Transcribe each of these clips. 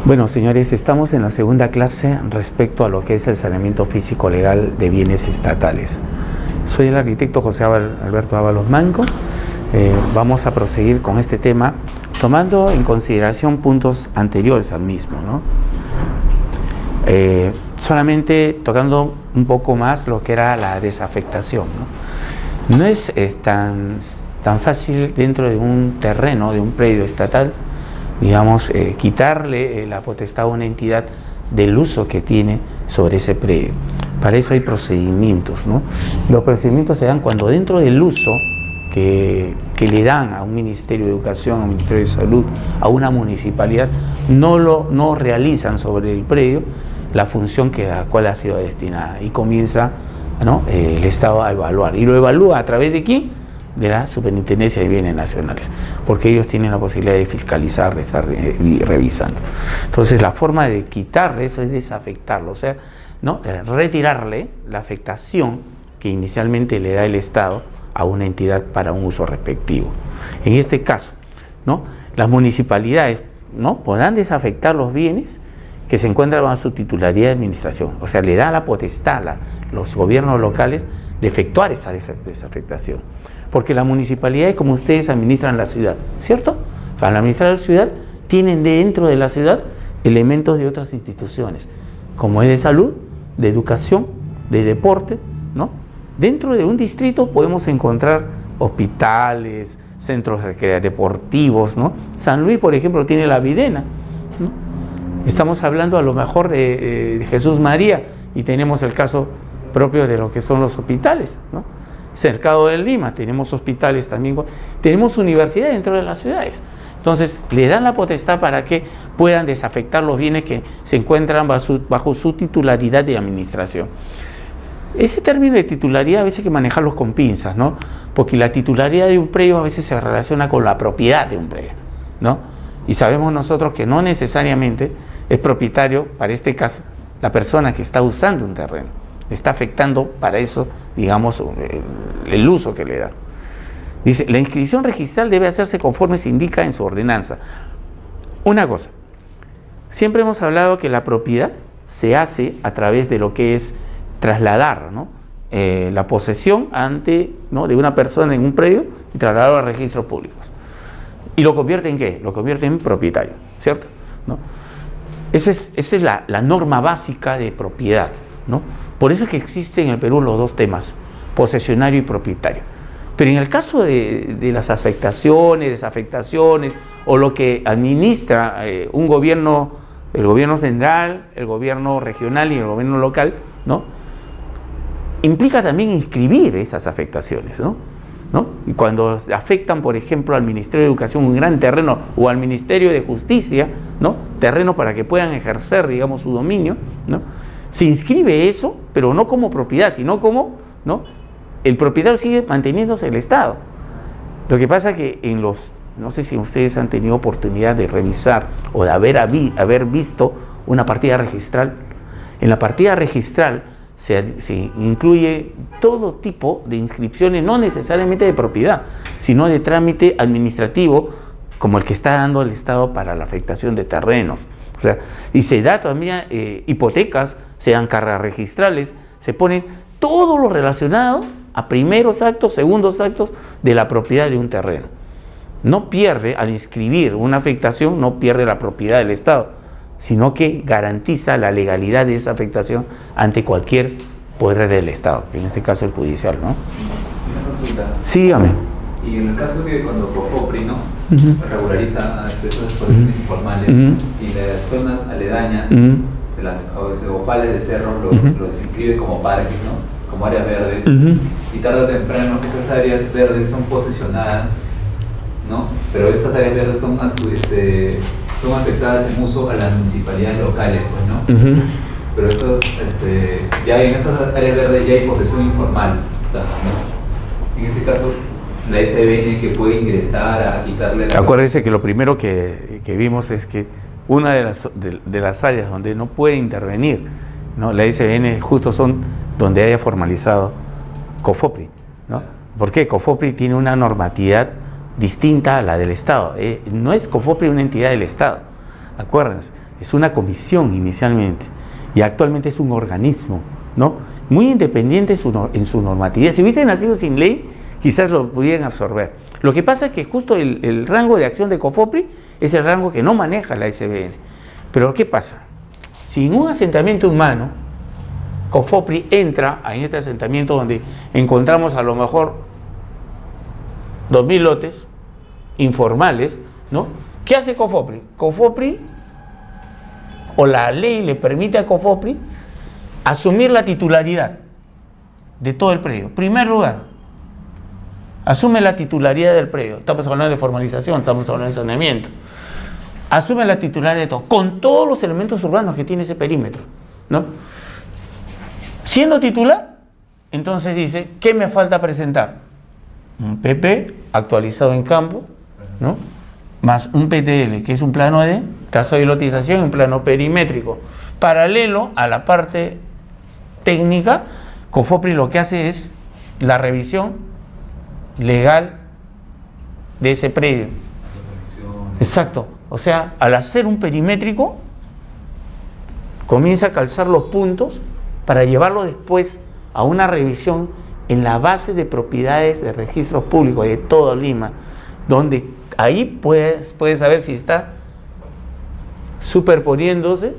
Bueno, señores, estamos en la segunda clase respecto a lo que es el saneamiento físico legal de bienes estatales. Soy el arquitecto José Alberto Ábalos Manco. Vamos a proseguir con este tema tomando en consideración puntos anteriores al mismo, ¿no? Solamente tocando un poco más lo que era la desafectación, ¿no? No es tan fácil dentro de un terreno, de un predio estatal, digamos, quitarle la potestad a una entidad del uso que tiene sobre ese predio. Para eso hay procedimientos, ¿no? Los procedimientos se dan cuando dentro del uso que le dan a un Ministerio de Educación, a un Ministerio de Salud, a una municipalidad, no realizan sobre el predio la función a la cual ha sido destinada, y comienza, ¿no?, el Estado a evaluar. ¿Y lo evalúa a través de quién? De la Superintendencia de Bienes Nacionales, porque ellos tienen la posibilidad de fiscalizar, de estar revisando. Entonces, la forma de quitarle eso es desafectarlo, o sea, ¿no?, retirarle la afectación que inicialmente le da el Estado a una entidad para un uso respectivo. En este caso, ¿no?, las municipalidades, ¿no?, podrán desafectar los bienes que se encuentran bajo su titularidad de administración, o sea, le da la potestad a los gobiernos locales de efectuar esa desafectación. Porque las municipalidades, como ustedes administran la ciudad, ¿cierto? Al administrar la ciudad, tienen dentro de la ciudad elementos de otras instituciones, como es de salud, de educación, de deporte, ¿no? Dentro de un distrito podemos encontrar hospitales, centros deportivos, ¿no? San Luis, por ejemplo, tiene la Videna, ¿no? Estamos hablando a lo mejor de Jesús María, y tenemos el caso propio de lo que son los hospitales, ¿no? Cercado de Lima tenemos hospitales también, tenemos universidades dentro de las ciudades. Entonces le dan la potestad para que puedan desafectar los bienes que se encuentran bajo su titularidad de administración. Ese término de titularidad a veces hay que manejarlos con pinzas, ¿no? Porque la titularidad de un predio a veces se relaciona con la propiedad de un predio, ¿no? Y sabemos nosotros que no necesariamente es propietario, para este caso, la persona que está usando un terreno. Está afectando para eso, digamos, el uso que le da. Dice, la inscripción registral debe hacerse conforme se indica en su ordenanza. Una cosa, siempre hemos hablado que la propiedad se hace a través de lo que es trasladar, ¿no?, la posesión ¿no?, de una persona en un predio y trasladarlo a registros públicos. ¿Y lo convierte en qué? Lo convierte en propietario, ¿cierto? ¿No? Esa es la norma básica de propiedad, ¿no? Por eso es que existen en el Perú los dos temas, posesionario y propietario. Pero en el caso de las afectaciones, desafectaciones, o lo que administra un gobierno, el gobierno central, el gobierno regional y el gobierno local, ¿no?, implica también inscribir esas afectaciones, ¿no? Y cuando afectan, por ejemplo, al Ministerio de Educación un gran terreno, o al Ministerio de Justicia, ¿no?, terreno para que puedan ejercer, digamos, su dominio, ¿no?, se inscribe eso, pero no como propiedad, sino como, ¿no?, el propietario sigue manteniéndose el Estado. Lo que pasa es que no sé si ustedes han tenido oportunidad de revisar o de haber visto una partida registral. En la partida registral se incluye todo tipo de inscripciones, no necesariamente de propiedad, sino de trámite administrativo, como el que está dando el Estado para la afectación de terrenos. O sea, y se da también hipotecas, se dan cargas registrales, se pone todo lo relacionado a primeros actos, segundos actos de la propiedad de un terreno. No pierde, al inscribir una afectación, no pierde la propiedad del Estado, sino que garantiza la legalidad de esa afectación ante cualquier poder del Estado, en este caso el judicial, ¿no? Una consulta. Sí, dígame. Y en el caso que cuando COFOPRI, ¿no?, regulariza esas explotaciones informales, y las zonas aledañas de las bofales de cerro los inscribe como parques, ¿no?, como áreas verdes, y tarde o temprano esas áreas verdes son posesionadas, ¿no?, pero estas áreas verdes son afectadas en uso a las municipalidades locales, pues, ¿no? Pero ya en estas áreas verdes ya hay posesión informal, o sea, ¿no? En este caso, la SBN que puede ingresar a quitarle la... Acuérdense que lo primero que vimos es que una de las áreas donde no puede intervenir, ¿no?, la SBN justo son donde haya formalizado COFOPRI, ¿no? ¿Por qué? COFOPRI tiene una normatividad distinta a la del Estado. No es COFOPRI una entidad del Estado, acuérdense. es una comisión inicialmente y actualmente es un organismo, ¿no? Muy independiente en su normatividad. Si hubiese nacido sin ley, quizás lo pudieran absorber. Lo que pasa es que justo el rango de acción de COFOPRI es el rango que no maneja la SBN. Pero ¿qué pasa? Si en un asentamiento humano, COFOPRI entra en este asentamiento donde encontramos a lo mejor 2.000 lotes informales, ¿no? ¿Qué hace COFOPRI? COFOPRI, o la ley le permite a COFOPRI asumir la titularidad de todo el predio. En primer lugar, asume la titularidad del predio. Estamos hablando de formalización, estamos hablando de saneamiento. Asume la titularidad de todo, con todos los elementos urbanos que tiene ese perímetro, ¿no? Siendo titular, entonces dice, ¿qué me falta presentar? Un PP actualizado en campo, ¿no? Más un PTL, que es un plano de trazo de lotización, un plano perimétrico. Paralelo a la parte técnica, COFOPRI lo que hace es la revisión legal de ese predio. Exacto. O sea, al hacer un perimétrico, comienza a calzar los puntos para llevarlo después a una revisión en la base de propiedades de registros públicos de todo Lima, donde ahí puedes saber si está superponiéndose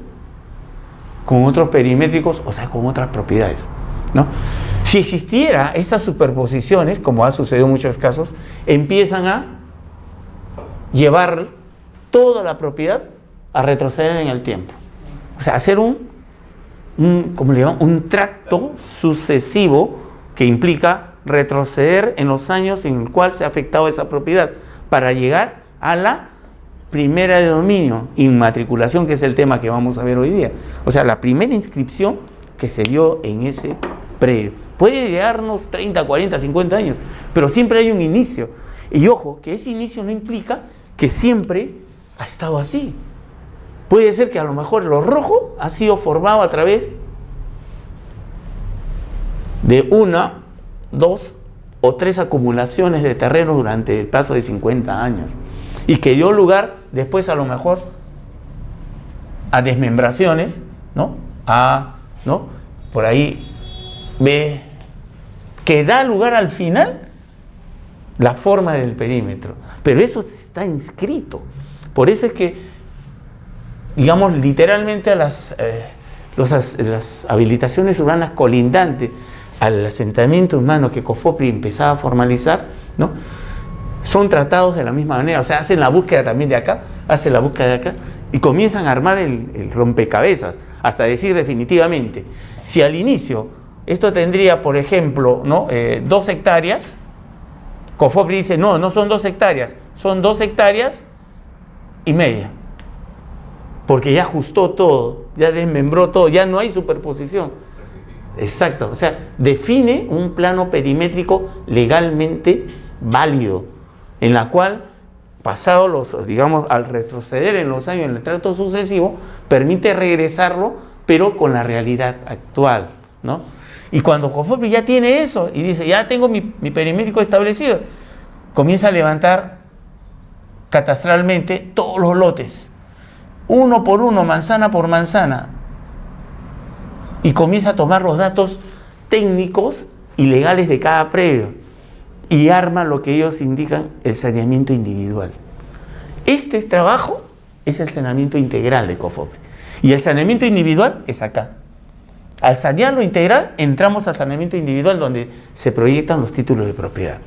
con otros perimétricos, o sea, con otras propiedades, ¿no? Si existiera estas superposiciones, como ha sucedido en muchos casos, empiezan a llevar toda la propiedad a retroceder en el tiempo. O sea, hacer ¿cómo le llaman? Un tracto sucesivo que implica retroceder en los años en el cual se ha afectado esa propiedad para llegar a la primera de dominio, inmatriculación, que es el tema que vamos a ver hoy día. O sea, la primera inscripción que se dio en ese predio. Puede llegarnos 30, 40, 50 años, pero siempre hay un inicio. Y ojo, que ese inicio no implica que siempre ha estado así. Puede ser que a lo mejor lo rojo ha sido formado a través de 1, 2 o 3 acumulaciones de terreno durante el plazo de 50 años y que dio lugar después a lo mejor a desmembraciones, ¿no? ¿no? Por ahí ve que da lugar al final la forma del perímetro, pero eso está inscrito. Por eso es que, digamos, literalmente a las habilitaciones urbanas colindantes al asentamiento humano que COFOPRI empezaba a formalizar, ¿no? Son tratados de la misma manera. O sea, hacen la búsqueda también de acá, hacen la búsqueda de acá y comienzan a armar el rompecabezas hasta decir definitivamente, si al inicio esto tendría, por ejemplo, ¿no? 2 hectáreas, COFOPRI dice, no son 2 hectáreas, son 2 hectáreas y media, porque ya ajustó todo, ya desmembró todo, ya no hay superposición. Exacto, o sea, define un plano perimétrico legalmente válido, en la cual, pasado digamos, al retroceder en los años en el trato sucesivo, permite regresarlo, pero con la realidad actual, ¿no? Y cuando COFOPRI ya tiene eso y dice, ya tengo mi perimétrico establecido, comienza a levantar catastralmente todos los lotes, uno por uno, manzana por manzana, y comienza a tomar los datos técnicos y legales de cada predio y arma lo que ellos indican el saneamiento individual. Este trabajo es el saneamiento integral de COFOPRI y el saneamiento individual es acá. Al sanear lo integral entramos al saneamiento individual donde se proyectan los títulos de propiedad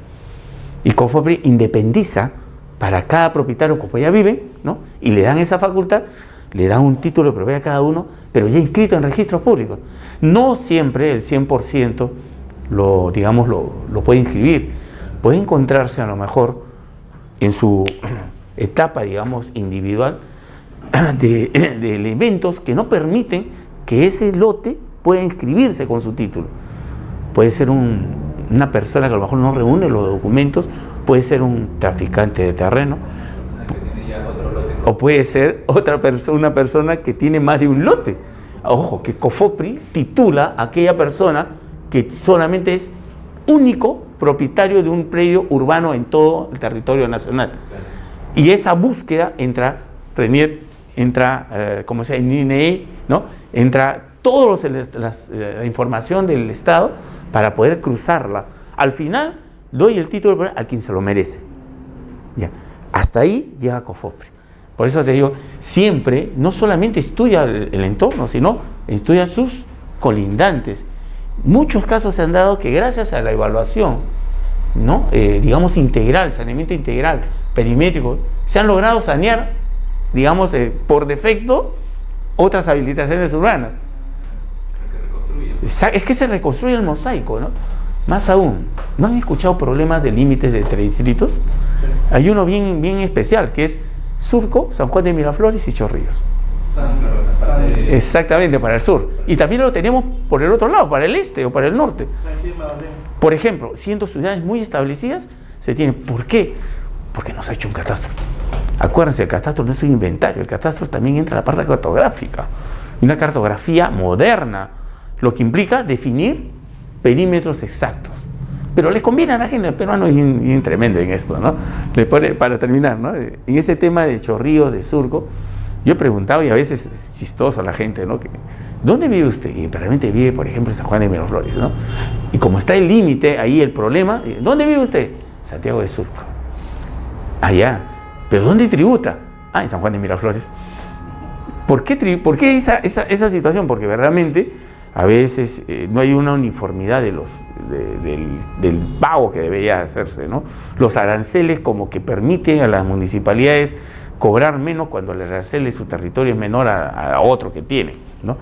y COFOPRI independiza para cada propietario como ya viven, ¿no? Y le dan esa facultad, le dan un título de propiedad a cada uno, pero ya inscrito en registros públicos. No siempre el 100% lo puede inscribir. Puede encontrarse a lo mejor en su etapa, digamos, individual de elementos que no permiten que ese lote pueda inscribirse con su título. Puede ser una persona que a lo mejor no reúne los documentos, puede ser un traficante de terreno, o puede ser una persona que tiene más de un lote. Ojo, que COFOPRI titula a aquella persona que solamente es único propietario de un predio urbano en todo el territorio nacional. Y esa búsqueda entra Renier entra, como sea, el INE, ¿no? Entra toda la información del Estado para poder cruzarla. Al final, doy el título a quien se lo merece. Ya. Hasta ahí llega COFOPRI. Por eso te digo, siempre, no solamente estudia el entorno, sino estudia sus colindantes. Muchos casos se han dado que gracias a la evaluación, ¿no? Digamos integral, saneamiento integral, perimétrico, se han logrado sanear, digamos, por defecto, otras habilitaciones urbanas. Es que se reconstruye el mosaico, ¿no? Más aún, ¿no han escuchado problemas de límites de entre distritos? Sí. Hay uno bien especial, que es Surco, San Juan de Miraflores y Chorrillos. Exactamente, para el sur. Y también lo tenemos por el otro lado, para el este o para el norte. Por ejemplo, siendo ciudades muy establecidas, se tiene. ¿Por qué? Porque no se ha hecho un catastro. Acuérdense, el catastro no es un inventario, el catastro también entra en la parte cartográfica. Y una cartografía moderna, lo que implica definir perímetros exactos. Pero les conviene a la gente, el peruano es bien tremendo en esto, ¿no? Para terminar, ¿no? En ese tema de Chorrillos, de Surco, yo he preguntado, y a veces es chistoso a la gente, ¿no? ¿Dónde vive usted? Y realmente vive, por ejemplo, en San Juan de Miraflores, ¿no? Y como está el límite, ahí el problema, ¿dónde vive usted? Santiago de Surco. Allá. ¿Pero dónde tributa? En San Juan de Miraflores. ¿Por qué esa situación? Porque verdaderamente a veces no hay una uniformidad del pago que debería hacerse, ¿no? Los aranceles como que permiten a las municipalidades cobrar menos cuando el arancel de su territorio es menor a otro que tiene, ¿no?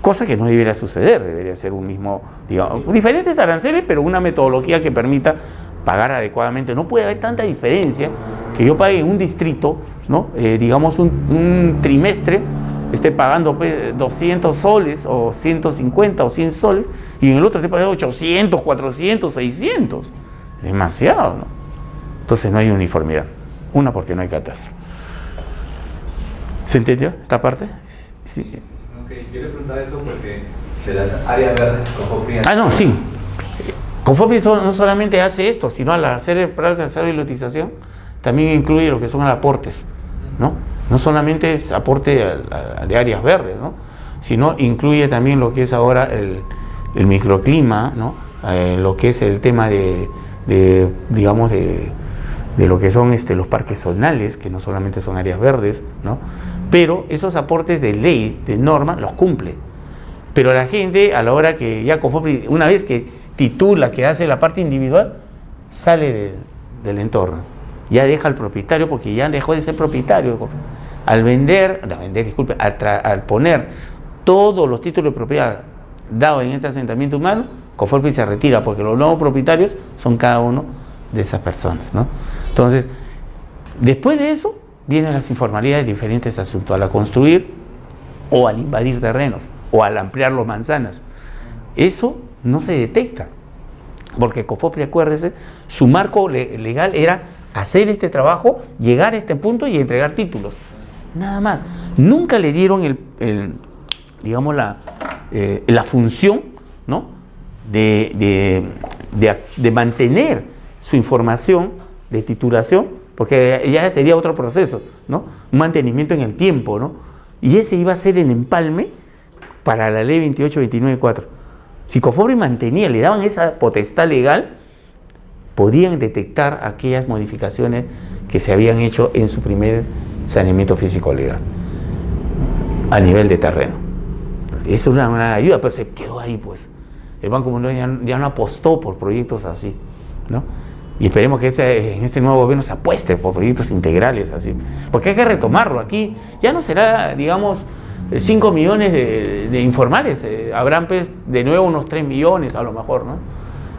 Cosa que no debería suceder, debería ser un mismo, digamos, diferentes aranceles, pero una metodología que permita pagar adecuadamente. No puede haber tanta diferencia que yo pague en un distrito, ¿no? Digamos un trimestre, esté pagando 200 soles o 150 o 100 soles y en el otro esté pagando 800, 400, 600. Demasiado, ¿no? Entonces no hay uniformidad. Una, porque no hay catastro. ¿Se entendió esta parte? Sí. Okay, yo le preguntaba eso porque de las áreas verdes COFOPRI... no, sí. COFOPRI no solamente hace esto, sino al hacer el plan de alzado y lotización, también incluye lo que son aportes, ¿no? No solamente es aporte de áreas verdes, ¿no? Sino incluye también lo que es ahora el microclima, ¿no? Lo que es el tema de lo que son los parques zonales, que no solamente son áreas verdes, ¿no? Pero esos aportes de ley, de norma, los cumple. Pero la gente, a la hora que ya COFOPRI, una vez que titula, que hace la parte individual, sale del entorno. Ya deja al propietario, porque ya dejó de ser propietario. Al poner todos los títulos de propiedad dados en este asentamiento humano, COFOPRI se retira, porque los nuevos propietarios son cada uno de esas personas, ¿no? Entonces, después de eso, vienen las informalidades de diferentes asuntos, al construir o al invadir terrenos, o al ampliar los manzanas. Eso no se detecta, porque COFOPRI, acuérdese, su marco legal era hacer este trabajo, llegar a este punto y entregar títulos. Nada más. Nunca le dieron la función, ¿no? de mantener su información de titulación, porque ya sería otro proceso, ¿no? Un mantenimiento en el tiempo, ¿no? Y ese iba a ser el empalme para la ley 28-29-4. Si COFOPRI mantenía, le daban esa potestad legal, podían detectar aquellas modificaciones que se habían hecho en su primer saneamiento físico legal a nivel de terreno. Eso es una ayuda, pero se quedó ahí, pues. El Banco Mundial ya no apostó por proyectos así, ¿no? Y esperemos que en este nuevo gobierno se apueste por proyectos integrales así, porque hay que retomarlo. Aquí ya no será, digamos, 5 millones de informales, habrán pues de nuevo unos 3 millones a lo mejor, ¿no?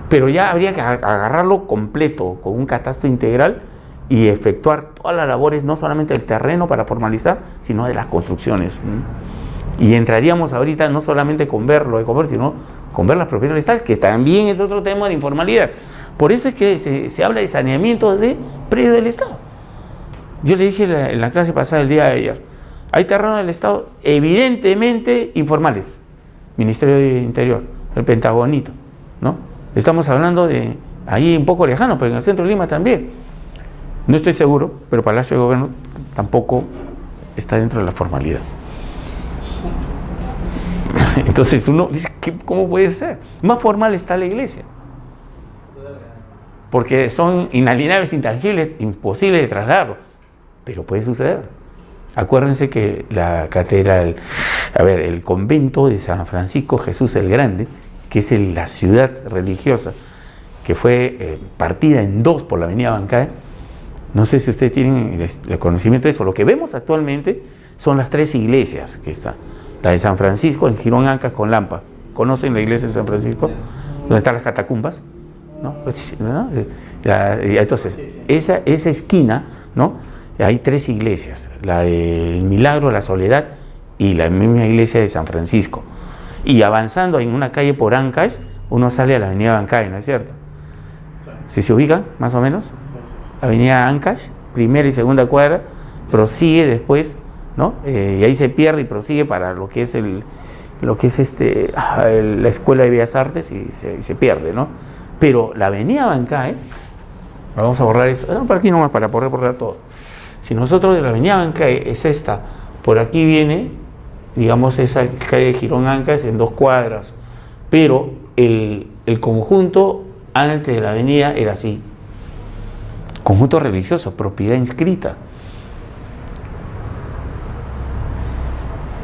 Pero ya habría que agarrarlo completo, con un catastro integral y efectuar todas las labores, no solamente del terreno para formalizar, sino de las construcciones, ¿no? Y entraríamos ahorita no solamente con ver lo de COFOPRI, sino con ver las propiedades forestales, que también es otro tema de informalidad. Por eso es que se habla de saneamiento de predios del Estado. Yo le dije en la clase pasada, el día de ayer, hay terrenos del Estado evidentemente informales. Ministerio de Interior, el Pentagonito, ¿no? Estamos hablando de ahí un poco lejano, pero en el centro de Lima también. No estoy seguro, pero Palacio de Gobierno tampoco está dentro de la formalidad. Entonces uno dice, ¿cómo puede ser? Más formal está la iglesia. Porque son inalienables, intangibles, imposibles de trasladar. Pero puede suceder. Acuérdense que la catedral, el convento de San Francisco Jesús el Grande, que es la ciudad religiosa, que fue partida en dos por la avenida Bancae, no sé si ustedes tienen el conocimiento de eso. Lo que vemos actualmente son las tres iglesias que están. La de San Francisco, en Girón Ancas con Lampa. ¿Conocen la iglesia de San Francisco? ¿Dónde están las catacumbas? ¿No? ¿No? Entonces, esa esquina, ¿no? Hay tres iglesias, la del Milagro, la Soledad y la misma iglesia de San Francisco. Y avanzando en una calle por Ancash, uno sale a la avenida Bancae, ¿no es cierto? ¿Sí se ubican, más o menos? Avenida Ancash, primera y segunda cuadra, prosigue después, ¿no? Y ahí se pierde y prosigue para lo que es la Escuela de Bellas Artes y se pierde, ¿no? Pero la avenida Bancae, vamos a borrar esto, para aquí nomás para poder borrar todo. Si nosotros de la avenida Bancae es esta, por aquí viene, digamos, esa calle de Girón Ancas en 2 cuadras, pero el conjunto antes de la avenida era así, conjunto religioso, propiedad inscrita.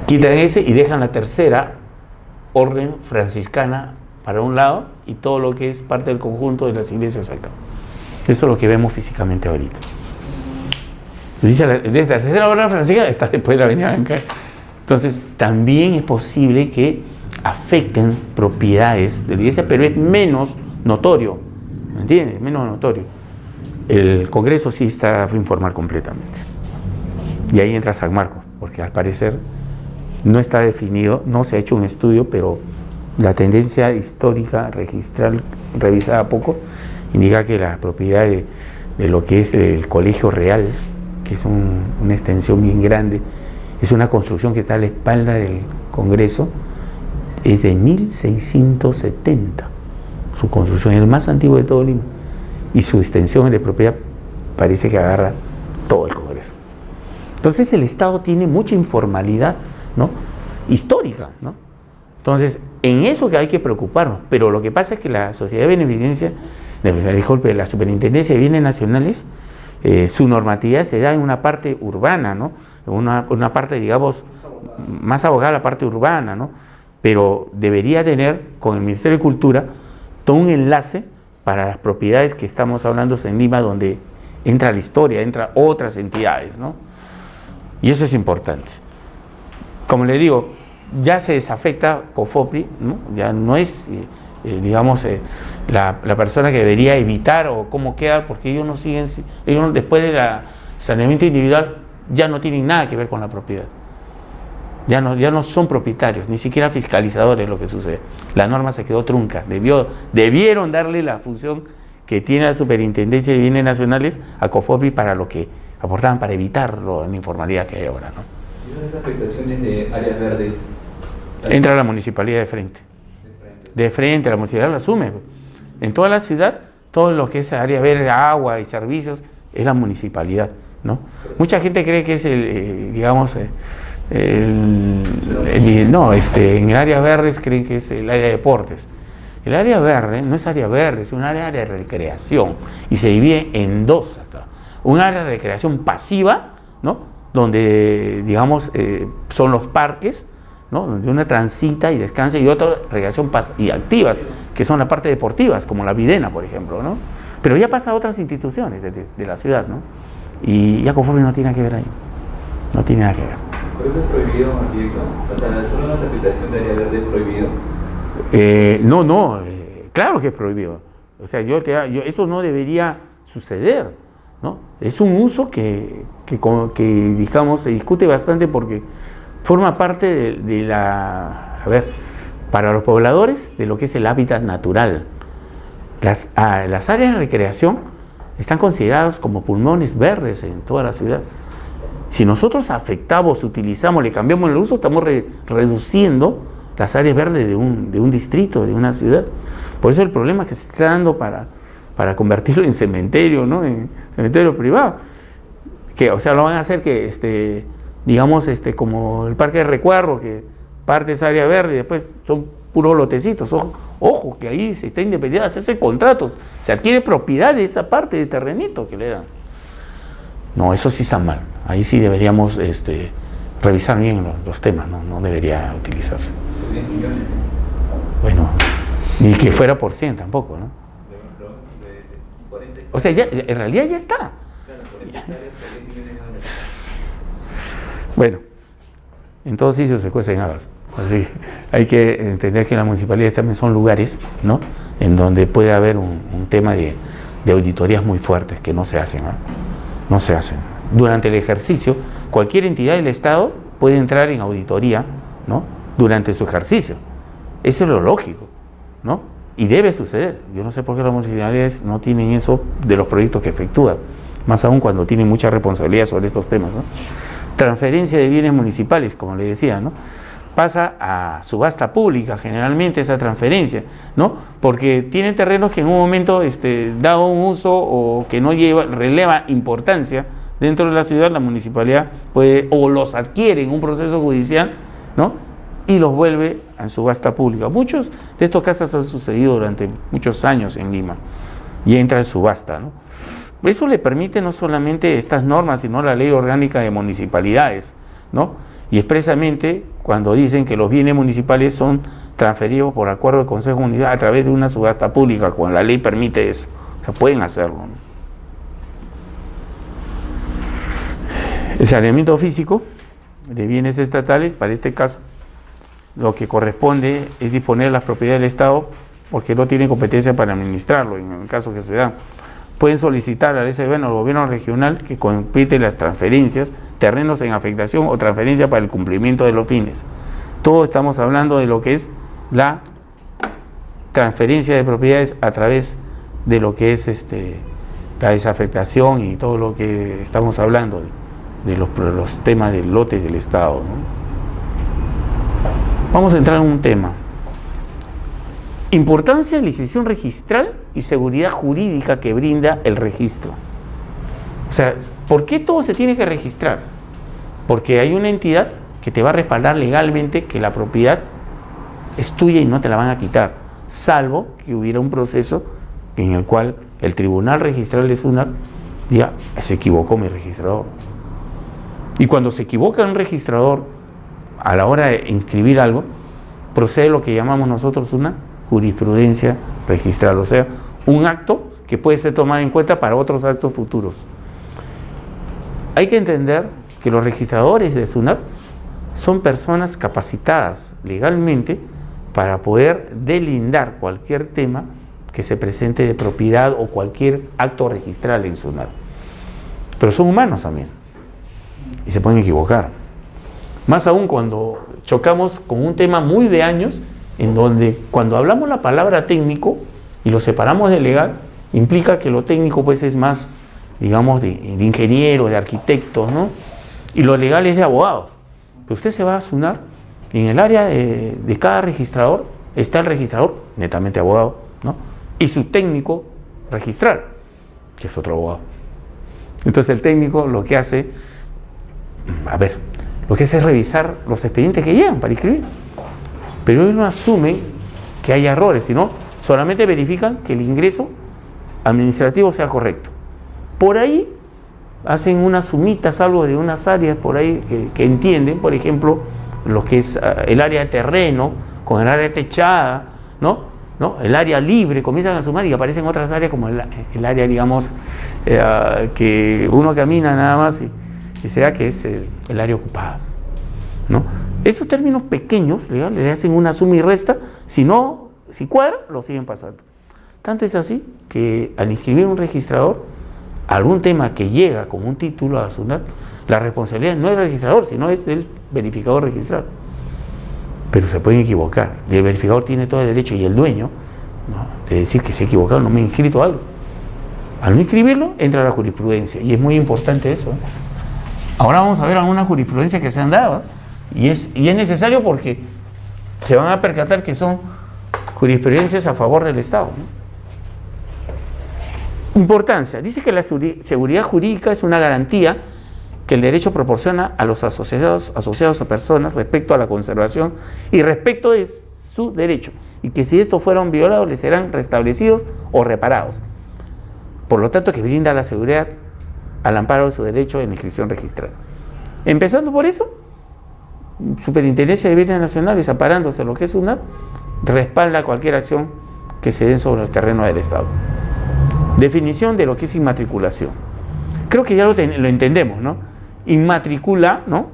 Quitan ese y dejan la tercera orden franciscana para un lado y todo lo que es parte del conjunto de las iglesias acá. Eso es lo que vemos físicamente ahorita. Se dice desde la tercera orden franciscana está después de la avenida Bancae. Entonces también es posible que afecten propiedades de la iglesia, pero es menos notorio, ¿me entiendes? Menos notorio. El Congreso sí está informal completamente. Y ahí entra San Marcos, porque al parecer no está definido, no se ha hecho un estudio, pero la tendencia histórica registral revisada a poco indica que la propiedad de lo que es el Colegio Real, que es una extensión bien grande, es una construcción que está a la espalda del Congreso, es de 1670. Su construcción es el más antiguo de todo Lima y su extensión de propiedad parece que agarra todo el Congreso. Entonces el Estado tiene mucha informalidad, ¿no?, histórica, ¿no? Entonces en eso que hay que preocuparnos, pero lo que pasa es que la Sociedad de Beneficencia, disculpe, la Superintendencia de Bienes Nacionales, su normatividad se da en una parte urbana, ¿no?, una parte, digamos, más abogada la parte urbana, ¿no?, pero debería tener con el Ministerio de Cultura todo un enlace para las propiedades que estamos hablando en Lima, donde entra la historia, entran otras entidades, ¿no? Y eso es importante. Como le digo, ya se desafecta COFOPRI, ¿no? Ya no es, digamos, la persona que debería evitar o cómo quedar, porque ellos no siguen, ellos después del saneamiento individual ya no tienen nada que ver con la propiedad. Ya no son propietarios, ni siquiera fiscalizadores, lo que sucede. La norma se quedó trunca. Debieron darle la función que tiene la Superintendencia de Bienes Nacionales a COFOPRI para lo que aportaban, para evitar la informalidad que hay ahora, ¿no? ¿Y esas afectaciones de áreas verdes? Entra la municipalidad de frente. De frente, la municipalidad lo asume. En toda la ciudad, todo lo que es área verde, agua y servicios, es la municipalidad, ¿no? Mucha gente cree que es en el área verde creen que es el área de deportes. El área verde no es área verde, es un área de recreación y se divide en dos acá. Un área de recreación pasiva, ¿no?, donde, digamos, son los parques, ¿no?, donde uno transita y descansa, y otra recreación y activas, que son la parte deportivas, como la Videna, por ejemplo, ¿no? Pero ya pasa a otras instituciones de la ciudad, ¿no? Y ya conforme no tiene nada que ver ahí. No tiene nada que ver. ¿Por eso es prohibido, arquitecto? O sea, solo la interpretación de área verde es prohibido. Claro que es prohibido. O sea, eso no debería suceder, ¿no? Es un uso que digamos, se discute bastante porque forma parte para los pobladores, de lo que es el hábitat natural. Las áreas de recreación están consideradas como pulmones verdes en toda la ciudad. Si nosotros afectamos, utilizamos, le cambiamos el uso, estamos reduciendo las áreas verdes de un distrito, de una ciudad. Por eso el problema que se está dando para convertirlo en cementerio, ¿no?, en cementerio privado. O sea, lo van a hacer que digamos, como el Parque de Recuerdo, que parte es área verde y después son puros lotecitos. Ojo, que ahí se está independiente, hacerse contratos, se adquiere propiedad de esa parte de terrenito que le dan. No, eso sí está mal. Ahí sí deberíamos revisar bien los temas, no debería utilizarse. 10 millones. Bueno, ni que fuera por 100 tampoco, ¿no? De 40. O sea, ya, en realidad ya está. Claro, 40 hectáreas, 10 millones de dólares. Bueno, en todos sitios se cuecen habas. Así hay que entender que las municipalidades también son lugares, ¿no?, en donde puede haber un tema de auditorías muy fuertes que no se hacen, ¿no? No se hacen. Durante el ejercicio, cualquier entidad del Estado puede entrar en auditoría, ¿no?, durante su ejercicio. Eso es lo lógico, ¿no? Y debe suceder. Yo no sé por qué las municipalidades no tienen eso de los proyectos que efectúan, más aún cuando tienen mucha responsabilidad sobre estos temas, ¿no? Transferencia de bienes municipales, como le decía, ¿no?, pasa a subasta pública generalmente esa transferencia, ¿no? Porque tienen terrenos que en un momento dado un uso o que no releva importancia dentro de la ciudad, la municipalidad puede o los adquiere en un proceso judicial, ¿no?, y los vuelve en subasta pública. Muchos de estos casos han sucedido durante muchos años en Lima y entra en subasta, ¿no? Eso le permite no solamente estas normas, sino la ley orgánica de municipalidades, ¿no? Y expresamente cuando dicen que los bienes municipales son transferidos por acuerdo del Consejo Municipal a través de una subasta pública, cuando la ley permite eso, o sea, pueden hacerlo, ¿no? El saneamiento físico de bienes estatales, para este caso, lo que corresponde es disponer las propiedades del Estado, porque no tienen competencia para administrarlo, en el caso que se da. Pueden solicitar al SBN o al gobierno regional que compete las transferencias, terrenos en afectación o transferencia para el cumplimiento de los fines. Todo estamos hablando de lo que es la transferencia de propiedades a través de lo que es la desafectación y todo lo que estamos hablando de los temas de lotes del Estado, ¿no? Vamos a entrar en un tema. Importancia de la inscripción registral y seguridad jurídica que brinda el registro. O sea, ¿por qué todo se tiene que registrar? Porque hay una entidad que te va a respaldar legalmente que la propiedad es tuya y no te la van a quitar, salvo que hubiera un proceso en el cual el Tribunal Registral de SUNAT diga, se equivocó mi registrador. Y cuando se equivoca un registrador a la hora de inscribir algo, procede lo que llamamos nosotros una jurisprudencia registral, o sea, un acto que puede ser tomado en cuenta para otros actos futuros. Hay que entender que los registradores de SUNAT son personas capacitadas legalmente para poder delindar cualquier tema que se presente de propiedad o cualquier acto registral en SUNAT. Pero son humanos también y se pueden equivocar. Más aún cuando chocamos con un tema muy de años, en donde cuando hablamos la palabra técnico y lo separamos de legal, implica que lo técnico pues es más, digamos, de ingeniero, de arquitectos, ¿no? Y lo legal es de abogados. Pero usted se va a SUNAT y en el área de cada registrador está el registrador, netamente abogado, ¿no?, y su técnico registral, que es otro abogado. Entonces el técnico lo que hace, lo que hace es revisar los expedientes que llegan para inscribir. Pero ellos no asumen que hay errores, sino solamente verifican que el ingreso administrativo sea correcto. Por ahí hacen unas sumitas, algo de unas áreas por ahí que entienden, por ejemplo, lo que es el área de terreno con el área techada, ¿no? El área libre, comienzan a sumar y aparecen otras áreas como el área, digamos, que uno camina nada más y se da que es el área ocupada, ¿no? Estos términos pequeños le hacen una suma y resta, si cuadra, lo siguen pasando. Tanto es así que al inscribir un registrador, algún tema que llega como un título a SUNAT, la responsabilidad no es del registrador, sino es del verificador registral. Pero se pueden equivocar, y el verificador tiene todo el derecho, y el dueño, ¿no?, de decir que se ha equivocado, no me he inscrito algo. Al no inscribirlo, entra la jurisprudencia, y es muy importante eso, ¿eh? Ahora vamos a ver algunas jurisprudencias que se han dado, ¿eh? Y es necesario porque se van a percatar que son jurisprudencias a favor del Estado, ¿no? Importancia. Dice que la seguridad jurídica es una garantía que el derecho proporciona a los asociados a personas respecto a la conservación y respecto de su derecho, y que si estos fueron violados les serán restablecidos o reparados. Por lo tanto, que brinda la seguridad al amparo de su derecho en inscripción registral. Empezando por eso, Superintendencia de Bienes Nacionales, aparándose lo que es SUNAT, respalda cualquier acción que se dé sobre los terrenos del Estado. Definición de lo que es inmatriculación. Creo que ya lo entendemos, ¿no? Inmatricula, ¿no?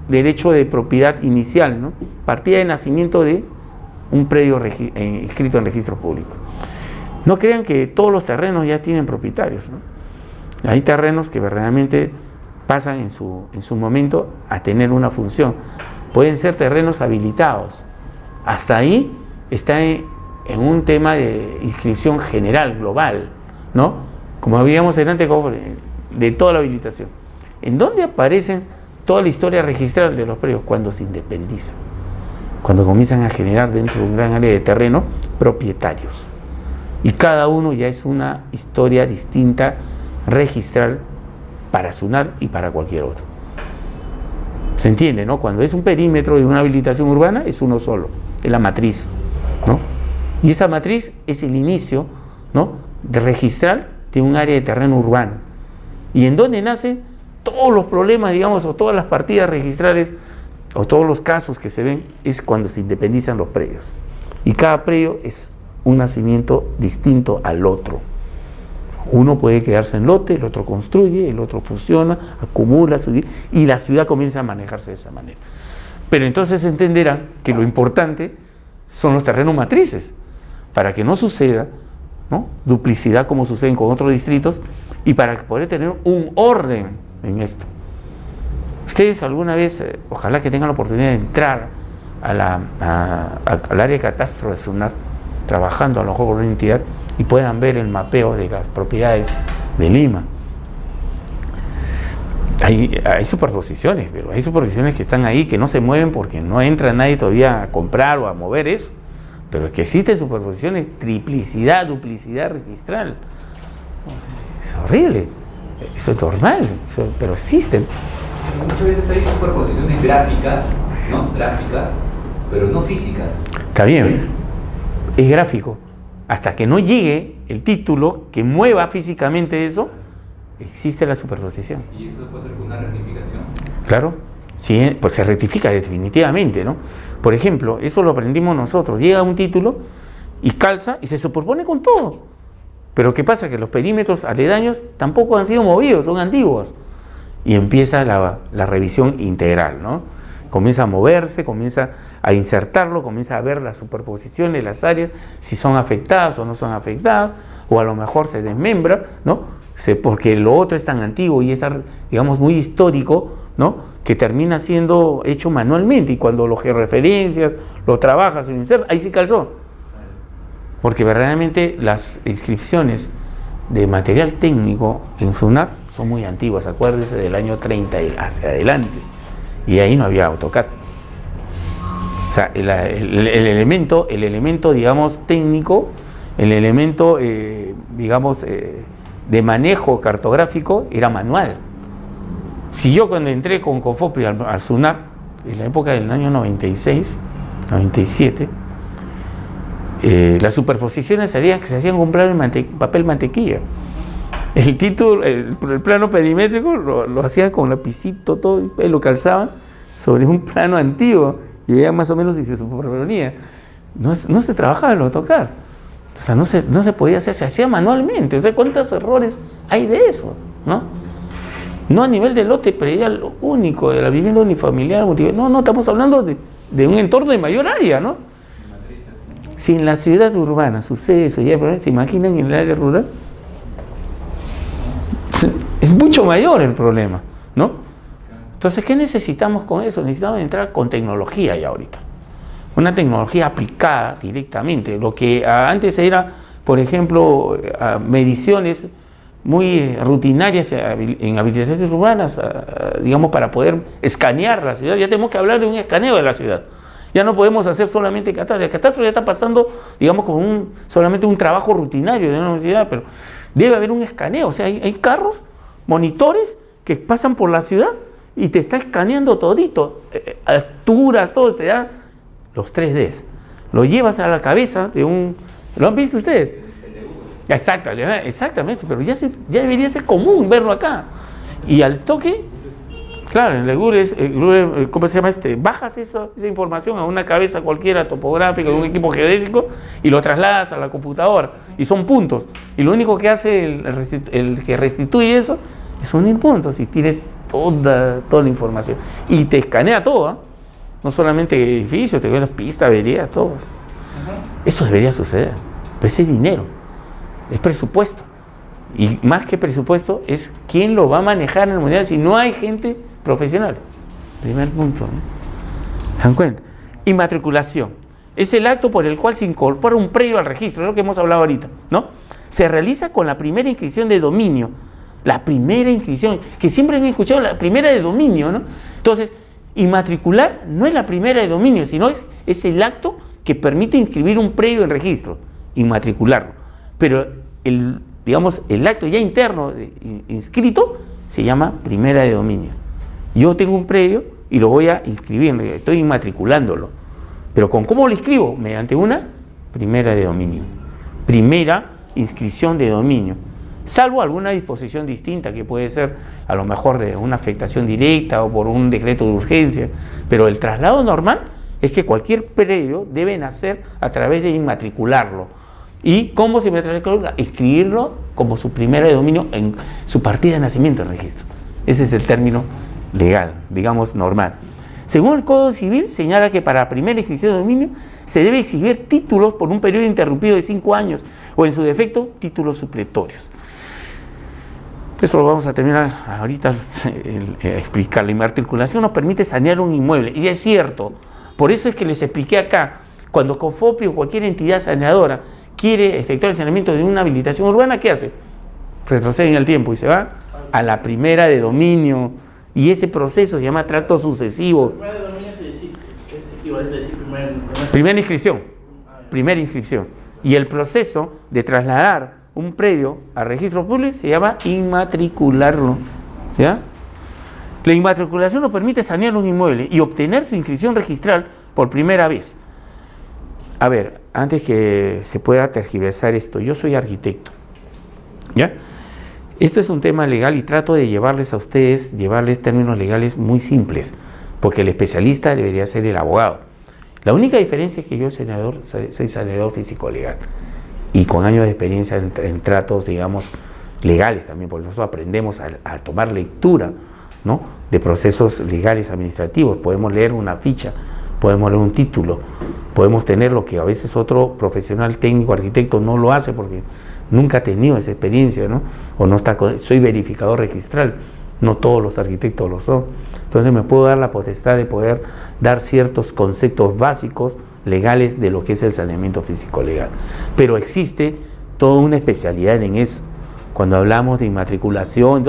Derecho de propiedad inicial, ¿no? Partida de nacimiento de un predio inscrito en registro público. No crean que todos los terrenos ya tienen propietarios, ¿no? Hay terrenos que verdaderamente pasan en su momento a tener una función. Pueden ser terrenos habilitados. Hasta ahí está en un tema de inscripción general, global, ¿no? Como habíamos delante de toda la habilitación. ¿En dónde aparecen toda la historia registral de los predios? Cuando se independizan, cuando comienzan a generar dentro de un gran área de terreno propietarios. Y cada uno ya es una historia distinta, registral, para SUNAT y para cualquier otro. ¿Se entiende, no? Cuando es un perímetro de una habilitación urbana, es uno solo, es la matriz, ¿no? Y esa matriz es el inicio, ¿no?, de registral de un área de terreno urbano. Y en donde nacen todos los problemas, digamos, o todas las partidas registrales, o todos los casos que se ven, es cuando se independizan los predios. Y cada predio es un nacimiento distinto al otro. Uno puede quedarse en lote, el otro construye, el otro fusiona, acumula, y la ciudad comienza a manejarse de esa manera. Pero entonces entenderán que lo importante son los terrenos matrices, para que no suceda, ¿no?, duplicidad como suceden con otros distritos, y para poder tener un orden en esto. Ustedes alguna vez, ojalá que tengan la oportunidad de entrar al área de catastro de SUNAT, trabajando a lo mejor con una entidad, y puedan ver el mapeo de las propiedades de Lima. Hay superposiciones, pero hay superposiciones que están ahí, que no se mueven porque no entra nadie todavía a comprar o a mover eso. Pero es que existen superposiciones, triplicidad, duplicidad registral. Es horrible, eso es normal, pero existen. Muchas veces hay superposiciones gráficas, ¿no? Gráficas, pero no físicas. Está bien, es gráfico. Hasta que no llegue el título que mueva físicamente eso, existe la superposición. ¿Y esto puede ser una rectificación? Claro, sí, pues se rectifica definitivamente, ¿no? Por ejemplo, eso lo aprendimos nosotros. Llega un título y calza y se superpone con todo. Pero ¿qué pasa? Que los perímetros aledaños tampoco han sido movidos, son antiguos. Y empieza la revisión integral, ¿no? Comienza a moverse, comienza a insertarlo, comienza a ver las superposiciones, las áreas, si son afectadas o no son afectadas, o a lo mejor se desmembra, ¿no? Porque lo otro es tan antiguo y es, digamos, muy histórico, ¿no?, que termina siendo hecho manualmente, y cuando lo georreferencias, lo trabajas, lo insertas, ahí sí calzó. Porque verdaderamente las inscripciones de material técnico en SUNAT son muy antiguas, acuérdense del año 30 hacia adelante, y ahí no había AutoCAD. O sea, el elemento, digamos, técnico, el elemento, digamos, de manejo cartográfico era manual. Si yo cuando entré con COFOPRI al SUNAT, en la época del año 96, 97, las superposiciones se hacían con papel mantequilla. El título, el plano perimétrico lo hacían con lapicito, todo, y lo calzaban sobre un plano antiguo y veía más o menos si se superponía. No se trabajaba en AutoCAD. O sea, no se podía hacer, se hacía manualmente. O sea, ¿cuántos errores hay de eso? No a nivel de lote predial único, de la vivienda unifamiliar, no, estamos hablando de un entorno de mayor área, ¿no? Si en la ciudad urbana sucede eso, ¿ya se imaginan en el área rural? Es mucho mayor el problema, ¿no? Entonces, ¿qué necesitamos con eso? Necesitamos entrar con tecnología ya ahorita. Una tecnología aplicada directamente. Lo que antes era, por ejemplo, mediciones muy rutinarias en habilitaciones urbanas, digamos, para poder escanear la ciudad. Ya tenemos que hablar de un escaneo de la ciudad. Ya no podemos hacer solamente catastro. El catastro ya está pasando, digamos, como solamente un trabajo rutinario de una universidad, pero debe haber un escaneo. O sea, hay carros, monitores que pasan por la ciudad y te está escaneando todito, alturas, todo, te da los 3Ds. Lo llevas a la cabeza de un... ¿Lo han visto ustedes? Exactamente, pero ya debería ser común verlo acá. Y al toque, claro, en el Google, ¿cómo se llama bajas esa información a una cabeza cualquiera topográfica, de un equipo geodésico, y lo trasladas a la computadora, y son puntos. Y lo único que hace el que restituye eso es unir puntos, y tienes toda la información. Y te escanea todo, ¿eh? No solamente edificios, te ves pistas, averías, todo. Eso debería suceder. Pues es dinero, es presupuesto. Y más que presupuesto, es quién lo va a manejar en el mundial si no hay gente profesional. Primer punto, ¿no? ¿Se dan cuenta? Inmatriculación. Es el acto por el cual se incorpora un predio al registro, es lo que hemos hablado ahorita, ¿no? Se realiza con la primera inscripción de dominio. La primera inscripción, que siempre han escuchado la primera de dominio, ¿no? Entonces, inmatricular no es la primera de dominio, sino es el acto que permite inscribir un predio en registro, inmatricularlo. Pero el acto ya interno inscrito se llama primera de dominio. Yo tengo un predio y lo voy a inscribir, estoy inmatriculándolo. Pero ¿cómo lo inscribo? Mediante una primera de dominio. Primera inscripción de dominio. Salvo alguna disposición distinta que puede ser a lo mejor de una afectación directa o por un decreto de urgencia. Pero el traslado normal es que cualquier predio debe nacer a través de inmatricularlo. ¿Y cómo se matricula? Inscribirlo como su primera de dominio en su partida de nacimiento en registro. Ese es el término legal, digamos normal. Según el Código Civil, señala que para la primera inscripción de dominio se debe exhibir títulos por un periodo interrumpido de 5 años o, en su defecto, títulos supletorios. Eso lo vamos a terminar ahorita explicar. La inmatriculación nos permite sanear un inmueble, y es cierto. Por eso es que les expliqué acá, cuando COFOPRI o cualquier entidad saneadora quiere efectuar el saneamiento de una habilitación urbana, ¿qué hace? Retrocede en el tiempo y se va a la primera de dominio, y ese proceso se llama tratos sucesivos. Primera de dominio es equivalente a decir primera inscripción. Primera inscripción. Y el proceso de trasladar un predio a registro público se llama inmatricularlo. ¿Ya? La inmatriculación nos permite sanear un inmueble y obtener su inscripción registral por primera vez. A ver, antes que se pueda tergiversar esto, yo soy arquitecto, ¿ya? Esto es un tema legal y trato de llevarles términos legales muy simples, porque el especialista debería ser el abogado. La única diferencia es que yo soy saneador físico-legal y con años de experiencia en tratos, digamos, legales también, porque nosotros aprendemos a tomar lectura, ¿no?, de procesos legales administrativos. Podemos leer una ficha, podemos leer un título, podemos tener lo que a veces otro profesional técnico, arquitecto, no lo hace porque nunca ha tenido esa experiencia, ¿no? O no está, soy verificador registral, no todos los arquitectos lo son. Entonces me puedo dar la potestad de poder dar ciertos conceptos básicos legales de lo que es el saneamiento físico legal. Pero existe toda una especialidad en eso. Cuando hablamos de inmatriculación,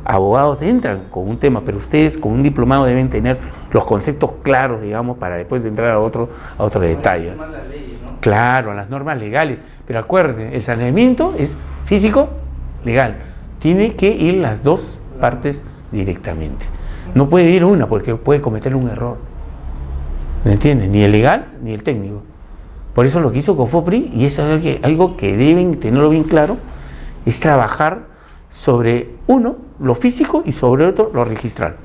abogados entran con un tema, pero ustedes con un diplomado deben tener los conceptos claros, digamos, para después entrar a otro detalle. Claro, las normas legales. Pero acuérdense, el saneamiento es físico legal. Tiene que ir las dos partes directamente. No puede ir una porque puede cometer un error. ¿Me entienden? Ni el legal ni el técnico. Por eso lo que hizo COFOPRI, y es algo que deben tenerlo bien claro, es trabajar sobre uno, lo físico, y sobre otro, lo registral.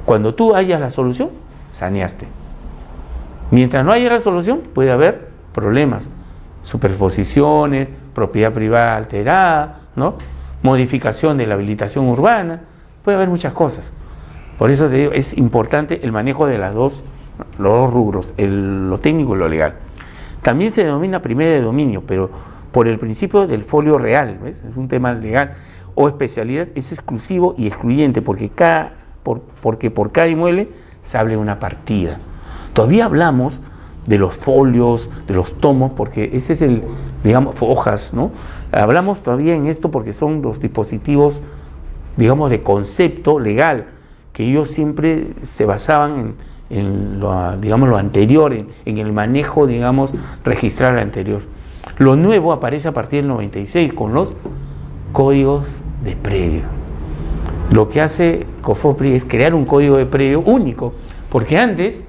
Cuando tú hayas la solución, saneaste. Mientras no haya la solución, puede haber problemas, superposiciones, propiedad privada alterada, ¿no?, modificación de la habilitación urbana, puede haber muchas cosas. Por eso te digo, es importante el manejo de los dos rubros, lo técnico y lo legal. También se denomina primera de dominio, pero por el principio del folio real, ¿ves? Es un tema legal, o especialidad, es exclusivo y excluyente, porque por cada inmueble se habla de una partida. Todavía hablamos de los folios, de los tomos, porque ese es digamos, hojas, ¿no? Hablamos todavía en esto porque son los dispositivos, digamos, de concepto legal, que ellos siempre se basaban en lo anterior, en el manejo, digamos, registral anterior. Lo nuevo aparece a partir del 96 con los códigos de predio. lo que hace COFOPRI es crear un código de predio único, porque antes,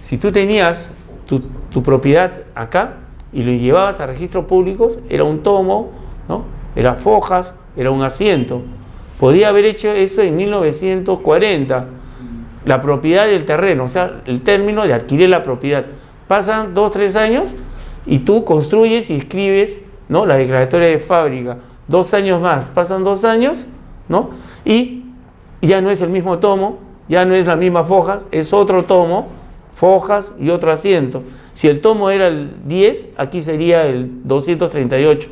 si tú tenías tu propiedad acá y lo llevabas a registros públicos, era un tomo, ¿no? Era fojas, era un asiento. Podía haber hecho eso en 1940, la propiedad del terreno, o sea, el término de adquirir la propiedad. Pasan 2 o 3 años y tú construyes y escribes, ¿no?, la declaratoria de fábrica. 2 años más, pasan 2 años, ¿no?, y ya no es el mismo tomo, ya no es la misma fojas, es otro tomo, fojas y otro asiento. Si el tomo era el 10, aquí sería el 238.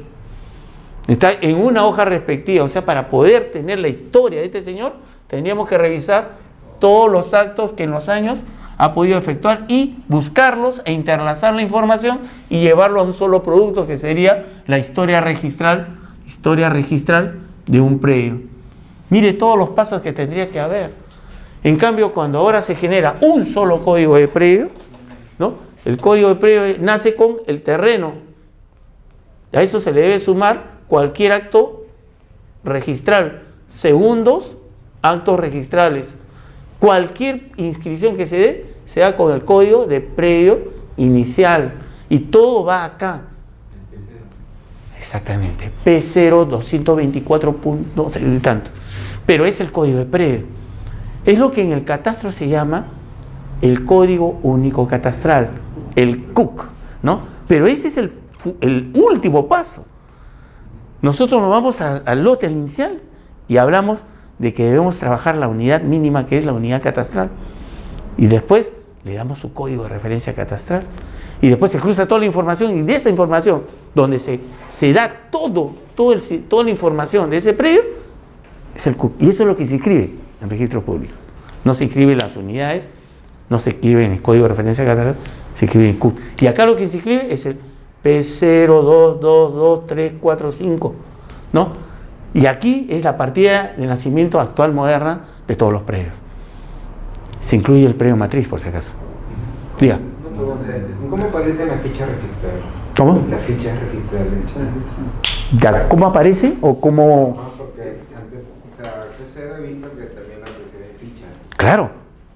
Está en una hoja respectiva. O sea, para poder tener la historia de este señor, tendríamos que revisar todos los actos que en los años ha podido efectuar y buscarlos e interlazar la información y llevarlo a un solo producto, que sería la historia registral de un predio. Mire todos los pasos que tendría que haber. En cambio, cuando ahora se genera un solo código de predio, ¿no?, el código de predio nace con el terreno. A eso se le debe sumar cualquier acto registral, segundos, actos registrales. Cualquier inscripción que se dé, se da con el código de predio inicial. Y todo va acá. Exactamente. P0, 224 puntos, no sé tanto. Pero es el código de predio. Es lo que en el catastro se llama el Código Único Catastral, el CUC, ¿no? Pero ese es el último paso. Nosotros nos vamos al lote, al inicial, y hablamos de que debemos trabajar la unidad mínima, que es la unidad catastral, y después le damos su código de referencia catastral, y después se cruza toda la información, y de esa información, donde se da toda la información de ese predio, es el CUC, y eso es lo que se inscribe en registro público. No se inscriben las unidades, no se inscribe en el código de referencia catastral, se inscribe en el CUC. Y acá lo que se inscribe es el P0, 2, 2, 2, 3, 4, 5, ¿no? Y aquí es la partida de nacimiento actual moderna de todos los predios. Se incluye el predio matriz, por si acaso. Diga. ¿Cómo aparece en la ficha registral? ¿Cómo? La ficha registral. Ya, ¿cómo aparece o cómo...? No, porque antes, o sea, yo he visto que también aparece en ficha. Claro,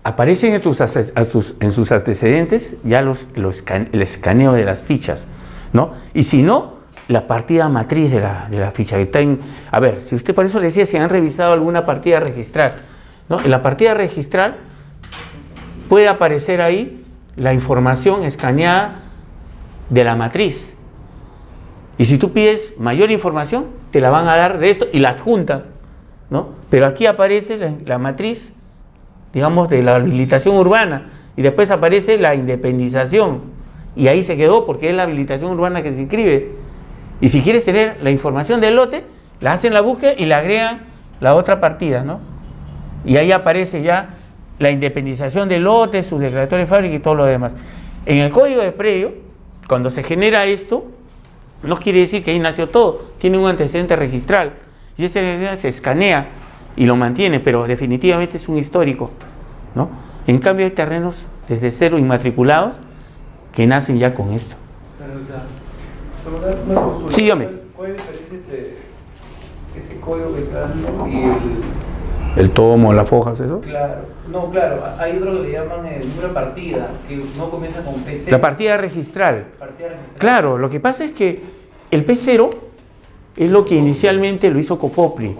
aparecen en sus antecedentes ya el escaneo de las fichas, ¿no? Y si no, la partida matriz de la ficha que está en... A ver, si usted, por eso le decía si han revisado alguna partida registral, ¿no? En la partida registral puede aparecer ahí la información escaneada de la matriz. Y si tú pides mayor información, te la van a dar de esto y la adjuntan, ¿no? Pero aquí aparece la matriz, digamos, de la habilitación urbana, y después aparece la independización, y ahí se quedó porque es la habilitación urbana que se inscribe. Y si quieres tener la información del lote, la hacen la búsqueda y le agregan la otra partida, ¿no? Y ahí aparece ya la independización del lote, su declaratoria de fábrica y todo lo demás. En el código de predio, cuando se genera esto, no quiere decir que ahí nació todo, tiene un antecedente registral, y este antecedente se escanea y lo mantiene, pero definitivamente es un histórico, ¿no? En cambio hay terrenos desde cero inmatriculados que nacen ya con esto. Sí, dígame. ¿Cuál es la diferencia entre ese código que está dando y el tomo, las fojas, eso? Claro, no, claro, hay otro que le llaman el número de partida, que no comienza con P0. La partida registral. Claro, lo que pasa es que el P0 es lo que inicialmente lo hizo COFOPRI,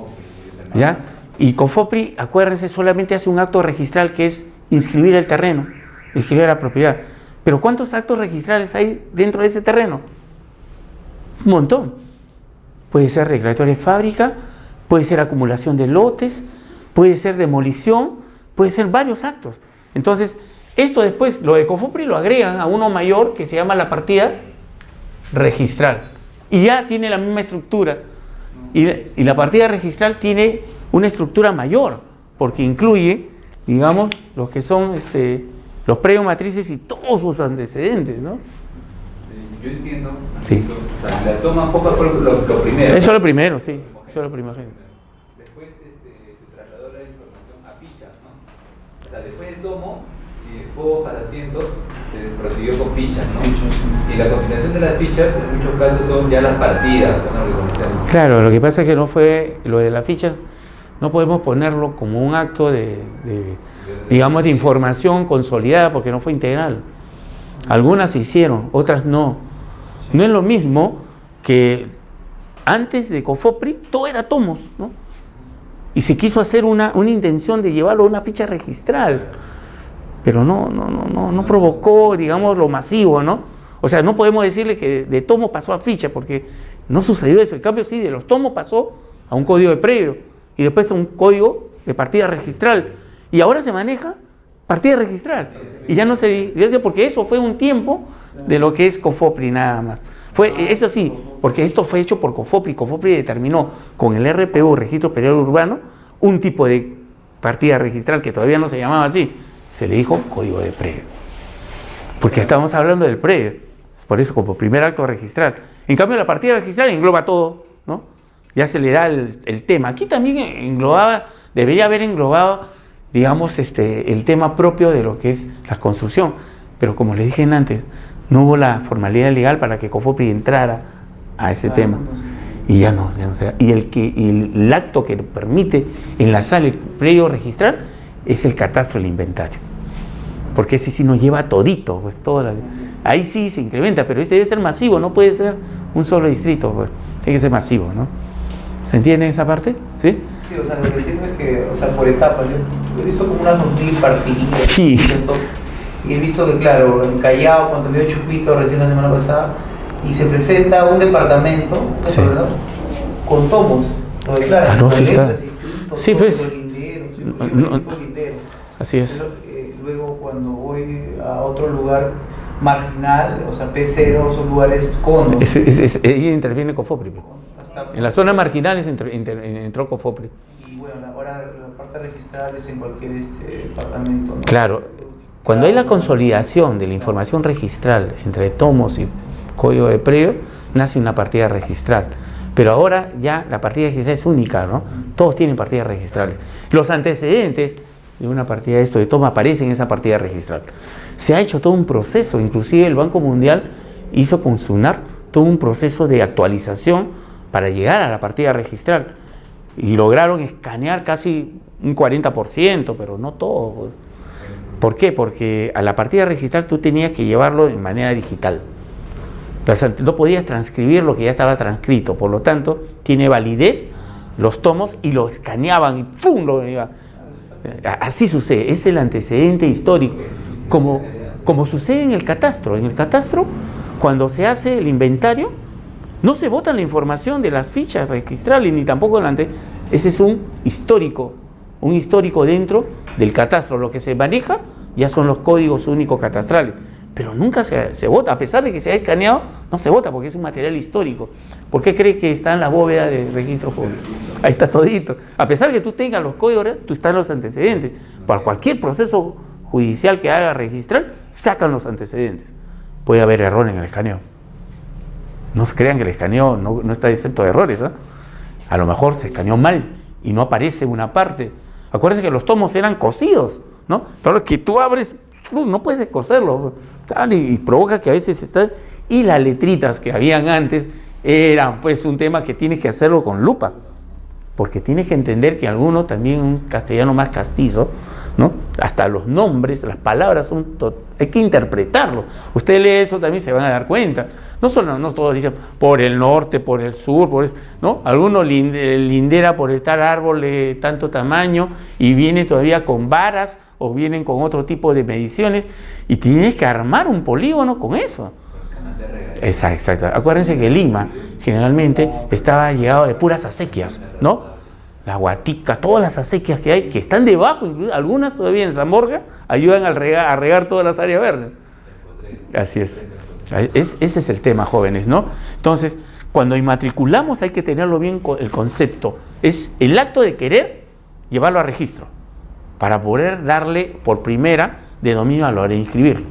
¿ya? Y COFOPRI, acuérdense, solamente hace un acto registral que es inscribir el terreno, inscribir la propiedad. Pero ¿cuántos actos registrales hay dentro de ese terreno? Un montón. Puede ser declaratoria de fábrica, puede ser acumulación de lotes, puede ser demolición, puede ser varios actos. Entonces, esto después, lo de COFOPRI lo agregan a uno mayor que se llama la partida registral. Y ya tiene la misma estructura. Y la partida registral tiene una estructura mayor, porque incluye, digamos, lo que son los predios matrices y todos sus antecedentes, ¿no? Yo entiendo. Sí. O sea, la toma foca fue lo primero. Eso es lo primero, sí. Eso es lo primero. Después se trasladó la información a fichas, ¿no? O sea, después de tomos, fojas, asientos, se prosiguió con fichas, ¿no? Y la combinación de las fichas, en muchos casos, son ya las partidas, ¿no? Lo que conocemos. Claro, lo que pasa es que no fue lo de las fichas, no podemos ponerlo como un acto digamos, de información consolidada porque no fue integral. Algunas se hicieron, otras no. No es lo mismo que antes de COFOPRI todo era tomos, ¿no? Y se quiso hacer una intención de llevarlo a una ficha registral, pero no provocó, digamos, lo masivo, ¿no? O sea, no podemos decirle que de tomo pasó a ficha, porque no sucedió eso. En cambio, sí, de los tomos pasó a un código de predio y después a un código de partida registral. Y ahora se maneja partida registral. Y ya no se dice, porque eso fue un tiempo de lo que es COFOPRI nada más. Es así, porque esto fue hecho por COFOPRI. COFOPRI determinó con el RPU, Registro Periódico Urbano, un tipo de partida registral que todavía no se llamaba así. Se le dijo código de predio. Porque estamos hablando del predio. Por eso, como primer acto registral. En cambio, la partida registral engloba todo, ¿no? Ya se le da el tema. Aquí también debería haber englobado, digamos, el tema propio de lo que es la construcción. Pero como les dije antes, no hubo la formalidad legal para que COFOPRI entrara a ese tema. Y ya no se da. Y el acto que permite enlazar el predio registral es el catastro del inventario. Porque ese sí nos lleva todito, pues ahí sí se incrementa, pero este debe ser masivo, no puede ser un solo distrito, pues, tiene que ser masivo, ¿no? ¿Se entiende esa parte? ¿Sí? Sí, o sea, lo que entiendo es que, o sea, por etapas, yo he visto como unas 2000 partidas. Sí. Y he visto que, claro, en Callao, cuando vio Chupito recién la semana pasada, y se presenta un departamento, sí, ¿verdad? Con tomos, donde, claro, no, sí está. Sí, pues. Así es. Luego, cuando voy a otro lugar marginal, o sea, P0, son lugares conos. Ahí interviene COFOPRI. En las zonas marginales entró COFOPRI. Y bueno, ahora la parte registral es en cualquier departamento, ¿no? Claro, cuando hay la consolidación de la información registral entre tomos y código de predio, nace una partida registral. Pero ahora ya la partida registral es única, ¿no? Todos tienen partidas registrales. Los antecedentes de una partida de toma aparecen en esa partida registral. Se ha hecho todo un proceso, inclusive el Banco Mundial hizo con SUNAR todo un proceso de actualización para llegar a la partida registral. Y lograron escanear casi un 40%, pero no todo, pues. ¿Por qué? Porque a la partida registral tú tenías que llevarlo de manera digital. No podías transcribir lo que ya estaba transcrito, por lo tanto, tiene validez los tomos y lo escaneaban y ¡pum! Lo iba. Así sucede, es el antecedente histórico, como sucede en el catastro. En el catastro, cuando se hace el inventario, no se bota la información de las fichas registrales, ni tampoco ese es un histórico dentro del catastro. Lo que se maneja ya son los códigos únicos catastrales, pero nunca se vota, a pesar de que se ha escaneado, no se vota porque es un material histórico. ¿Por qué cree que está en la bóveda del registro público? Ahí está todito. A pesar de que tú tengas los códigos, tú estás en los antecedentes. Para cualquier proceso judicial que haga registrar, sacan los antecedentes. Puede haber error en el escaneo. No se crean que el escaneo no está exento de errores, ¿eh? A lo mejor se escaneó mal y no aparece una parte. Acuérdense que los tomos eran cosidos, ¿no? Pero que tú abres, no puedes descoserlo, y provoca que a veces está. Y las letritas que habían antes eran pues un tema que tienes que hacerlo con lupa, porque tienes que entender que alguno también un castellano más castizo, ¿no? Hasta los nombres, las palabras hay que interpretarlo. Usted lee eso también se van a dar cuenta. No todos dicen por el norte, por el sur, ¿no? Algunos lindera por estar árbol de tanto tamaño y viene todavía con varas o vienen con otro tipo de mediciones y tienes que armar un polígono con eso. Exacto. Acuérdense que Lima generalmente estaba llegado de puras acequias, ¿no? La Guatica, todas las acequias que hay, que están debajo, incluso algunas todavía en San Borja, ayudan a regar todas las áreas verdes. Así es. Ese es el tema, jóvenes, ¿no? Entonces, cuando inmatriculamos hay que tenerlo bien el concepto. Es el acto de querer llevarlo a registro, para poder darle por primera de dominio a la hora de inscribirlo.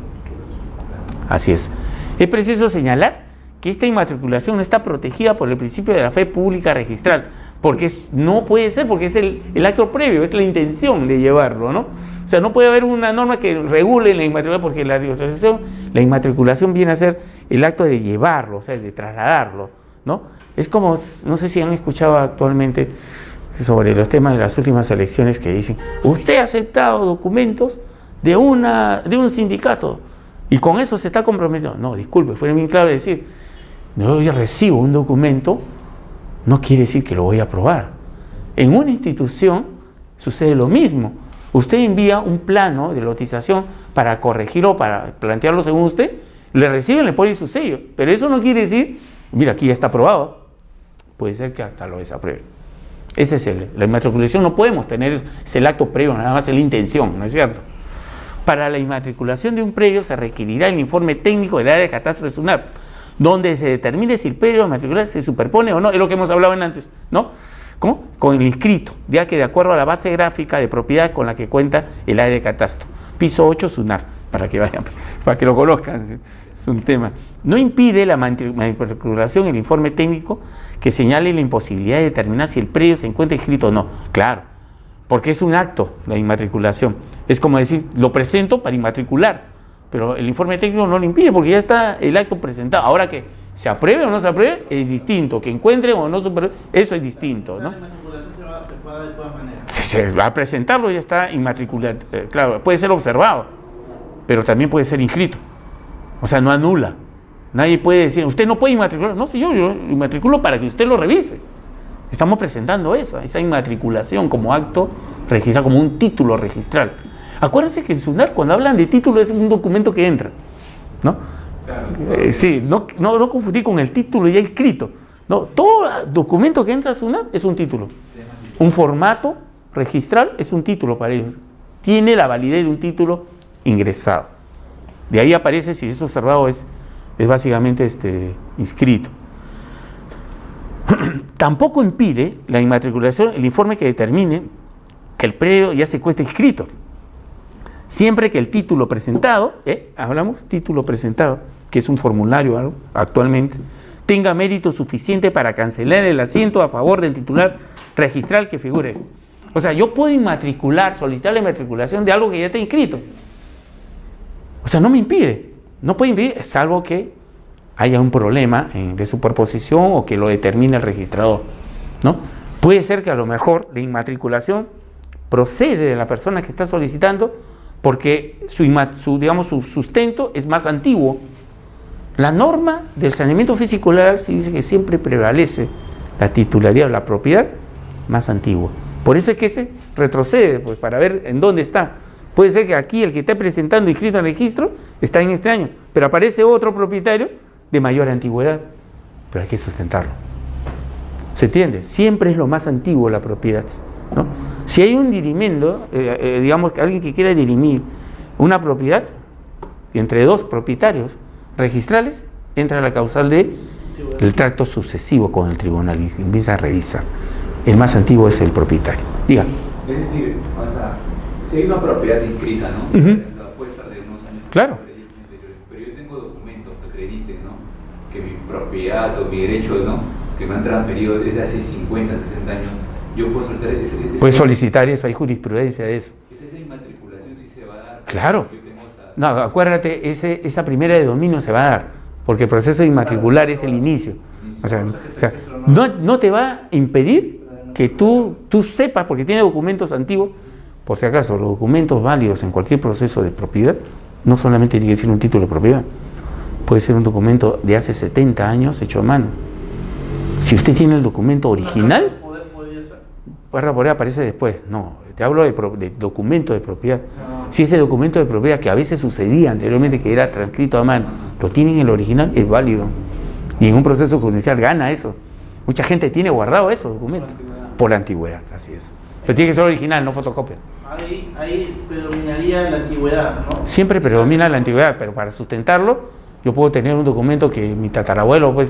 Así es. Es preciso señalar que esta inmatriculación no está protegida por el principio de la fe pública registral, porque no puede ser, porque es el acto previo, es la intención de llevarlo, ¿no? O sea, no puede haber una norma que regule la inmatriculación, porque la inmatriculación viene a ser el acto de llevarlo, o sea, de trasladarlo, ¿no? Es como, no sé si han escuchado actualmente, sobre los temas de las últimas elecciones que dicen, usted ha aceptado documentos de un sindicato y con eso se está comprometiendo. No, disculpe, fue bien claro decir, no, yo recibo un documento, no quiere decir que lo voy a aprobar. En una institución sucede lo mismo. Usted envía un plano de lotización para corregirlo, para plantearlo según usted, le reciben, le ponen su sello, pero eso no quiere decir, mira, aquí ya está aprobado. Puede ser que hasta lo desapruebe. Ese es la inmatriculación, no podemos tener, es el acto previo, nada más es la intención, ¿no es cierto? Para la inmatriculación de un predio se requerirá el informe técnico del área de catastro de SUNAT, donde se determine si el predio a matricular se superpone o no, es lo que hemos hablado antes, ¿no? ¿Cómo? Con el inscrito, ya que de acuerdo a la base gráfica de propiedad con la que cuenta el área de catastro. Piso 8, SUNAT, para que vayan, para que lo conozcan, es un tema. No impide la inmatriculación el informe técnico que señale la imposibilidad de determinar si el predio se encuentra inscrito o no. Claro, porque es un acto la inmatriculación. Es como decir, lo presento para inmatricular, pero el informe técnico no lo impide porque ya está el acto presentado. Ahora que se apruebe o no se apruebe es distinto, que encuentre o no se apruebe, eso es distinto, ¿no? La inmatriculación se puede dar de todas maneras. Se va a presentarlo y ya está inmatriculado. Claro, puede ser observado, pero también puede ser inscrito. O sea, no anula. Nadie puede decir, usted no puede inmatricular. No, si yo inmatriculo para que usted lo revise. Estamos presentando eso, esa inmatriculación como acto registral, como un título registral. Acuérdense que en SUNAT, cuando hablan de título, es un documento que entra, ¿no? Claro. Sí, no confundir con el título ya escrito. No, todo documento que entra a SUNAT es un título. Un formato registral es un título para ellos. Tiene la validez de un título ingresado. De ahí aparece, si es observado, es básicamente inscrito. Tampoco impide la inmatriculación el informe que determine que el predio ya se encuentra inscrito, siempre que el título presentado, hablamos título presentado, que es un formulario actualmente, tenga mérito suficiente para cancelar el asiento a favor del titular registral que figure. O sea, yo puedo solicitar la inmatriculación de algo que ya está inscrito. O sea, no me impide, no puede impedir, salvo que haya un problema de superposición o que lo determine el registrador, ¿no? Puede ser que a lo mejor la inmatriculación procede de la persona que está solicitando porque su sustento es más antiguo. La norma del saneamiento físico legal sí dice que siempre prevalece la titularidad o la propiedad más antigua. Por eso es que se retrocede, pues, para ver en dónde está. Puede ser que aquí el que está presentando inscrito en el registro está en este año, pero aparece otro propietario de mayor antigüedad, pero hay que sustentarlo. ¿Se entiende? Siempre es lo más antiguo la propiedad, ¿no? Si hay un dirimendo, digamos que alguien que quiera dirimir una propiedad entre dos propietarios registrales, entra la causal del tracto sucesivo con el tribunal y empieza a revisar. El más antiguo es el propietario. Diga. Es decir, o sea, si hay una propiedad inscrita, ¿no? Puede ser de unos años. Claro. Pero yo tengo documentos que acrediten, ¿no? Que mi propiedad o mi derecho, ¿no? Que me han transferido desde hace 50, 60 años. Yo puedo solicitar ese puedes solicitar eso, hay jurisprudencia de eso. Esa inmatriculación sí se va a dar. Claro. No, acuérdate, esa primera de dominio se va a dar, porque el proceso de inmatricular es el inicio. O sea, no te va a impedir que tú sepas, porque tiene documentos antiguos, por si acaso, los documentos válidos en cualquier proceso de propiedad, no solamente tiene que ser un título de propiedad, puede ser un documento de hace 70 años hecho a mano. Si usted tiene el documento original, poder aparece después. No, te hablo de documento de propiedad. Si ese documento de propiedad, que a veces sucedía anteriormente que era transcrito a mano, lo tiene en el original, es válido. Y en un proceso judicial gana eso. Mucha gente tiene guardado esos documentos. Por antigüedad, así es. Pero tiene que ser original, no fotocopia. Ahí predominaría la antigüedad, ¿no? Siempre predomina la antigüedad, pero para sustentarlo, yo puedo tener un documento que mi tatarabuelo pues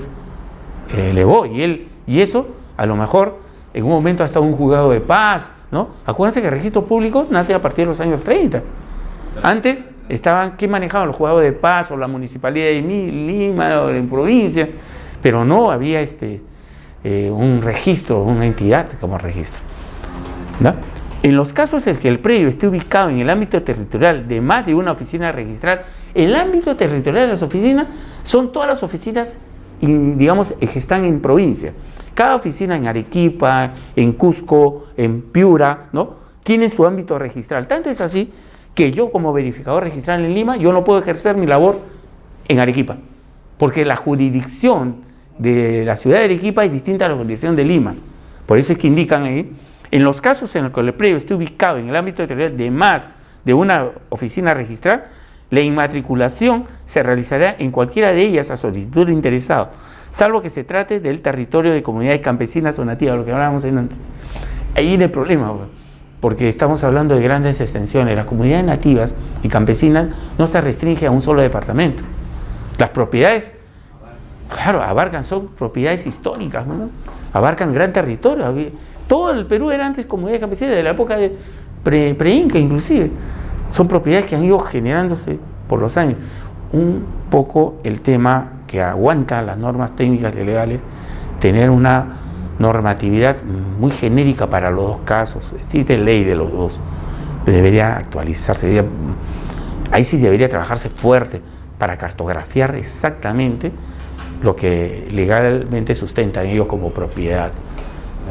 elevó, y eso, a lo mejor, en un momento hasta un juzgado de paz, ¿no? Acuérdense que registros públicos nace a partir de los años 30. Antes ¿qué manejaban los juzgados de paz o la municipalidad de Lima o en provincia? Pero no había un registro, una entidad como registro, ¿no? En los casos en que el predio esté ubicado en el ámbito territorial de más de una oficina registral, el ámbito territorial de las oficinas son todas las oficinas digamos, que están en provincia. Cada oficina en Arequipa, en Cusco, en Piura, ¿no?, tiene su ámbito registral. Tanto es así que yo, como verificador registral en Lima, yo no puedo ejercer mi labor en Arequipa, porque la jurisdicción de la ciudad de Arequipa es distinta a la jurisdicción de Lima. Por eso es que indican ahí, en los casos en los que el predio esté ubicado en el ámbito territorial de más de una oficina registral, la inmatriculación se realizará en cualquiera de ellas a solicitud del interesado, salvo que se trate del territorio de comunidades campesinas o nativas, lo que hablábamos antes. Ahí viene el problema, porque estamos hablando de grandes extensiones. Las comunidades nativas y campesinas no se restringe a un solo departamento. Las propiedades, claro, son propiedades históricas, ¿no? Abarcan gran territorio. Todo el Perú era antes comunidades campesinas, de la época de pre-inca inclusive. Son propiedades que han ido generándose por los años. Un poco el tema que aguanta las normas técnicas y legales, tener una normatividad muy genérica para los dos casos. Existe ley de los dos, debería actualizarse, ahí sí debería trabajarse fuerte para cartografiar exactamente lo que legalmente sustentan ellos como propiedad.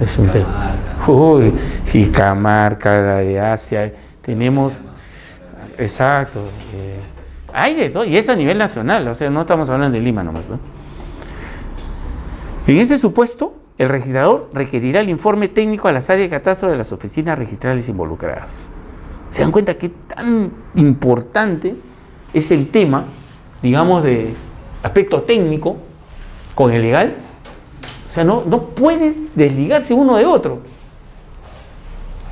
Es un tema. Uy, Jicamarca, la de Asia, tenemos, exacto, hay de todo, y es a nivel nacional, o sea, no estamos hablando de Lima nomás, ¿no? En ese supuesto, el registrador requerirá el informe técnico a las áreas de catastro de las oficinas registrales involucradas. ¿Se dan cuenta qué tan importante es el tema, digamos, de aspecto técnico con el legal? O sea, no puede desligarse uno de otro.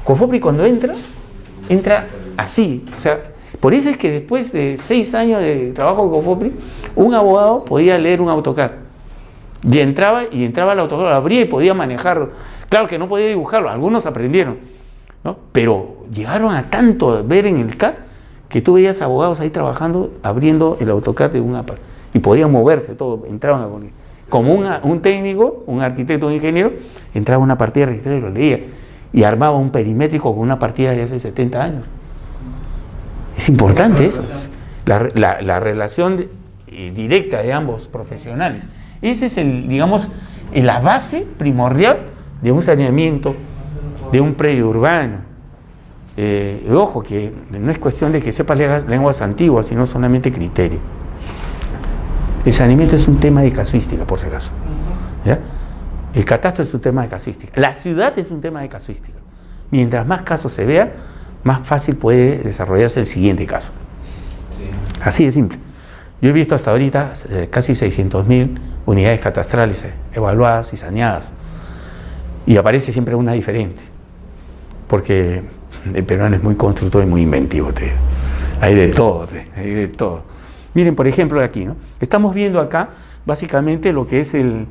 COFOPRI cuando entra así. O sea, por eso es que después de 6 años de trabajo con COFOPRI, un abogado podía leer un AutoCAD. Y entraba al AutoCAD, lo abría y podía manejarlo. Claro que no podía dibujarlo, algunos aprendieron, ¿no? Pero llegaron a tanto ver en el CAD que tú veías abogados ahí trabajando, abriendo el AutoCAD de una parte. Y podían moverse todo, entraban a poner. Como un técnico, un arquitecto, un ingeniero, entraba a una partida registrada y lo leía. Y armaba un perimétrico con una partida de hace 70 años. Es importante eso. La relación directa de ambos profesionales. Ese es digamos, la base primordial de un saneamiento, de un predio urbano. Ojo, que no es cuestión de que sepa lenguas antiguas, sino solamente criterio. El saneamiento es un tema de casuística, por si acaso. ¿Ya? El catastro es un tema de casuística. La ciudad es un tema de casuística. Mientras más casos se vea, más fácil puede desarrollarse el siguiente caso. Sí. Así de simple. Yo he visto hasta ahorita casi 600.000 unidades catastrales evaluadas y saneadas. Y aparece siempre una diferente. Porque el peruano es muy constructor y muy inventivo. Hay de todo, hay de todo. Miren, por ejemplo, aquí, ¿no? Estamos viendo acá básicamente lo que es el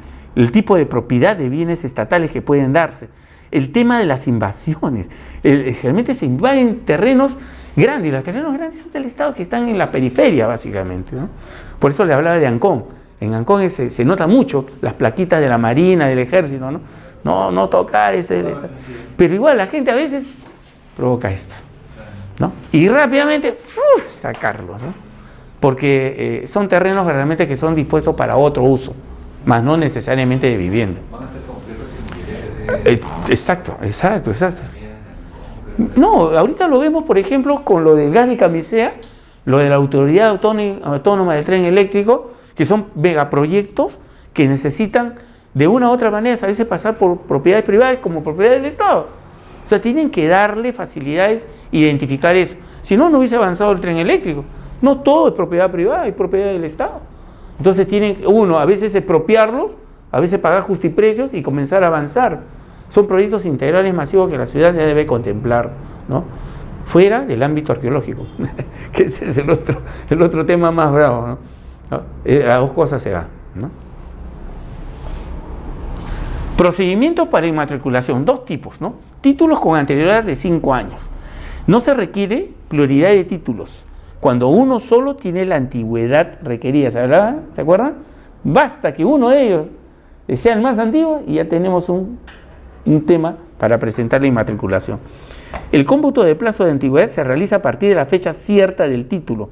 tipo de propiedad de bienes estatales que pueden darse. El tema de las invasiones. Generalmente se invaden terrenos grandes, y los terrenos grandes son del Estado que están en la periferia, básicamente, ¿no? Por eso le hablaba de Ancón. En Ancón se nota mucho las plaquitas de la Marina, del Ejército, ¿no? No tocar pero igual la gente a veces provoca esto, ¿no? Y rápidamente sacarlos, ¿no? Porque son terrenos realmente que son dispuestos para otro uso, más no necesariamente de vivienda. Van a ser complejos. Exacto. No, ahorita lo vemos, por ejemplo, con lo del gas de Camisea, lo de la Autoridad Autónoma de Tren Eléctrico, que son megaproyectos que necesitan de una u otra manera a veces pasar por propiedades privadas como propiedad del Estado. O sea, tienen que darle facilidades, identificar eso. Si no, no hubiese avanzado el tren eléctrico. No todo es propiedad privada, es propiedad del Estado. Entonces tienen uno a veces expropiarlos, a veces pagar justiprecios y comenzar a avanzar. Son proyectos integrales masivos que la ciudad ya debe contemplar, ¿no? Fuera del ámbito arqueológico, que ese es el otro tema más bravo, ¿no? Las dos cosas se dan, ¿no? Procedimientos para inmatriculación, 2 tipos, ¿no? Títulos con anterioridad de 5 años. No se requiere pluralidad de títulos cuando uno solo tiene la antigüedad requerida. ¿Se acuerdan? Basta que uno de ellos sea el más antiguo y ya tenemos un tema para presentar la inmatriculación. El cómputo de plazo de antigüedad se realiza a partir de la fecha cierta del título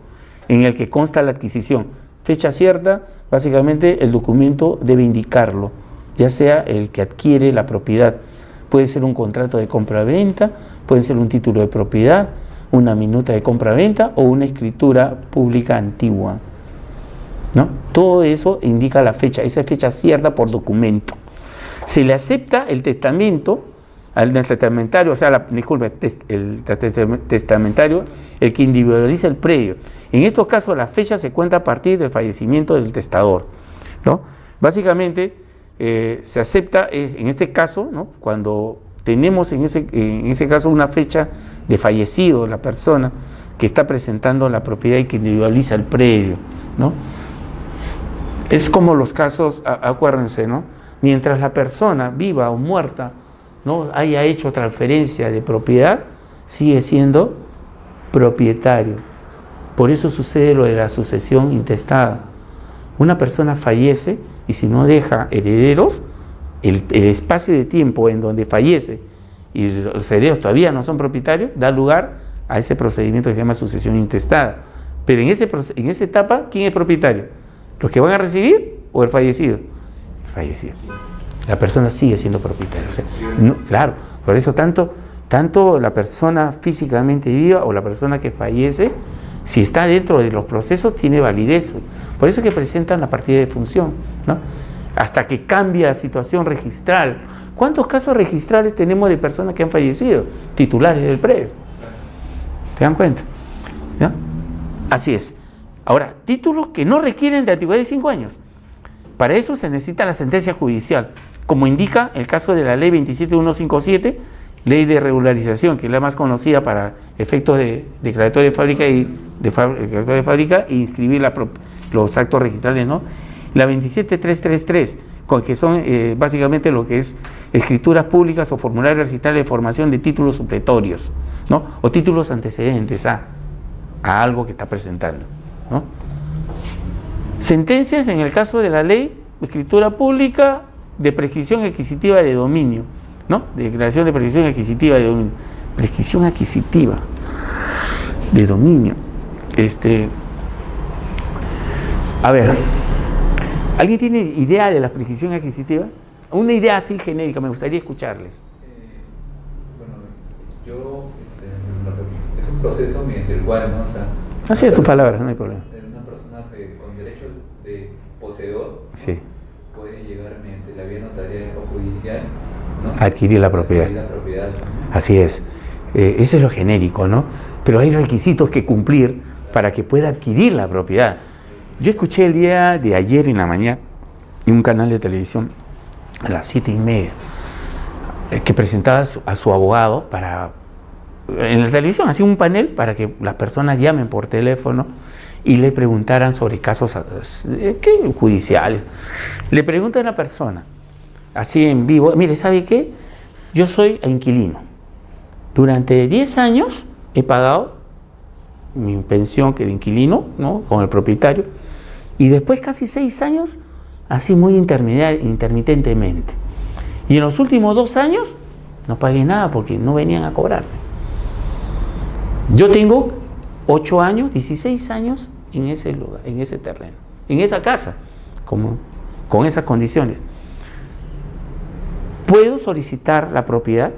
en el que consta la adquisición. Fecha cierta, básicamente el documento debe indicarlo, ya sea el que adquiere la propiedad. Puede ser un contrato de compra-venta, puede ser un título de propiedad, una minuta de compra-venta o una escritura pública antigua, ¿no? Todo eso indica la fecha, esa fecha cierta por documento. Se le acepta el testamento al testamentario, o sea, el testamentario, el que individualiza el predio. En estos casos la fecha se cuenta a partir del fallecimiento del testador, ¿no? Básicamente se acepta en este caso, ¿no? Cuando tenemos en ese caso una fecha de fallecido la persona que está presentando la propiedad y que individualiza el predio, ¿no? Es como los casos, acuérdense, ¿no? Mientras la persona viva o muerta no haya hecho transferencia de propiedad, sigue siendo propietario. Por eso sucede lo de la sucesión intestada. Una persona fallece y si no deja herederos, el espacio de tiempo en donde fallece y los herederos todavía no son propietarios, da lugar a ese procedimiento que se llama sucesión intestada. Pero en esa etapa, ¿quién es propietario? ¿Los que van a recibir o el fallecido? El fallecido. La persona sigue siendo propietaria. O sea, no, claro, por eso tanto la persona físicamente viva o la persona que fallece, si está dentro de los procesos, tiene validez. Por eso es que presentan la partida de función, ¿no? Hasta que cambia la situación registral. ¿Cuántos casos registrales tenemos de personas que han fallecido? Titulares del predio. ¿Se dan cuenta? ¿No? Así es. Ahora, títulos que no requieren de antigüedad de 5 años. Para eso se necesita la sentencia judicial, como indica el caso de la ley 27157, ley de regularización, que es la más conocida para efectos de declaratoria de fábrica y inscribir los actos registrales, ¿no? La 27333, que son básicamente lo que es escrituras públicas o formularios registrales de formación de títulos supletorios, ¿no? O títulos antecedentes a algo que está presentando, ¿no? Sentencias en el caso de la ley, escritura pública de prescripción adquisitiva de dominio, ¿no? Declaración de prescripción adquisitiva de dominio. Prescripción adquisitiva de dominio. A ver, ¿alguien tiene idea de la prescripción adquisitiva? Una idea así genérica, me gustaría escucharles. Yo, es un proceso mediante el cual, ¿no? O sea, así es tu palabra, no hay problema. Una persona con derecho de poseedor, ¿no? Sí. Puede llegar mediante la vía notarial o judicial, ¿no? Adquirir la propiedad. Así es. Ese es lo genérico, ¿no? Pero hay requisitos que cumplir para que pueda adquirir la propiedad. Yo escuché el día de ayer en la mañana en un canal de televisión a las 7:30 que presentaba a su abogado en la televisión, hacía un panel para que las personas llamen por teléfono y le preguntaran sobre casos judiciales. Le pregunta a una persona, así en vivo, mire, ¿sabe qué? Yo soy inquilino. Durante 10 años he pagado mi pensión que de inquilino, ¿no? Con el propietario, y después casi 6 años, así muy intermitentemente. Y en los últimos 2 años no pagué nada porque no venían a cobrarme. Yo tengo 8 años, 16 años en ese lugar, en ese terreno, en esa casa, con esas condiciones. ¿Puedo solicitar la propiedad?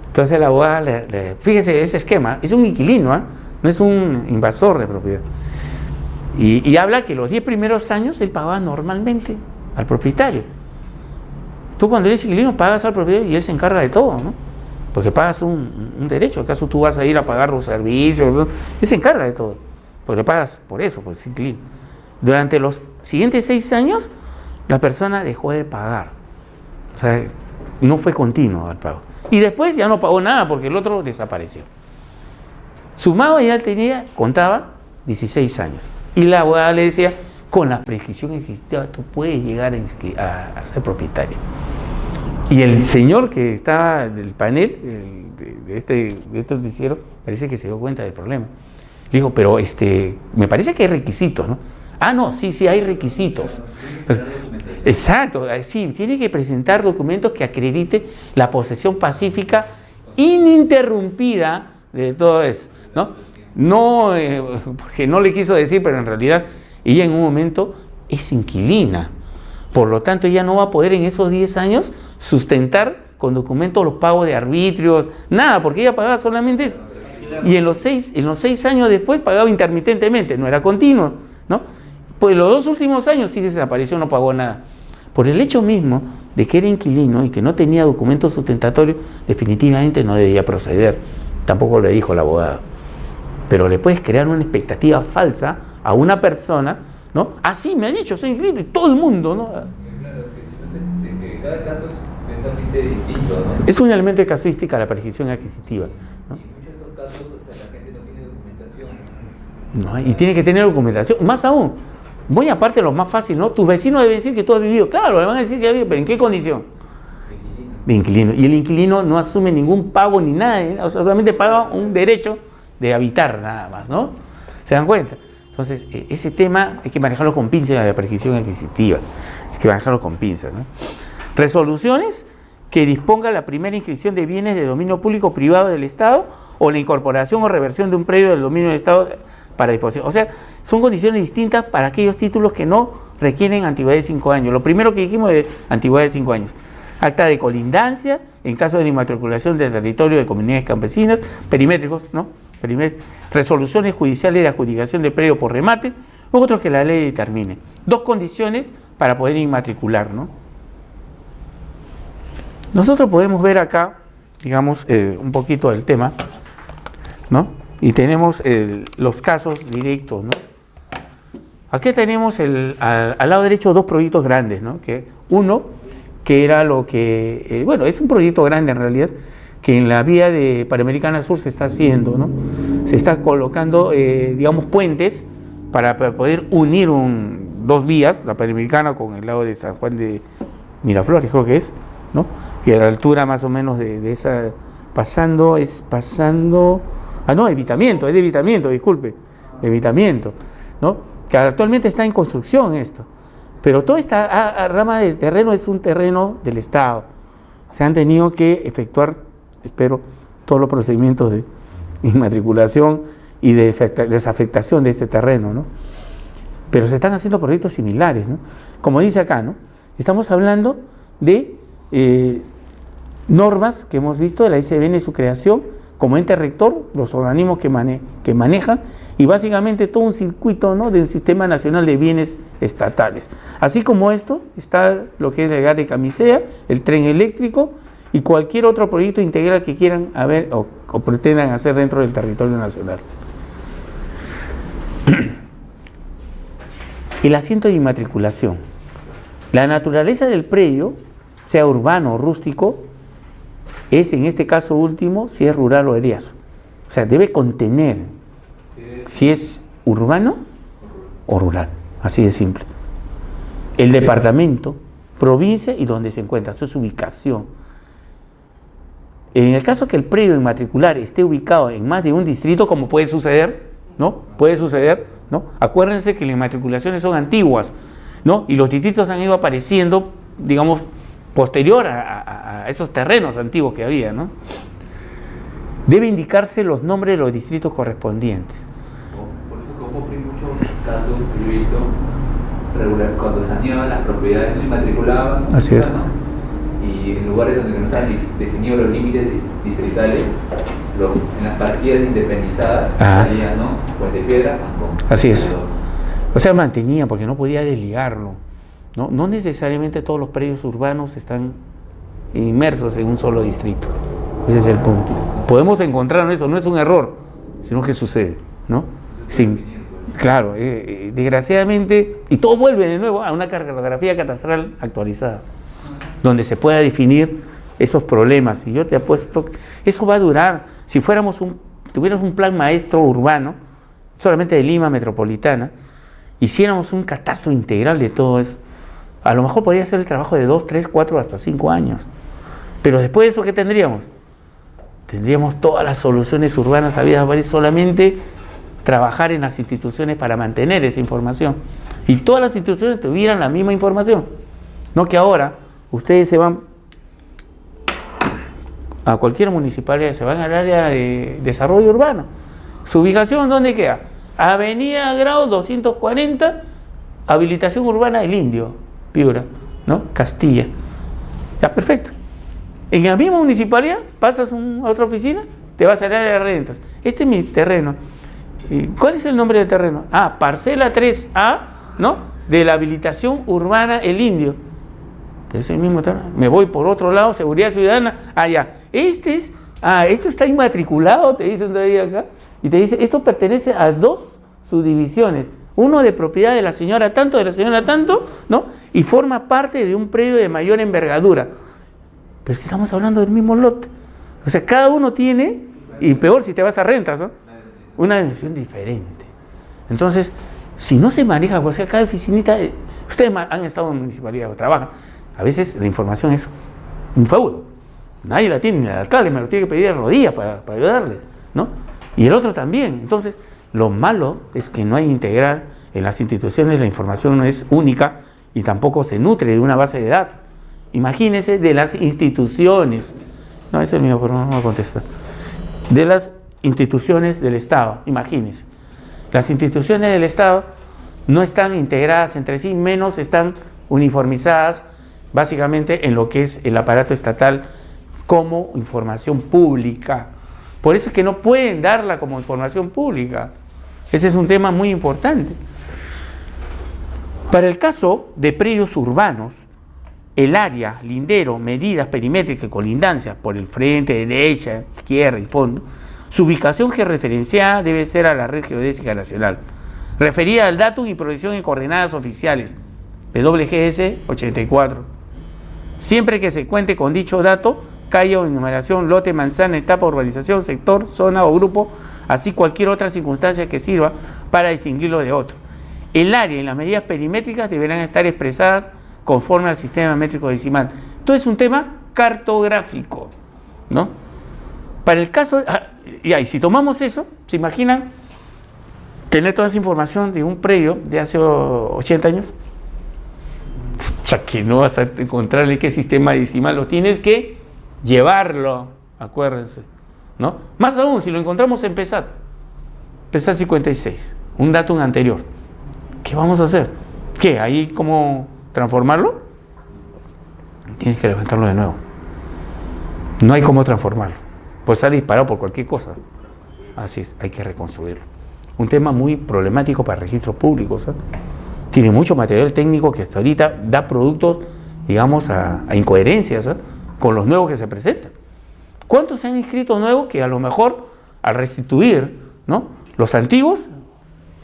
Entonces la abogada, fíjese ese esquema, es un inquilino, ¿eh? No es un invasor de propiedad. Y habla que los 10 primeros años él pagaba normalmente al propietario. Tú cuando eres inquilino pagas al propietario y él se encarga de todo, ¿no? Porque pagas un derecho. ¿Acaso tú vas a ir a pagar los servicios? ¿No? Él se encarga de todo. Porque pagas por eso, porque es inquilino. Durante los siguientes 6 años, la persona dejó de pagar. O sea, no fue continuo el pago. Y después ya no pagó nada porque el otro desapareció. Sumado ya contaba 16 años. Y la abogada le decía, con la prescripción ejecutiva tú puedes llegar a ser propietario. Y el señor que estaba del panel, de este noticiero, parece que se dio cuenta del problema. Le dijo, pero me parece que hay requisitos, ¿no? Ah, no, sí, hay requisitos. Exacto, sí, tiene que presentar documentos que acrediten la posesión pacífica ininterrumpida de todo eso, ¿no? No, porque no le quiso decir, pero en realidad ella en un momento es inquilina. Por lo tanto, ella no va a poder en esos 10 años sustentar con documentos los pagos de arbitrios, nada, porque ella pagaba solamente eso. Y en los 6 años después pagaba intermitentemente, no era continuo, ¿no? Pues los 2 últimos años sí desapareció, no pagó nada. Por el hecho mismo de que era inquilino y que no tenía documentos sustentatorios, definitivamente no debía proceder. Tampoco le dijo el abogado. Pero le puedes crear una expectativa falsa a una persona, ¿no? Así me han dicho, soy inquilino, y todo el mundo, ¿no? Claro, que si no sé, que cada caso es totalmente distinto, ¿no? Es un elemento de casuística la perquisición adquisitiva, ¿no? Y en muchos de estos casos, o sea, la gente no tiene documentación. No, y tiene que tener documentación. Más aún, muy aparte de lo más fácil, ¿no? Tus vecinos deben decir que tú has vivido. Claro, le van a decir que has vivido, pero ¿en qué condición? De inquilino. Y el inquilino no asume ningún pago ni nada, ¿eh? O sea, solamente paga un derecho de habitar nada más, ¿no? ¿Se dan cuenta? Entonces, ese tema hay que manejarlo con pinzas de la perquisición adquisitiva. Hay que manejarlo con pinzas, ¿no? Resoluciones que disponga la primera inscripción de bienes de dominio público o privado del Estado o la incorporación o reversión de un predio del dominio del Estado para disposición. O sea, son condiciones distintas para aquellos títulos que no requieren antigüedad de 5 años. Lo primero que dijimos es antigüedad de 5 años. Acta de colindancia en caso de inmatriculación del territorio de comunidades campesinas, perimétricos, ¿no? Resoluciones judiciales de adjudicación de predio por remate, u otros que la ley determine. 2 condiciones para poder inmatricular, ¿no? Nosotros podemos ver acá, digamos, un poquito del tema, ¿no? Y tenemos los casos directos, ¿no? Aquí tenemos al lado derecho 2 proyectos grandes, ¿no? Uno, que era lo que, bueno, es un proyecto grande en realidad, que en la vía de Panamericana Sur se está haciendo, ¿no? Se está colocando, digamos, puentes para poder unir 2 vías, la Panamericana con el lado de San Juan de Miraflores, creo que es, ¿no? Que a la altura más o menos de esa, Evitamiento, ¿no? Que actualmente está en construcción esto. Pero toda esta rama de terreno es un terreno del Estado. Se han tenido que efectuar, espero, todos los procedimientos de inmatriculación y de desafectación de este terreno, ¿no? Pero se están haciendo proyectos similares, ¿no? Como dice acá, ¿no? Estamos hablando de normas que hemos visto de la ICBN en su creación como ente rector, los organismos que manejan, y básicamente todo un circuito, ¿no? Del Sistema Nacional de Bienes Estatales. Así como esto, está lo que es el gas de camisea, el tren eléctrico y cualquier otro proyecto integral que quieran haber o pretendan hacer dentro del territorio nacional. El asiento de inmatriculación. La naturaleza del predio, sea urbano o rústico, es en este caso último si es rural o eriazo. O sea, debe contener si es urbano o rural, así de simple. El departamento, provincia y donde se encuentra, su ubicación. En el caso que el predio inmatricular esté ubicado en más de un distrito, como puede suceder, ¿no? Puede suceder, ¿no? Acuérdense que las inmatriculaciones son antiguas, ¿no? Y los distritos han ido apareciendo, digamos, posterior a esos terrenos antiguos que había, ¿no? Debe indicarse los nombres de los distritos correspondientes. Por eso como en muchos casos que yo he visto regular, cuando saneaban las propiedades no inmatriculaban, así es, ¿no? Y en lugares donde no estaban definidos los límites distritales, en las partidas independizadas salían, ¿no? Puente Piedra, Ancón. Así es. O sea, mantenía porque no podía desligarlo, ¿no? No necesariamente todos los predios urbanos están inmersos en un solo distrito. Ese es el punto. Podemos encontrar esto, no es un error, sino que sucede, ¿no? Sí, claro, desgraciadamente, y todo vuelve de nuevo a una cartografía catastral actualizada, donde se pueda definir esos problemas. Y yo te apuesto, eso va a durar, si tuviéramos un plan maestro urbano, solamente de Lima metropolitana, hiciéramos un catastro integral de todo eso, a lo mejor podría ser el trabajo de 2, 3, 4, hasta 5 años. Pero después de eso, ¿qué tendríamos? Tendríamos todas las soluciones urbanas habidas, solamente trabajar en las instituciones para mantener esa información. Y todas las instituciones tuvieran la misma información. No que ahora ustedes se van a cualquier municipalidad, se van al área de desarrollo urbano. ¿Su ubicación dónde queda? Avenida Grau 240, habilitación urbana del Indio, Piura, ¿no? Castilla. Ya, perfecto. En la misma municipalidad pasas a otra oficina, te vas al área de rentas. Este es mi terreno. ¿Cuál es el nombre del terreno? Parcela 3A, ¿no? De la habilitación urbana El Indio. Es el mismo terreno. Me voy por otro lado, seguridad ciudadana. Ya. Esto está inmatriculado, te dicen todavía acá. Y te dice, esto pertenece a 2 subdivisiones. Uno de propiedad de la señora tanto, ¿no? Y forma parte de un predio de mayor envergadura. Pero si estamos hablando del mismo lote. O sea, cada uno tiene, y peor si te vas a rentas, ¿no? Una dimensión diferente. Entonces, si no se maneja, o sea, cada oficinita, ustedes han estado en municipalidad o trabajan, a veces la información es un feudo. Nadie la tiene, ni el alcalde me lo tiene que pedir de rodillas para ayudarle, ¿no? Y el otro también. Entonces, lo malo es que no hay integrar en las instituciones, la información no es única y tampoco se nutre de una base de datos. Imagínense de las instituciones. No, ese es el mío, pero no me contesta. De las instituciones del Estado, imagínense. Las instituciones del Estado no están integradas entre sí, menos están uniformizadas básicamente en lo que es el aparato estatal como información pública. Por eso es que no pueden darla como información pública. Ese es un tema muy importante. Para el caso de predios urbanos, el área, lindero, medidas perimétricas y colindancia por el frente, derecha, izquierda y fondo, su ubicación georreferenciada debe ser a la Red Geodésica Nacional, referida al datum y provisión en coordenadas oficiales, WGS 84. Siempre que se cuente con dicho dato, calle o enumeración, lote, manzana, etapa, urbanización, sector, zona o grupo, así cualquier otra circunstancia que sirva para distinguirlo de otro. El área y las medidas perimétricas deberán estar expresadas conforme al sistema métrico decimal. Todo es un tema cartográfico, ¿no? Para el caso, y si tomamos eso, ¿se imaginan tener toda esa información de un predio de hace 80 años? Ya que no vas a encontrarle qué sistema decimal, lo tienes que llevarlo, acuérdense, ¿no? Más aún, si lo encontramos en PESAT 56, un datum anterior, ¿qué vamos a hacer? ¿Qué? ¿Ahí cómo transformarlo? Tienes que levantarlo de nuevo. No hay cómo transformarlo. Puede estar disparado por cualquier cosa. Así es, hay que reconstruirlo. Un tema muy problemático para registros públicos, ¿eh? Tiene mucho material técnico que hasta ahorita da productos, digamos, a incoherencias, ¿eh? Con los nuevos que se presentan. ¿Cuántos se han inscrito nuevos que a lo mejor al restituir, ¿no?, los antiguos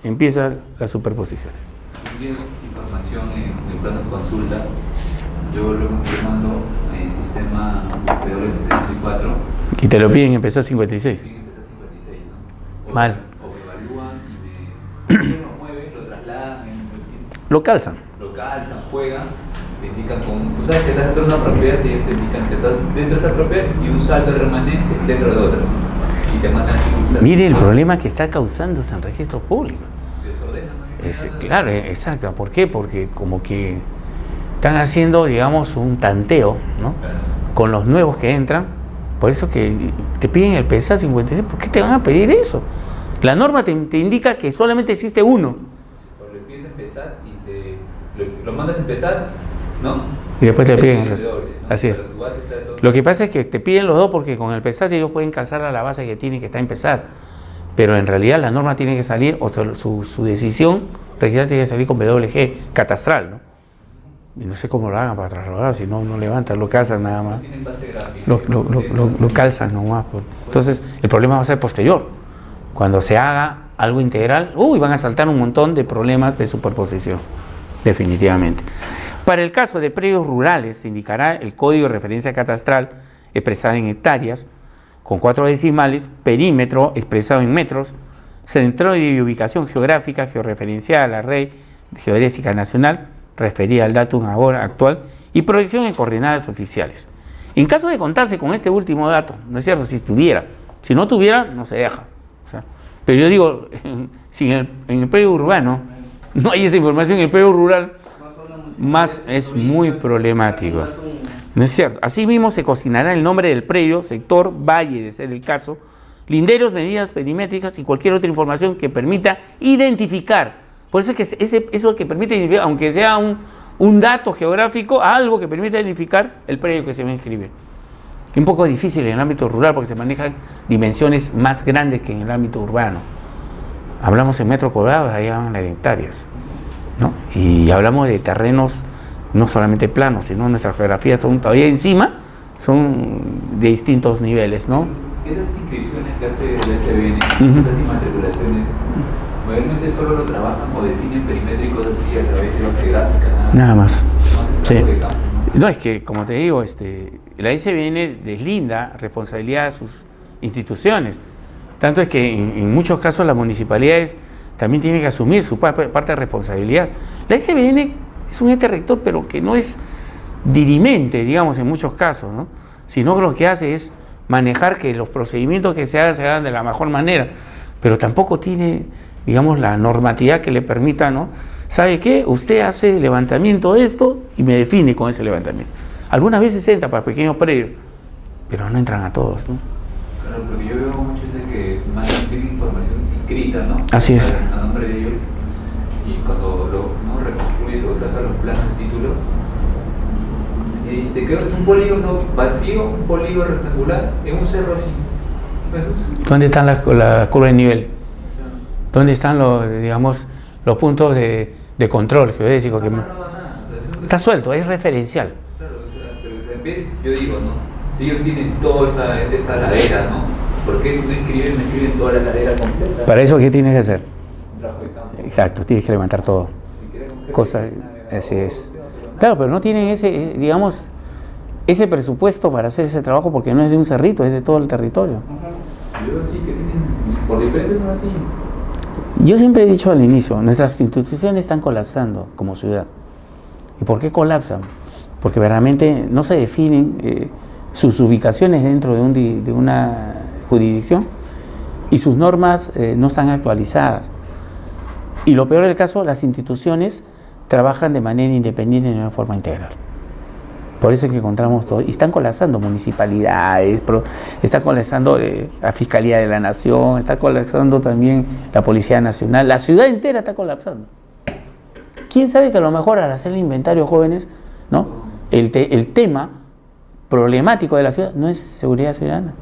empieza la superposición? Información en plano de consulta, yo lo mando en sistema W64 y te lo piden empezar 56. Piden empezar 56, ¿no? Mal. O me evalúan y me lo mueven, lo trasladan, Lo calzan, juegan, te indican con, tú sabes que estás dentro de una propiedad y ellos te indican que estás dentro de esa propiedad y un salto remanente dentro de otra y te mandan a expulsar. Mire el problema que está causando en registro público. Desordena, ¿no? Claro, exacto. ¿Por qué? Porque como que están haciendo, digamos, un tanteo, ¿no?, con los nuevos que entran. Por eso que te piden el PESAT 56. ¿Por qué te van a pedir eso? La norma te indica que solamente existe uno. Pero le pides empezar y lo mandas a empezar, ¿no? Y después te piden el doble, ¿no? Así es. Pero su base está todo. Lo que pasa es que te piden los dos porque con el PESAT ellos pueden calzar a la base que tiene que está en PESAT. Pero en realidad la norma tiene que salir, o sea, su decisión registrada tiene que salir con WG catastral, ¿no? Y no sé cómo lo hagan para trasladar, si no levantan, lo calzan nada más. Tienen base gráfica. Lo calzan nomás. Entonces, el problema va a ser posterior. Cuando se haga algo integral, van a saltar un montón de problemas de superposición, definitivamente. Para el caso de predios rurales, se indicará el código de referencia catastral expresado en hectáreas, con 4 decimales, perímetro expresado en metros, centro de ubicación geográfica georreferenciada a la Red Geodésica Nacional, referida al datum ahora actual, y proyección en coordenadas oficiales. En caso de contarse con este último dato, ¿no es cierto? Si estuviera, si no tuviera, no se deja. O sea, pero yo digo, si en el predio urbano no hay esa información, en el predio rural, más es muy problemático. ¿No es cierto? Asimismo, se cocinará el nombre del predio, sector, valle, de ser el caso, linderos, medidas perimétricas y cualquier otra información que permita identificar. Por eso es que eso que permite identificar, aunque sea un dato geográfico, algo que permita identificar el predio que se va a inscribir. Es un poco difícil en el ámbito rural porque se manejan dimensiones más grandes que en el ámbito urbano. Hablamos en metros cuadrados, ahí van las hectáreas, ¿no? Y hablamos de terrenos no solamente planos, sino nuestras geografías son todavía encima, son de distintos niveles, ¿no? Esas inscripciones que hace el SBN, estas inmatriculaciones, obviamente solo lo trabajan o definen perimétricos así a través de base gráfica, nada más. No hacen Sí. trabajo de campo, ¿no? No, es que, como te digo, la SBN deslinda responsabilidad de sus instituciones. Tanto es que en muchos casos las municipalidades también tienen que asumir su parte de responsabilidad. La SBN es un ente rector, pero que no es dirimente, digamos, en muchos casos, ¿no? Sino que lo que hace es manejar que los procedimientos que se hagan de la mejor manera, pero tampoco tiene, digamos, la normatividad que le permita, ¿no? ¿Sabe qué? Usted hace levantamiento de esto y me define con ese levantamiento. Algunas veces entra para pequeños predios, pero no entran a todos, ¿no? Claro, porque yo veo muchas veces que tienen información inscrita, ¿no? Así es. A nombre de ellos, y cuando ¿no? reconstruyes o sacas los planos de títulos, y te quedas un polígono vacío, un polígono rectangular, en un cerro así. ¿Ves? ¿Dónde están la curva de nivel? O sea, ¿Dónde están los puntos de control geodésico? no está amarrado a nada. O sea, Está suelto, es referencial. Claro, o sea, pero en vez, yo digo, ¿no? Si ellos tienen toda esta ladera, ¿no? ¿Por qué si no me escriben toda la ladera completa? Para eso, ¿qué tienes que hacer? Un trabajo de campo. Exacto, tienes que levantar todo. Si quieren un Cosas, jefe, así es. pero Claro, pero no tienen ese presupuesto para hacer ese trabajo porque no es de un cerrito, es de todo el territorio. yo veo así que tienen, por diferentes son así. Yo siempre he dicho al inicio, nuestras instituciones están colapsando como ciudad. ¿Y por qué colapsan? Porque verdaderamente no se definen sus ubicaciones dentro de una jurisdicción y sus normas no están actualizadas. Y lo peor del caso, las instituciones trabajan de manera independiente y de una forma integral. Por eso es que encontramos todo. Y están colapsando municipalidades, está colapsando la Fiscalía de la Nación, está colapsando también la Policía Nacional. La ciudad entera está colapsando. ¿Quién sabe que a lo mejor al hacer el inventario, jóvenes, ¿no? El tema problemático de la ciudad no es seguridad ciudadana?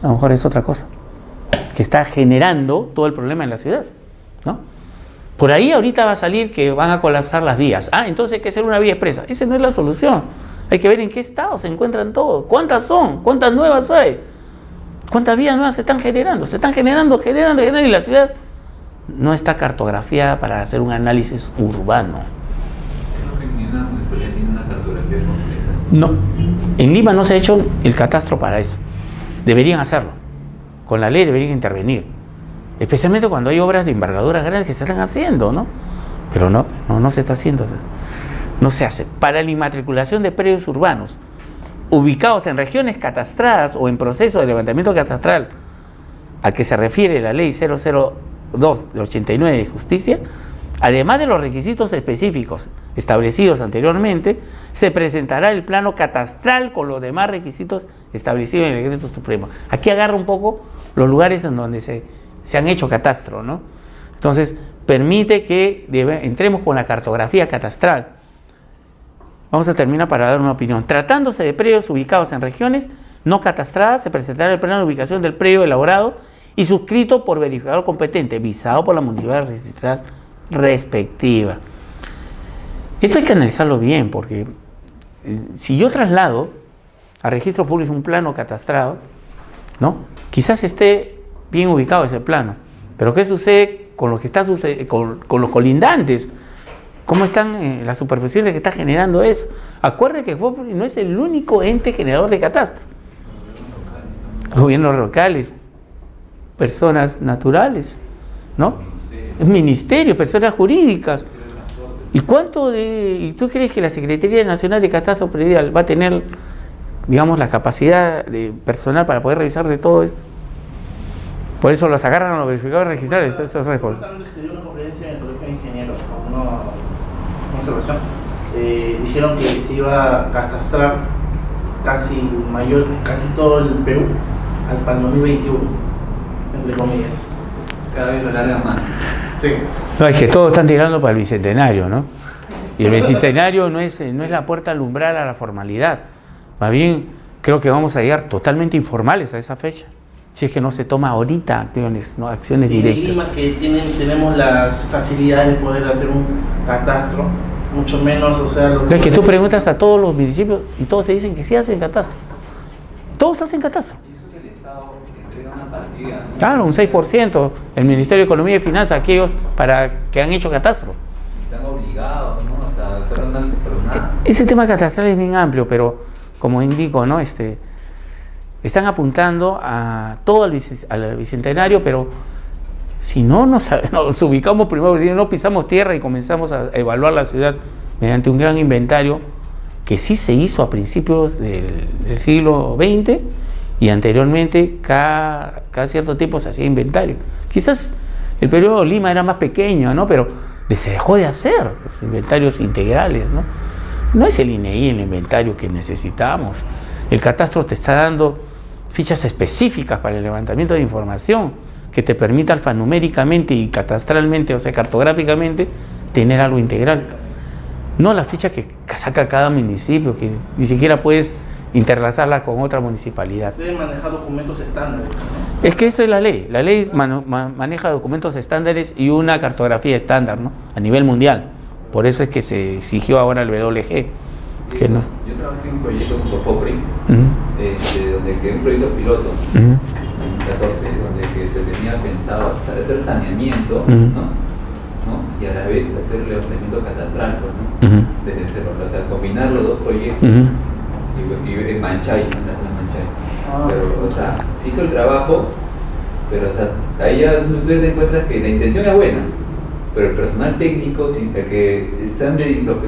A lo mejor es otra cosa que está generando todo el problema en la ciudad, ¿no? Por ahí ahorita va a salir que van a colapsar las vías. Entonces hay que hacer una vía expresa. Esa no es la solución. Hay que ver en qué estado se encuentran todos. ¿Cuántas son? ¿Cuántas nuevas hay? ¿Cuántas vías nuevas se están generando? Se están generando y la ciudad no está cartografiada para hacer un análisis urbano. Creo que ninguna municipalidad tiene una cartografía completa. No. En Lima no se ha hecho el catastro para eso. Deberían hacerlo. Con la ley deberían intervenir. Especialmente cuando hay obras de envergaduras grandes que se están haciendo, ¿no? Pero no se está haciendo. No se hace. Para la inmatriculación de predios urbanos ubicados en regiones catastradas o en proceso de levantamiento catastral a que se refiere la ley 002 de 89 de justicia, además de los requisitos específicos establecidos anteriormente, se presentará el plano catastral con los demás requisitos establecidos en el decreto supremo. Aquí agarra un poco los lugares en donde se han hecho catastro, ¿no? Entonces, permite que entremos con la cartografía catastral. Vamos a terminar para dar una opinión. Tratándose de predios ubicados en regiones no catastradas, se presentará el plano de ubicación del predio elaborado y suscrito por verificador competente, visado por la municipalidad registral respectiva. Esto hay que analizarlo bien, porque si yo traslado a registro público un plano catastrado, ¿no? Quizás esté bien ubicado ese plano, pero ¿qué sucede con lo que está con los colindantes? ¿Cómo están las superficies que está generando eso? Acuérdense que Populi no es el único ente generador de catastro. Gobiernos locales, personas naturales, ¿no? Ministerios, personas jurídicas. ¿Y y tú crees que la Secretaría Nacional de Catastro Predial va a tener, digamos, la capacidad de personal para poder revisar de todo esto? Por eso los agarran a los verificadores registrales. Eso es responsable. Se dio una conferencia en el Colegio de Ingenieros, una observación. Dijeron que se iba a catastrar casi todo el Perú para el 2021. entre comillas. Cada vez lo largan más. Sí. No, es que todos están tirando para el Bicentenario, ¿no? Y el Bicentenario no es la puerta al umbral a la formalidad. Más bien, creo que vamos a llegar totalmente informales a esa fecha. Si es que no se toma ahorita acciones, ¿no? Acciones directas. En Lima, que tenemos las facilidades de poder hacer un catastro, mucho menos, o sea... No, es que tú preguntas a todos los municipios y todos te dicen que sí hacen catastro. Todos hacen catastro. Y eso que el Estado entrega una partida, ¿no? Claro, un 6%. El Ministerio de Economía y Finanzas, aquellos para que han hecho catastro. Están obligados, ¿no? O sea, solo andan por nada. Ese tema catastral es bien amplio, pero como indico, ¿no? Están apuntando a todo al Bicentenario, pero si no nos ubicamos primero, no pisamos tierra y comenzamos a evaluar la ciudad mediante un gran inventario que sí se hizo a principios del siglo XX y anteriormente cada cierto tiempo se hacía inventario. Quizás el periodo de Lima era más pequeño, ¿no? Pero se dejó de hacer los inventarios integrales, ¿no? No es el INEI el inventario que necesitamos. El catastro te está dando fichas específicas para el levantamiento de información que te permita alfanuméricamente y catastralmente, o sea, cartográficamente, tener algo integral. No la ficha que saca cada municipio, que ni siquiera puedes interlazarla con otra municipalidad. Deben manejar documentos estándares, ¿no? Es que eso es la ley. La ley maneja documentos estándares y una cartografía estándar, ¿no? A nivel mundial. Por eso es que se exigió ahora el WG. Que no. Yo trabajé en un proyecto con Cofopri, Uh-huh. donde quedó un proyecto piloto, Uh-huh. en 14, donde que se tenía pensado hacer saneamiento, Uh-huh. ¿no? Y a la vez hacer el levantamiento catastral, pues, ¿no? Uh-huh. Desde cero, o sea, combinar los dos proyectos. Uh-huh. Y en Manchay, en la zona de Manchay. Ah. Pero, o sea, se hizo el trabajo, pero, o sea, ahí ya tú te encuentras que la intención es buena, pero el personal técnico, el que están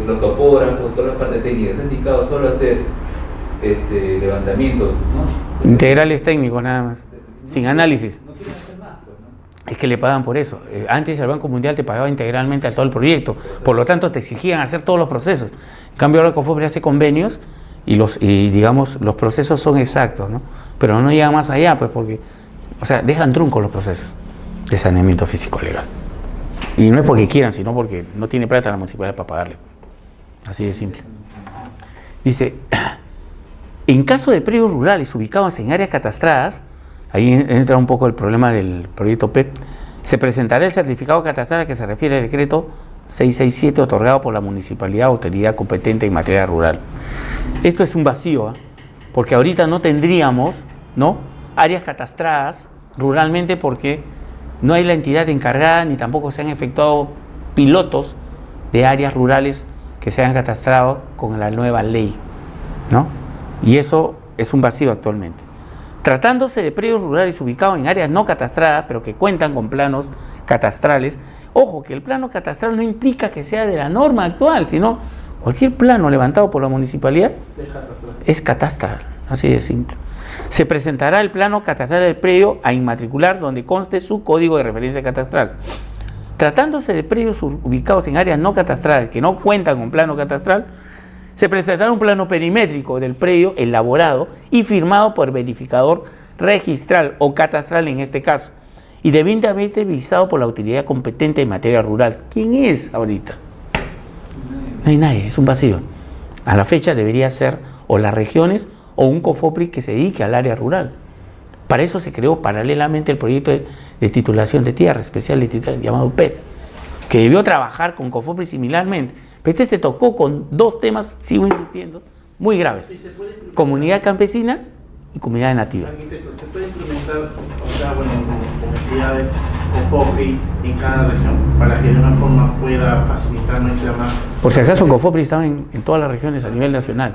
los topógrafos, toda la parte técnica, están dedicados solo a hacer levantamientos, ¿no? Integrales técnicos nada más, sin análisis. No quieren hacer más, pues, ¿no? Es que le pagan por eso. Antes el Banco Mundial te pagaba integralmente a todo el proyecto, por lo tanto te exigían hacer todos los procesos. En cambio ahora Cofopri hace convenios y digamos los procesos son exactos, ¿no? Pero no llegan más allá, pues porque, o sea, dejan truncos los procesos de saneamiento físico legal. Y no es porque quieran, sino porque no tiene plata la municipalidad para pagarle. Así de simple. Dice, en caso de predios rurales ubicados en áreas catastradas, ahí entra un poco el problema del proyecto PET, se presentará el certificado catastral al que se refiere el decreto 667 otorgado por la municipalidad o autoridad competente en materia rural. Esto es un vacío, ¿eh? Porque ahorita no tendríamos, ¿no?, áreas catastradas ruralmente porque no hay la entidad encargada ni tampoco se han efectuado pilotos de áreas rurales que se han catastrado con la nueva ley, ¿no? Y eso es un vacío actualmente. Tratándose de predios rurales ubicados en áreas no catastradas, pero que cuentan con planos catastrales, ojo que el plano catastral no implica que sea de la norma actual, sino cualquier plano levantado por la municipalidad es catastral, así de simple. Se presentará el plano catastral del predio a inmatricular donde conste su código de referencia catastral. Tratándose de predios ubicados en áreas no catastrales que no cuentan con plano catastral, se presentará un plano perimétrico del predio elaborado y firmado por verificador registral o catastral en este caso, y debidamente visado por la autoridad competente en materia rural. ¿Quién es ahorita? No hay nadie, es un vacío. A la fecha debería ser o las regiones o un Cofopri que se dedique al área rural. Para eso se creó paralelamente el proyecto de titulación de tierra, especial de titulación, llamado PET, que debió trabajar con Cofopri similarmente. Pero este se tocó con dos temas, sigo insistiendo, muy graves: comunidad campesina y comunidad nativa. ¿Se puede implementar, o sea, bueno, como entidades Cofopri en cada región para que de una forma pueda facilitar y sea más? Por si acaso, Cofopri estaba en todas las regiones a nivel nacional.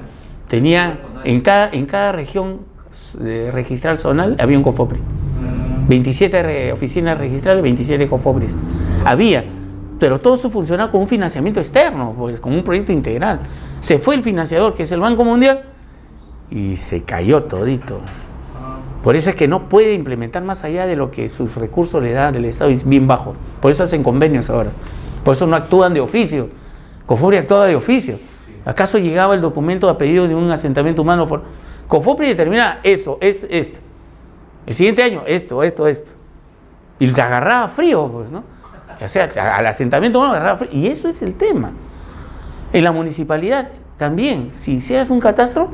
Tenía en cada región registral zonal había un Cofopri. 27 oficinas registrales, 27 Cofopris. Había, pero todo eso funcionaba con un financiamiento externo, pues, con un proyecto integral. Se fue el financiador, que es el Banco Mundial, y se cayó todito. Por eso es que no puede implementar más allá de lo que sus recursos le dan del Estado, es bien bajo. Por eso hacen convenios ahora. Por eso no actúan de oficio. Cofopri actuaba de oficio. ¿Acaso llegaba el documento a pedido de un asentamiento humano? Cofopri determina eso, esto. El siguiente año, esto. Y te agarraba frío, pues, ¿no? O sea, al asentamiento no agarraba frío. Y eso es el tema. En la municipalidad también, si hicieras un catastro,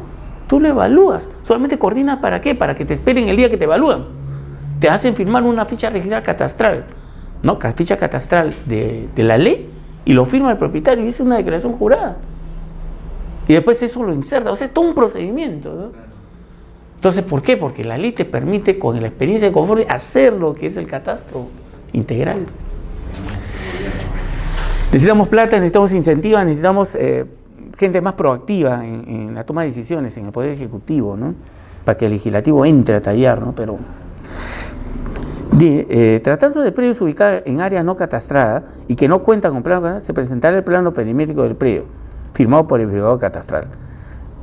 tú lo evalúas. Solamente coordinas ¿para qué? Para que te esperen el día que te evalúan. Te hacen firmar una ficha registral catastral, ¿no? Ficha catastral de la ley, y lo firma el propietario y es una declaración jurada. Y después eso lo inserta. O sea, es todo un procedimiento, ¿no? Entonces, ¿por qué? Porque la ley te permite, con la experiencia de confort, hacer lo que es el catastro integral. Necesitamos plata, necesitamos incentivos, necesitamos gente más proactiva en la toma de decisiones, en el Poder Ejecutivo, ¿no? Para que el Legislativo entre a tallar, ¿no? Pero tratando de predios ubicados en área no catastrada y que no cuentan con plano, se presentará el plano perimétrico del predio, firmado por el verificador catastral.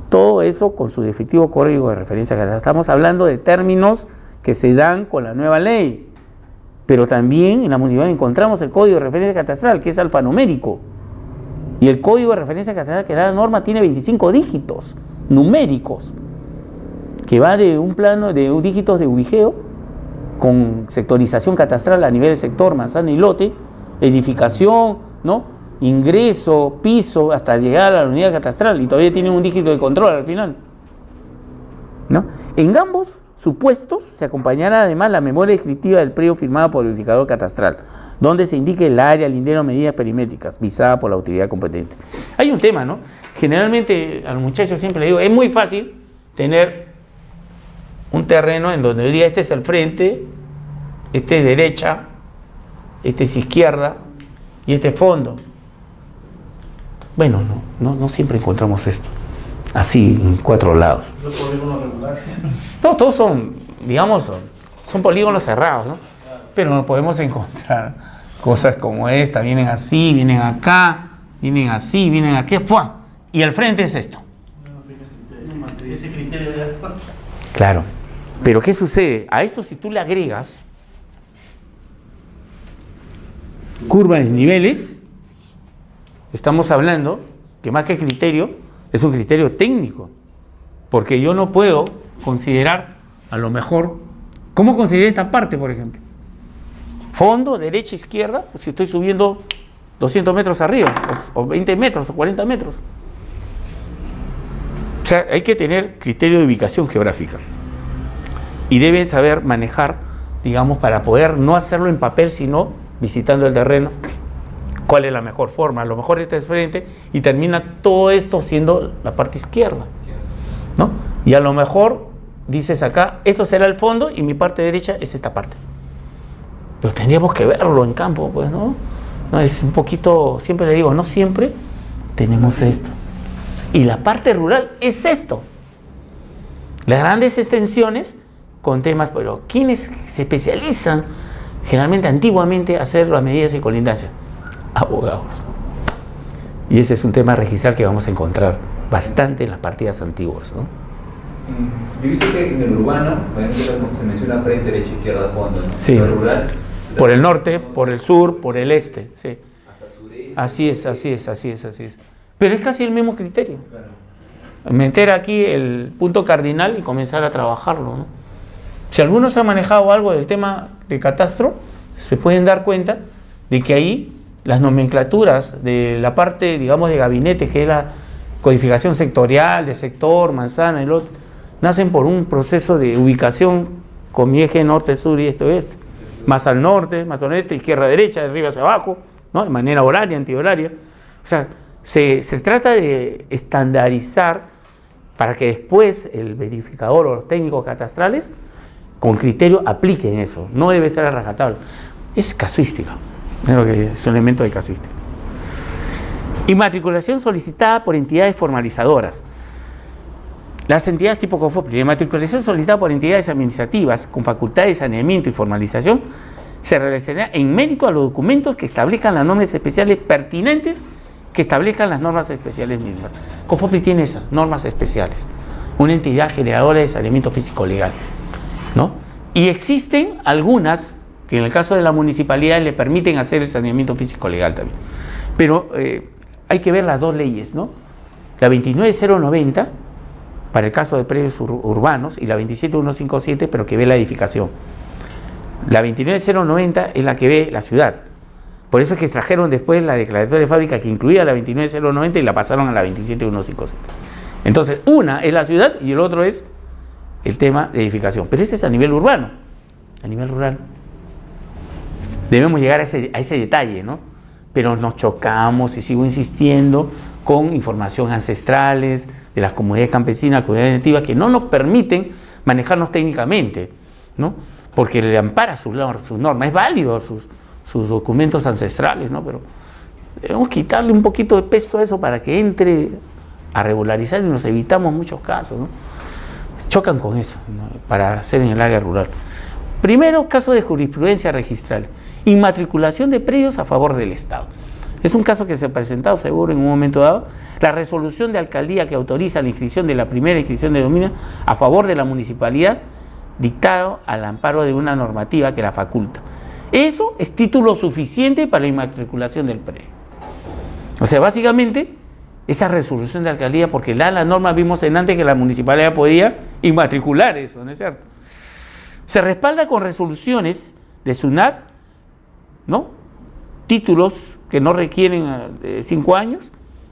Todo eso con su definido código de referencia catastral. Estamos hablando de términos que se dan con la nueva ley, pero también en la municipalidad encontramos el código de referencia catastral, que es alfanumérico. Y el código de referencia catastral, que la norma tiene 25 dígitos numéricos, que va de un plano de dígitos de ubigeo con sectorización catastral a nivel de sector, manzana y lote, edificación, ¿no? Ingreso, piso, hasta llegar a la unidad catastral, y todavía tiene un dígito de control al final, ¿no? En ambos supuestos se acompañará además la memoria descriptiva del predio firmada por el verificador catastral, donde se indique el área, lindero, medidas perimétricas visada por la autoridad competente. Hay un tema, ¿no? Generalmente a los muchachos siempre les digo, es muy fácil tener un terreno en donde hoy día este es el frente, este es derecha, este es izquierda y este es fondo. Bueno, no siempre encontramos esto así en 4 lados. Los polígonos regulares. No, todos son, digamos, son polígonos cerrados, ¿no? Pero no podemos encontrar cosas como esta, vienen así, vienen acá, vienen así, vienen aquí, ¡pua! Y el frente es esto. Ese criterio de... Claro, pero ¿qué sucede? A esto, si tú le agregas curvas de niveles, estamos hablando que más que criterio, es un criterio técnico, porque yo no puedo considerar, a lo mejor, ¿cómo consideré esta parte, por ejemplo? Fondo, derecha, izquierda, pues si estoy subiendo 200 metros arriba, o 20 metros, o 40 metros. O sea, hay que tener criterio de ubicación geográfica. Y deben saber manejar, digamos, para poder no hacerlo en papel, sino visitando el terreno, cuál es la mejor forma. A lo mejor este es frente y termina todo esto siendo la parte izquierda, ¿no? Y a lo mejor dices acá, esto será el fondo y mi parte derecha es esta parte. Pero tendríamos que verlo en campo, pues, ¿no? No, es un poquito, siempre le digo, no siempre tenemos esto. Y la parte rural es esto. Las grandes extensiones con temas, pero ¿quiénes se especializan generalmente, antiguamente, a hacer las medidas de colindancia? Abogados. Y ese es un tema registral que vamos a encontrar bastante en las partidas antiguas, ¿no? Yo he visto que en el urbano, se menciona frente, derecha, izquierda, fondo, ¿no? Sí. En el rural, Por el norte, por el sur, por el este, sí. hasta sureste. Así es. Pero es casi el mismo criterio. Claro. Meter aquí el punto cardinal y comenzar a trabajarlo, ¿no? Si algunos han manejado algo del tema de catastro, se pueden dar cuenta de que ahí las nomenclaturas de la parte, digamos, de gabinete, que es la codificación sectorial, de sector, manzana, el otro, nacen por un proceso de ubicación con mi eje norte, sur y este-oeste. Más al norte, más al oeste, izquierda, derecha, de arriba hacia abajo, ¿no? De manera horaria, antihoraria. O sea, se trata de estandarizar para que después el verificador o los técnicos catastrales con criterio apliquen eso. No debe ser a rajatabla. Es casuística. Es un elemento de casuística. Inmatriculación solicitada por entidades formalizadoras. Las entidades tipo COFOPRI, la inmatriculación solicitada por entidades administrativas con facultades de saneamiento y formalización se realizará en mérito a los documentos que establezcan las normas especiales pertinentes que establezcan las normas especiales mismas. COFOPRI tiene esas normas especiales, una entidad generadora de saneamiento físico legal, ¿no? Y existen algunas que en el caso de la municipalidad le permiten hacer el saneamiento físico legal también. Pero hay que ver las dos leyes, ¿no? La 29090 para el caso de predios urbanos y la 27157, pero que ve la edificación. La 29090 es la que ve la ciudad. Por eso es que extrajeron después la declaratoria de fábrica que incluía la 29090 y la pasaron a la 27157. Entonces, una es la ciudad y el otro es el tema de edificación. Pero ese es a nivel urbano. A nivel rural debemos llegar a ese detalle, ¿no? Pero nos chocamos, y sigo insistiendo, con información ancestrales de las comunidades campesinas, comunidades nativas, que no nos permiten manejarnos técnicamente, ¿no? Porque le ampara sus normas, es válido sus documentos ancestrales, ¿no? Pero debemos quitarle un poquito de peso a eso para que entre a regularizar y nos evitamos muchos casos, ¿no? Chocan con eso, ¿no? Para hacer en el área rural. Primero, caso de jurisprudencia registral, inmatriculación de predios a favor del Estado. Es un caso que se ha presentado seguro en un momento dado. La resolución de alcaldía que autoriza la inscripción de la primera inscripción de dominio a favor de la municipalidad, dictado al amparo de una normativa que la faculta. Eso es título suficiente para la inmatriculación del predio. O sea, básicamente, esa resolución de alcaldía, porque la norma vimos en antes que la municipalidad podía inmatricular eso, ¿no es cierto? Se respalda con resoluciones de SUNAT, ¿no? Títulos que no requieren 5 años,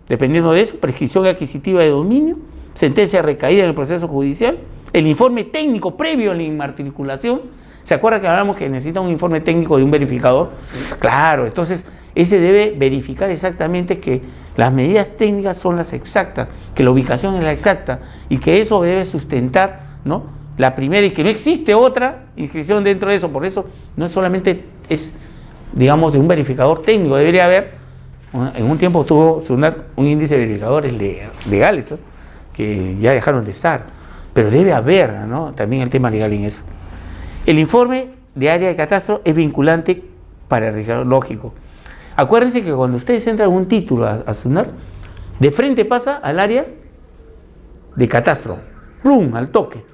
dependiendo de eso, prescripción adquisitiva de dominio, sentencia recaída en el proceso judicial, el informe técnico previo a la inmatriculación. ¿Se acuerda que hablamos que necesita un informe técnico de un verificador? Claro, entonces ese debe verificar exactamente que las medidas técnicas son las exactas, que la ubicación es la exacta y que eso debe sustentar, ¿no?, la primera, y que no existe otra inscripción dentro de eso. Por eso no es solamente digamos, de un verificador técnico, debería haber, en un tiempo tuvo un índice de verificadores legales, ¿no?, que ya dejaron de estar, pero debe haber, ¿no?, también el tema legal en eso. El informe de área de catastro es vinculante para el registrador, lógico. Acuérdense que cuando ustedes entran un título a SUNAT, de frente pasa al área de catastro, plum, al toque,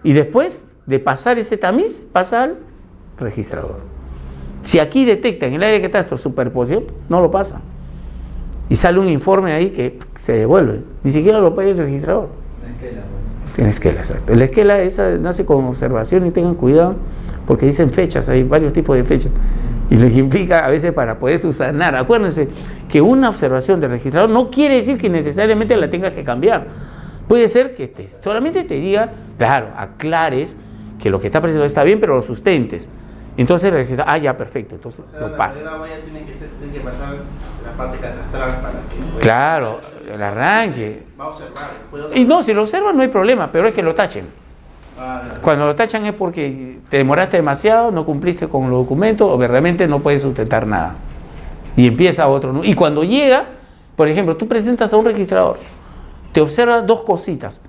y después de pasar ese tamiz pasa al registrador. Si aquí detecta en el área de catastro superposición, no lo pasa. Y sale un informe ahí que se devuelve. Ni siquiera lo paga el registrador. Tiene esquela, exacto. La esquela esa nace con observación y tengan cuidado porque dicen fechas, hay varios tipos de fechas. Y lo que implica a veces para poder subsanar. Acuérdense que una observación del registrador no quiere decir que necesariamente la tengas que cambiar. Puede ser que solamente te diga, claro, aclares que lo que está presentado está bien, pero lo sustentes. Entonces el registrador, ya, perfecto, entonces lo pasa. La valla tiene que pasar la parte catastral para que... Claro, el arranque. Va a observar. Y no, si lo observan no hay problema, pero es que lo tachen. Cuando lo tachan es porque te demoraste demasiado, no cumpliste con los documentos o realmente no puedes sustentar nada. Y empieza otro, ¿no? Y cuando llega, por ejemplo, tú presentas a un registrador, te observa dos cositas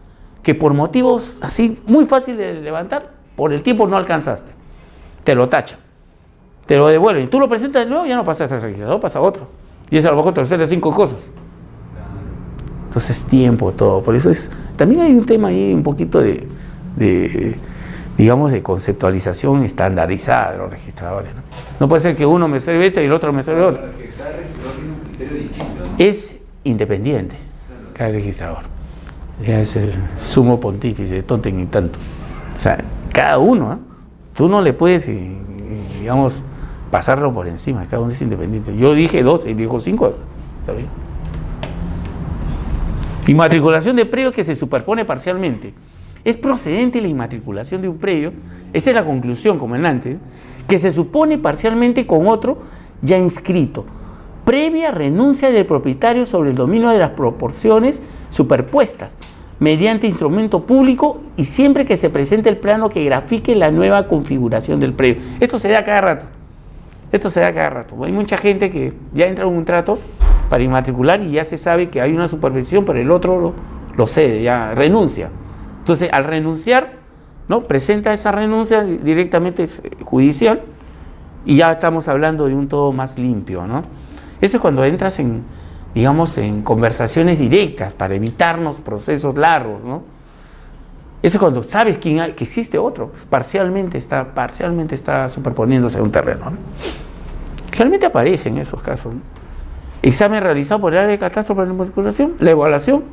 que por motivos así muy fáciles de levantar, por el tiempo no alcanzaste. Te lo tachan, te lo devuelven. Tú lo presentas de nuevo, ya no pasaste al registrador, pasa otro. Y es a lo mejor te observa 5 cosas. Entonces, tiempo, todo. Por eso también hay un tema ahí, un poquito digamos, de conceptualización estandarizada de los registradores, ¿no? No puede ser que uno me observe esto y el otro me observe otro. Porque cada registrador tiene un criterio distinto, ¿no? Es independiente, cada registrador. Ya es el sumo pontífice, tonten y tanto. O sea, cada uno, ¿eh? Tú no le puedes, digamos, pasarlo por encima, cada uno es independiente. Yo dije 2, él dijo 5, ¿está bien? Inmatriculación de predios que se superpone parcialmente. Es procedente la inmatriculación de un predio, esta es la conclusión, como en antes, que se supone parcialmente con otro ya inscrito, previa renuncia del propietario sobre el dominio de las proporciones superpuestas, mediante instrumento público y siempre que se presente el plano que grafique la nueva configuración del predio. Esto se da cada rato. Hay mucha gente que ya entra en un trato para inmatricular y ya se sabe que hay una supervisión, pero el otro lo cede, ya renuncia. Entonces, al renunciar, ¿no?, presenta esa renuncia directamente judicial y ya estamos hablando de un todo más limpio, ¿no? Eso es cuando entras en, digamos, en conversaciones directas para evitarnos procesos largos, ¿no? Eso es cuando sabes que existe otro, pues parcialmente está superponiéndose a un terreno, ¿no? Realmente aparecen esos casos, ¿no? Examen realizado por el área de catastro para la inmatriculación, la evaluación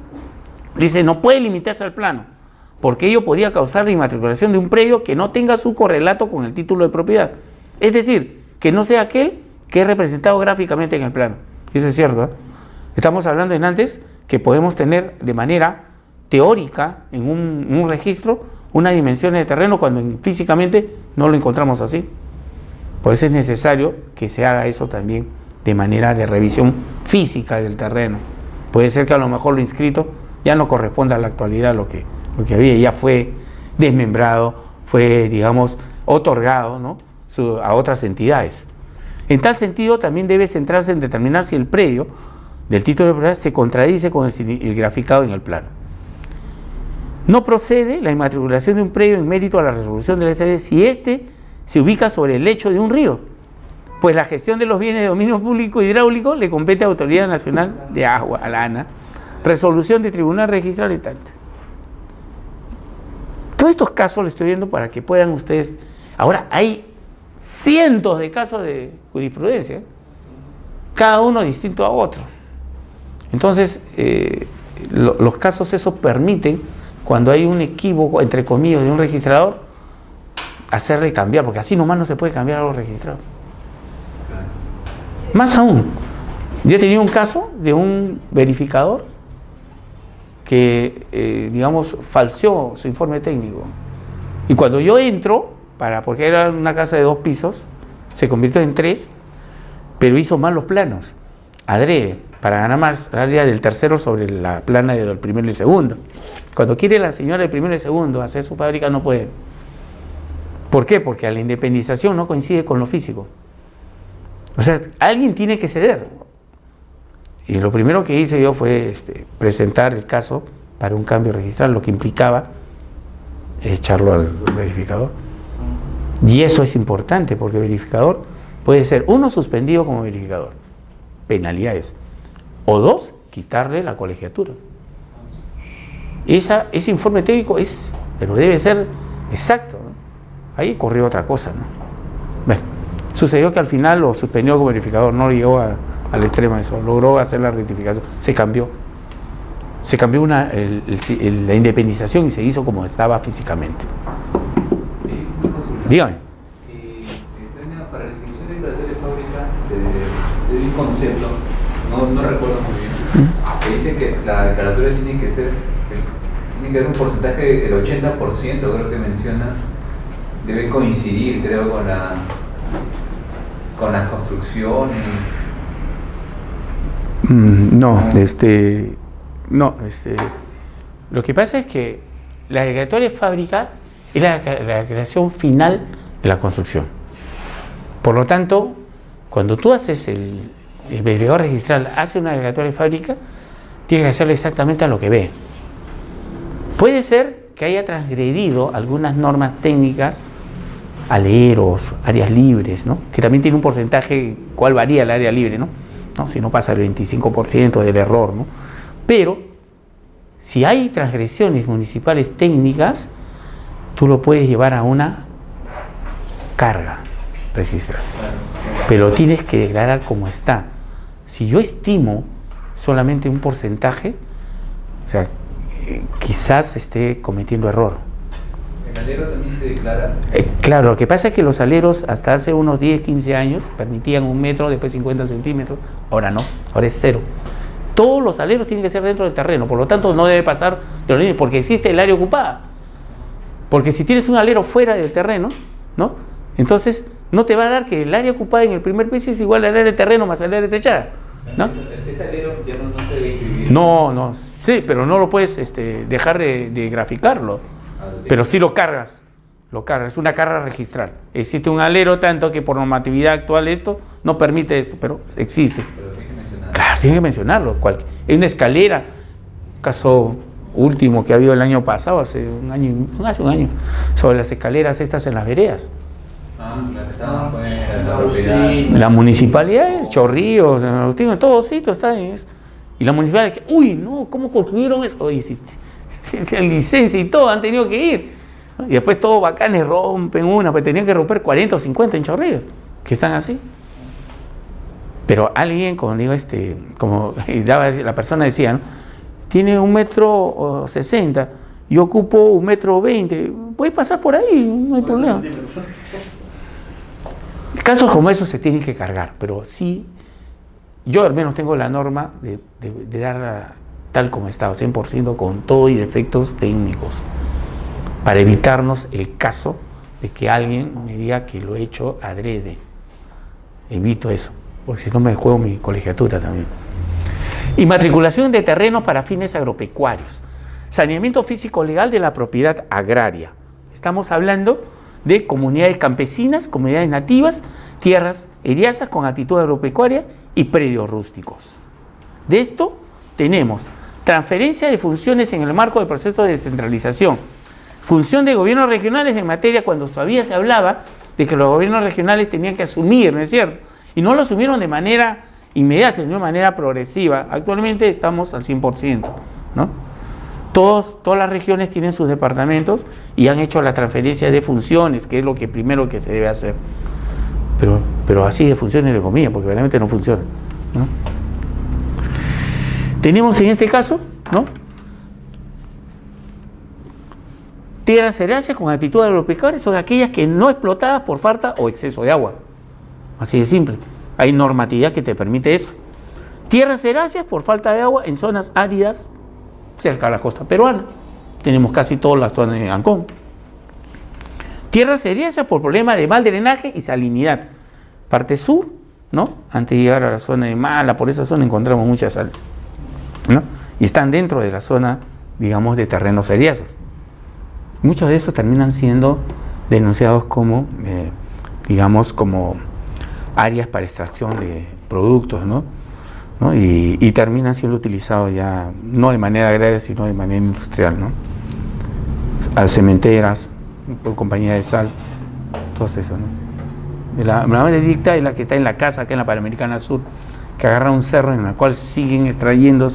dice no puede limitarse al plano, porque ello podía causar la inmatriculación de un predio que no tenga su correlato con el título de propiedad. Es decir, que no sea aquel que es representado gráficamente en el plano. Eso es cierto, ¿eh? Estamos hablando en antes que podemos tener de manera teórica en un registro unas dimensiones de terreno cuando físicamente no lo encontramos así. Por eso es necesario que se haga eso también de manera de revisión física del terreno. Puede ser que a lo mejor lo inscrito ya no corresponda a la actualidad lo que había, ya fue desmembrado, fue, digamos, otorgado, ¿no?, a otras entidades. En tal sentido, también debe centrarse en determinar si el predio del título de propiedad se contradice con el graficado en el plano. No procede la inmatriculación de un predio en mérito a la resolución del SD si éste se ubica sobre el lecho de un río, pues la gestión de los bienes de dominio público hidráulico le compete a Autoridad Nacional de Agua, a la ANA, resolución de Tribunal Registral y tanto. Todos estos casos los estoy viendo para que puedan ustedes... Ahora, hay cientos de casos de jurisprudencia, cada uno distinto a otro. Entonces, los casos esos permiten, cuando hay un equívoco, entre comillas, de un registrador, hacerle cambiar, porque así nomás no se puede cambiar a los registrados. Más aún, yo he tenido un caso de un verificador que, digamos, falseó su informe técnico. Y cuando yo entro, porque era una casa de 2 pisos, se convirtió en 3, pero hizo mal los planos, adrede, para ganar más área del tercero sobre la plana del primero y el segundo. Cuando quiere la señora del primero y el segundo hacer su fábrica, no puede. ¿Por qué? Porque a la independización no coincide con lo físico. O sea, alguien tiene que ceder. Y lo primero que hice yo fue presentar el caso para un cambio registral, lo que implicaba echarlo al verificador. Y eso es importante, porque el verificador puede ser, 1, suspendido como verificador, penalidades, o 2, quitarle la colegiatura. Ese informe técnico pero debe ser exacto, ¿no? Ahí corrió otra cosa, ¿no? Bueno, sucedió que al final lo suspendió como verificador, no llegó al extremo de eso, logró hacer la rectificación, se cambió la independización y se hizo como estaba físicamente. Dígame. Para la definición de declaratoria de fábrica se dio un concepto, no recuerdo muy bien, que dice que la declaratoria tiene que haber un porcentaje del 80%, creo que menciona, debe coincidir, creo, con las construcciones. Lo que pasa es que la declaratoria de fábrica es la declaración final de la construcción. Por lo tanto, cuando tú haces el verificador registral hace una declaratoria de fábrica, tiene que hacerlo exactamente a lo que ve. Puede ser que haya transgredido algunas normas técnicas, aleros, áreas libres, ¿no?, que también tiene un porcentaje, cuál varía el área libre, ¿no? Si no pasa el 25% del error, ¿no? Pero si hay transgresiones municipales técnicas, tú lo puedes llevar a una carga registral, pero tienes que declarar como está. Si yo estimo solamente un porcentaje, o sea, quizás esté cometiendo error. ¿El alero también se declara? Claro, lo que pasa es que los aleros hasta hace unos 10, 15 años permitían 1 metro, después 50 centímetros, ahora no, ahora es 0. Todos los aleros tienen que ser dentro del terreno, por lo tanto no debe pasar de los límites, porque existe el área ocupada. Porque si tienes un alero fuera del terreno, ¿no?, entonces no te va a dar que el área ocupada en el primer piso es igual al área de terreno más al área de techada, ¿no? Ese alero ya no se debe inscribir. No, sí, pero no lo puedes dejar de graficarlo, pero sí lo cargas, es una carga registral. Existe un alero tanto que por normatividad actual esto no permite esto, pero existe. Pero tiene que mencionarlo. Claro, tiene que mencionarlo. Hay una escalera, caso último que ha habido el año pasado, hace un año, sobre las escaleras estas en las veredas. La que estaba fue la propiedad. La municipalidad, Chorrillos, en Agustín, en todos sitios está en eso. Y la municipalidad, uy, no, ¿cómo construyeron eso? Oye, si licencia y todo, han tenido que ir. Y después todos bacanes rompen una, pues tenían que romper 40 o 50 en Chorrillos, que están así. Pero alguien, como digo, la persona decía, ¿no?, tiene 1,60 m, yo ocupo 1,20 m, puedes pasar por ahí, no hay problema. Casos como esos se tienen que cargar, pero sí, yo al menos tengo la norma de darla tal como está, 100% con todo y defectos técnicos, para evitarnos el caso de que alguien me diga que lo he hecho adrede. Evito eso, porque si no me juego mi colegiatura también. Inmatriculación de terrenos para fines agropecuarios. Saneamiento físico legal de la propiedad agraria. Estamos hablando de comunidades campesinas, comunidades nativas, tierras eriazas con actitud agropecuaria y predios rústicos. De esto tenemos transferencia de funciones en el marco del proceso de descentralización, función de gobiernos regionales en materia cuando todavía se hablaba de que los gobiernos regionales tenían que asumir, ¿no es cierto? Y no lo asumieron de manera inmediata, sino de manera progresiva. Actualmente estamos al 100%, ¿no? Todas las regiones tienen sus departamentos y han hecho la transferencia de funciones, que es lo que primero que se debe hacer. Pero así de funciones de comillas, porque realmente no funciona, ¿no? Tenemos en este caso, ¿no?, tierras heráceas con actitud agropecuaria, son aquellas que no explotadas por falta o exceso de agua. Así de simple. Hay normatividad que te permite eso. Tierras heráceas por falta de agua en zonas áridas cerca de la costa peruana. Tenemos casi toda la zona de Ancón. Tierras heráceas por problema de mal drenaje y salinidad. Parte sur, ¿no? Antes de llegar a la zona de Mala, por esa zona encontramos mucha sal, ¿no? Y están dentro de la zona, digamos, de terrenos eriazos. Muchos de esos terminan siendo denunciados como, digamos, como áreas para extracción de productos, ¿no? Y terminan siendo utilizados ya, no de manera agraria, sino de manera industrial, ¿no? A cementeras, compañía de sal, todo eso, ¿no? La más dicta es la que está en la casa, acá en la Panamericana Sur, que agarra un cerro en el cual siguen extrayendo.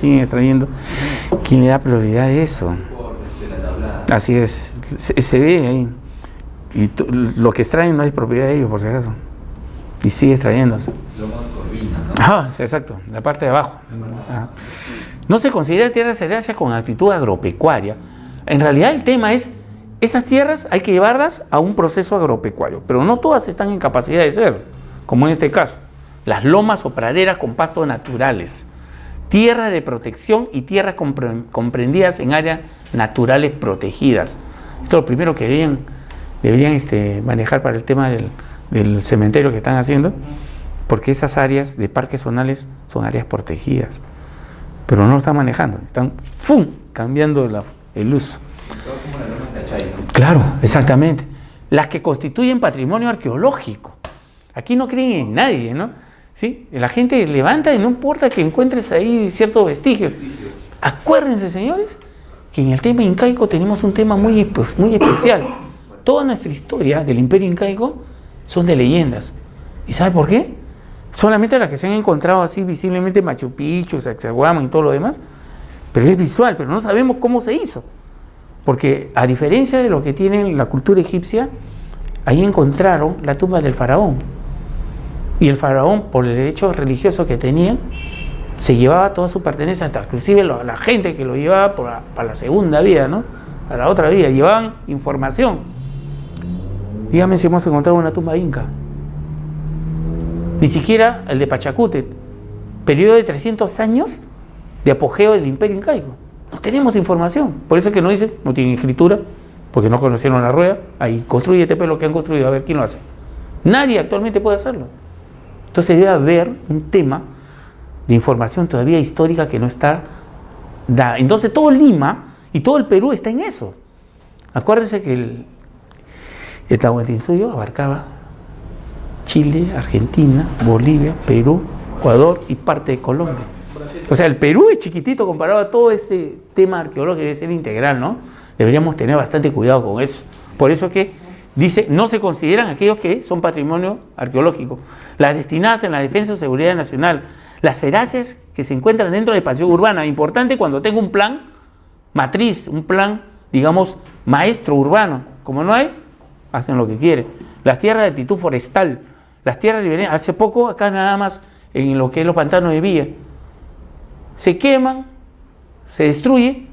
¿Quién le da prioridad a eso? Así es, se ve ahí. Y lo que extraen no es propiedad de ellos, por si acaso. Y sigue extrayéndose. Exacto, la parte de abajo. No se considera tierras heráceas con actitud agropecuaria. En realidad el tema es, esas tierras hay que llevarlas a un proceso agropecuario, pero no todas están en capacidad de ser, como en este caso. Las lomas o praderas con pastos naturales, tierra de protección y tierras comprendidas en áreas naturales protegidas. Esto es lo primero que deberían manejar para el tema del cementerio que están haciendo, porque esas áreas de parques zonales son áreas protegidas, pero no lo están manejando, están cambiando el uso. Claro, exactamente. Las que constituyen patrimonio arqueológico. Aquí no creen en nadie, ¿no? ¿Sí? La gente levanta y no importa que encuentres ahí ciertos vestigios. Acuérdense, señores, que en el tema incaico tenemos un tema muy especial. Toda nuestra historia del imperio incaico son de leyendas. ¿Y sabe por qué? Solamente las que se han encontrado así visiblemente en Machu Picchu, Sacsayhuamán y todo lo demás, pero es visual, pero no sabemos cómo se hizo. Porque a diferencia de lo que tiene la cultura egipcia, ahí encontraron la tumba del faraón. Y el faraón, por el derecho religioso que tenía, se llevaba toda su pertenencia, hasta inclusive la gente que lo llevaba para la segunda vida, ¿no? A la otra vida, llevaban información. Dígame si hemos encontrado una tumba inca. Ni siquiera el de Pachacútec, periodo de 300 años de apogeo del imperio incaico. No tenemos información. Por eso es que no dicen, no tienen escritura, porque no conocieron la rueda. Ahí, construyete lo que han construido, a ver quién lo hace. Nadie actualmente puede hacerlo. Entonces debe haber un tema de información todavía histórica que no está dada. Entonces todo Lima y todo el Perú está en eso. Acuérdense que el Tahuantinsuyo abarcaba Chile, Argentina, Bolivia, Perú, Ecuador y parte de Colombia. O sea, el Perú es chiquitito comparado a todo ese tema arqueológico, debe ser integral, ¿no? Deberíamos tener bastante cuidado con eso. Por eso que dice, no se consideran aquellos que son patrimonio arqueológico. Las destinadas en la defensa o seguridad nacional. Las heráceas que se encuentran dentro de la expansión urbana. Importante cuando tengo un plan matriz, un plan, digamos, maestro urbano. Como no hay, hacen lo que quieren. Las tierras de actitud forestal. Las tierras ribereñas. Hace poco, acá nada más, en lo que es los pantanos de Villa, se queman, se destruye,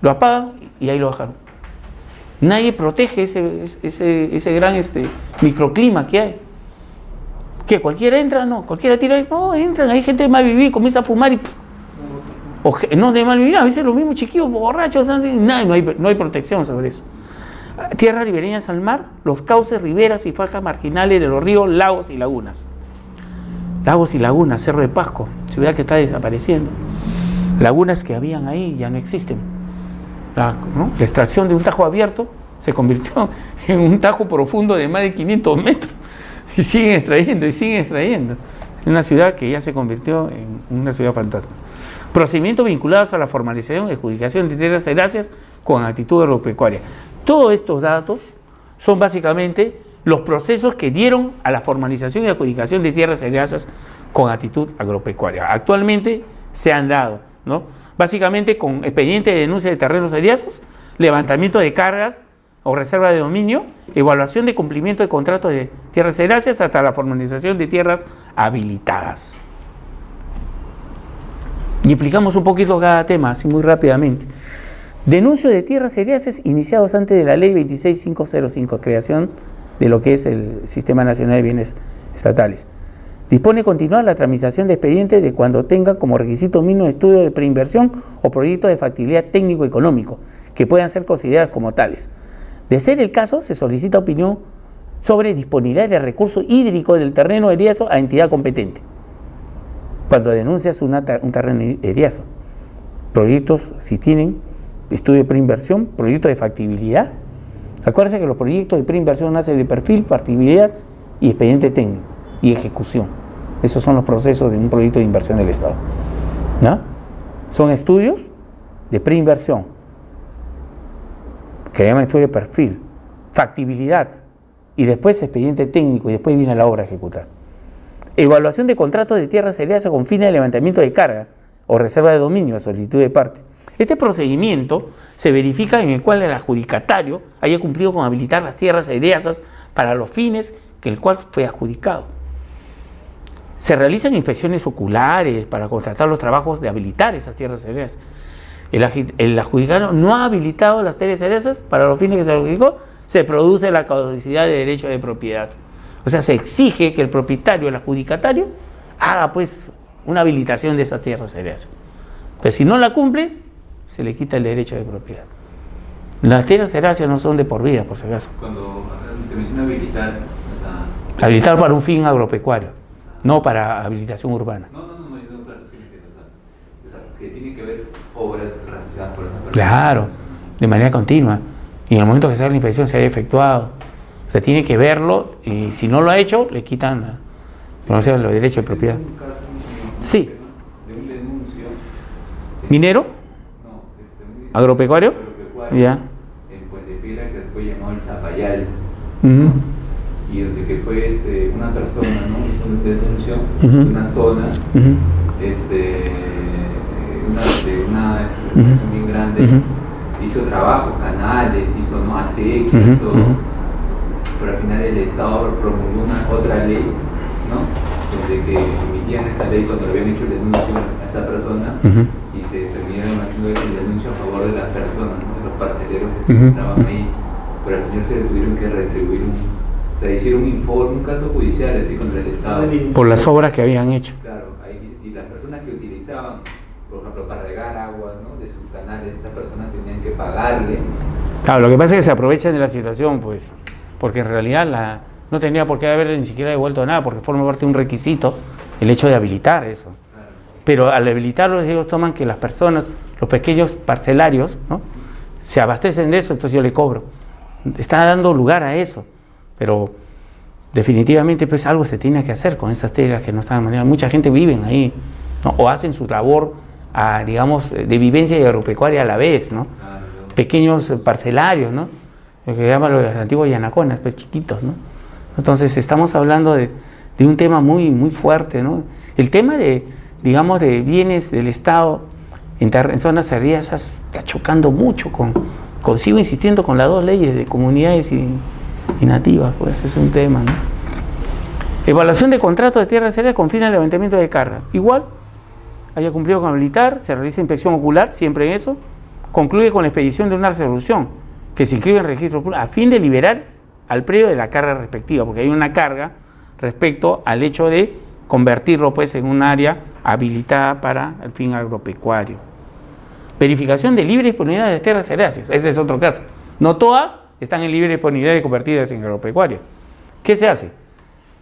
lo apagan y ahí lo bajaron. Nadie protege ese gran microclima que hay. ¿Qué? ¿Cualquiera entra? No. ¿Cualquiera tira? No, entran. Hay gente de mal vivir, comienza a fumar y... no de mal vivir, a veces los mismos chiquillos borrachos, no hay protección sobre eso. Tierras ribereñas al mar, los cauces, riberas y fajas marginales de los ríos, lagos y lagunas. Lagos y lagunas, Cerro de Pasco, ciudad que está desapareciendo. Lagunas que habían ahí ya no existen. La extracción de un tajo abierto se convirtió en un tajo profundo de más de 500 metros y siguen extrayendo y siguen extrayendo. Es una ciudad que ya se convirtió en una ciudad fantasma. Procedimientos vinculados a la formalización y adjudicación de tierras heráceas con actitud agropecuaria. Todos estos datos son básicamente los procesos que dieron a la formalización y adjudicación de tierras heráceas con actitud agropecuaria. Actualmente se han dado, ¿no? Básicamente con expediente de denuncia de terrenos heráceos, levantamiento de cargas o reserva de dominio, evaluación de cumplimiento de contratos de tierras heráceas hasta la formalización de tierras habilitadas. Y explicamos un poquito cada tema, así muy rápidamente. Denuncio de tierras heráceas iniciados antes de la ley 26505, creación de lo que es el Sistema Nacional de Bienes Estatales. Dispone continuar la tramitación de expedientes de cuando tenga como requisito mínimo estudio de preinversión o proyectos de factibilidad técnico-económico, que puedan ser considerados como tales. De ser el caso, se solicita opinión sobre disponibilidad de recursos hídricos del terreno heráceo a entidad competente. Cuando denuncias un terreno heráceo, proyectos, si tienen estudio de preinversión, proyectos de factibilidad. Acuérdense que los proyectos de preinversión nacen de perfil, factibilidad y expediente técnico y ejecución. Esos son los procesos de un proyecto de inversión del Estado, ¿no? Son estudios de preinversión, que llaman estudio de perfil, factibilidad y después expediente técnico y después viene la obra a ejecutar. Evaluación de contratos de tierras heráceas con fines de levantamiento de carga o reserva de dominio a solicitud de parte. Este procedimiento se verifica en el cual el adjudicatario haya cumplido con habilitar las tierras heráceas para los fines que el cual fue adjudicado. Se realizan inspecciones oculares para contratar los trabajos de habilitar esas tierras heráceas. El adjudicatario no ha habilitado las tierras heráceas para los fines que se adjudicó, se produce la caducidad de derecho de propiedad. O sea, se exige que el propietario, el adjudicatario, haga pues una habilitación de esas tierras heráceas. Pero si no la cumple, se le quita el derecho de propiedad. Las tierras heráceas no son de por vida, por si acaso. Cuando se menciona habilitar, o sea... Habilitar para un fin agropecuario, no para habilitación urbana. No, claro, sí me entiendo. O sea, que tiene que ver obras realizadas por esa persona. Claro, de manera continua. Y en el momento que se haga la inspección se haya efectuado. O sea, tiene que verlo y si no lo ha hecho, le quitan los derechos de propiedad. ¿Es un caso Sí. de un denuncio? ¿Minero? No, ¿Agropecuario? Ya. En Puente Piedra, que fue llamado el Zapayal. Uh-huh. Y donde que fue una persona, ¿no? Hizo un denuncio Uh-huh. de una zona, Uh-huh. una Uh-huh. zona bien grande. Uh-huh. Hizo trabajos, canales, hizo acequias, Uh-huh. todo. Uh-huh. Pero al final el Estado promulgó otra ley, ¿no? Donde que emitían esta ley cuando le habían hecho el denuncio a esta persona. Uh-huh. Y se terminaron haciendo el denuncio a favor de las personas, ¿no? De los parceleros que se Uh-huh. encontraban ahí. Pero al señor se le tuvieron que retribuir hicieron un informe, un caso judicial así contra el Estado. Por las obras que habían hecho. Claro, y las personas que utilizaban, por ejemplo, para regar aguas, ¿no? De sus canales, estas personas tenían que pagarle. Claro, lo que pasa es que se aprovechan de la situación, pues, porque en realidad no tenía por qué haberle ni siquiera devuelto nada, porque forma parte de un requisito el hecho de habilitar eso. Claro. Pero al habilitarlo ellos toman que las personas, los pequeños parcelarios, ¿no? Se abastecen de eso, entonces yo le cobro. Está dando lugar a eso, pero definitivamente pues algo se tiene que hacer con estas tierras que no están de manera. Mucha gente vive ahí, ¿no? O hacen su labor, digamos, de vivencia y agropecuaria a la vez, ¿no? Claro. Pequeños parcelarios, ¿no? Lo que llaman los antiguos yanaconas, pues chiquitos, ¿no? Entonces estamos hablando de un tema muy, muy fuerte, ¿no? El tema de, digamos, de bienes del Estado en zonas heráceas está chocando mucho sigo insistiendo con las dos leyes de comunidades y nativas, pues es un tema, ¿no? Evaluación de contratos de tierras heráceas con fin de levantamiento de carga. Igual, haya cumplido con habilitar, se realiza inspección ocular, siempre en eso, concluye con la expedición de una resolución que se inscribe en el registro público a fin de liberar al predio de la carga respectiva, porque hay una carga respecto al hecho de convertirlo pues en un área habilitada para el fin agropecuario. Verificación de libre disponibilidad de las tierras heráceas, ese es otro caso. No todas están en libre disponibilidad de convertirlas en agropecuario. ¿Qué se hace?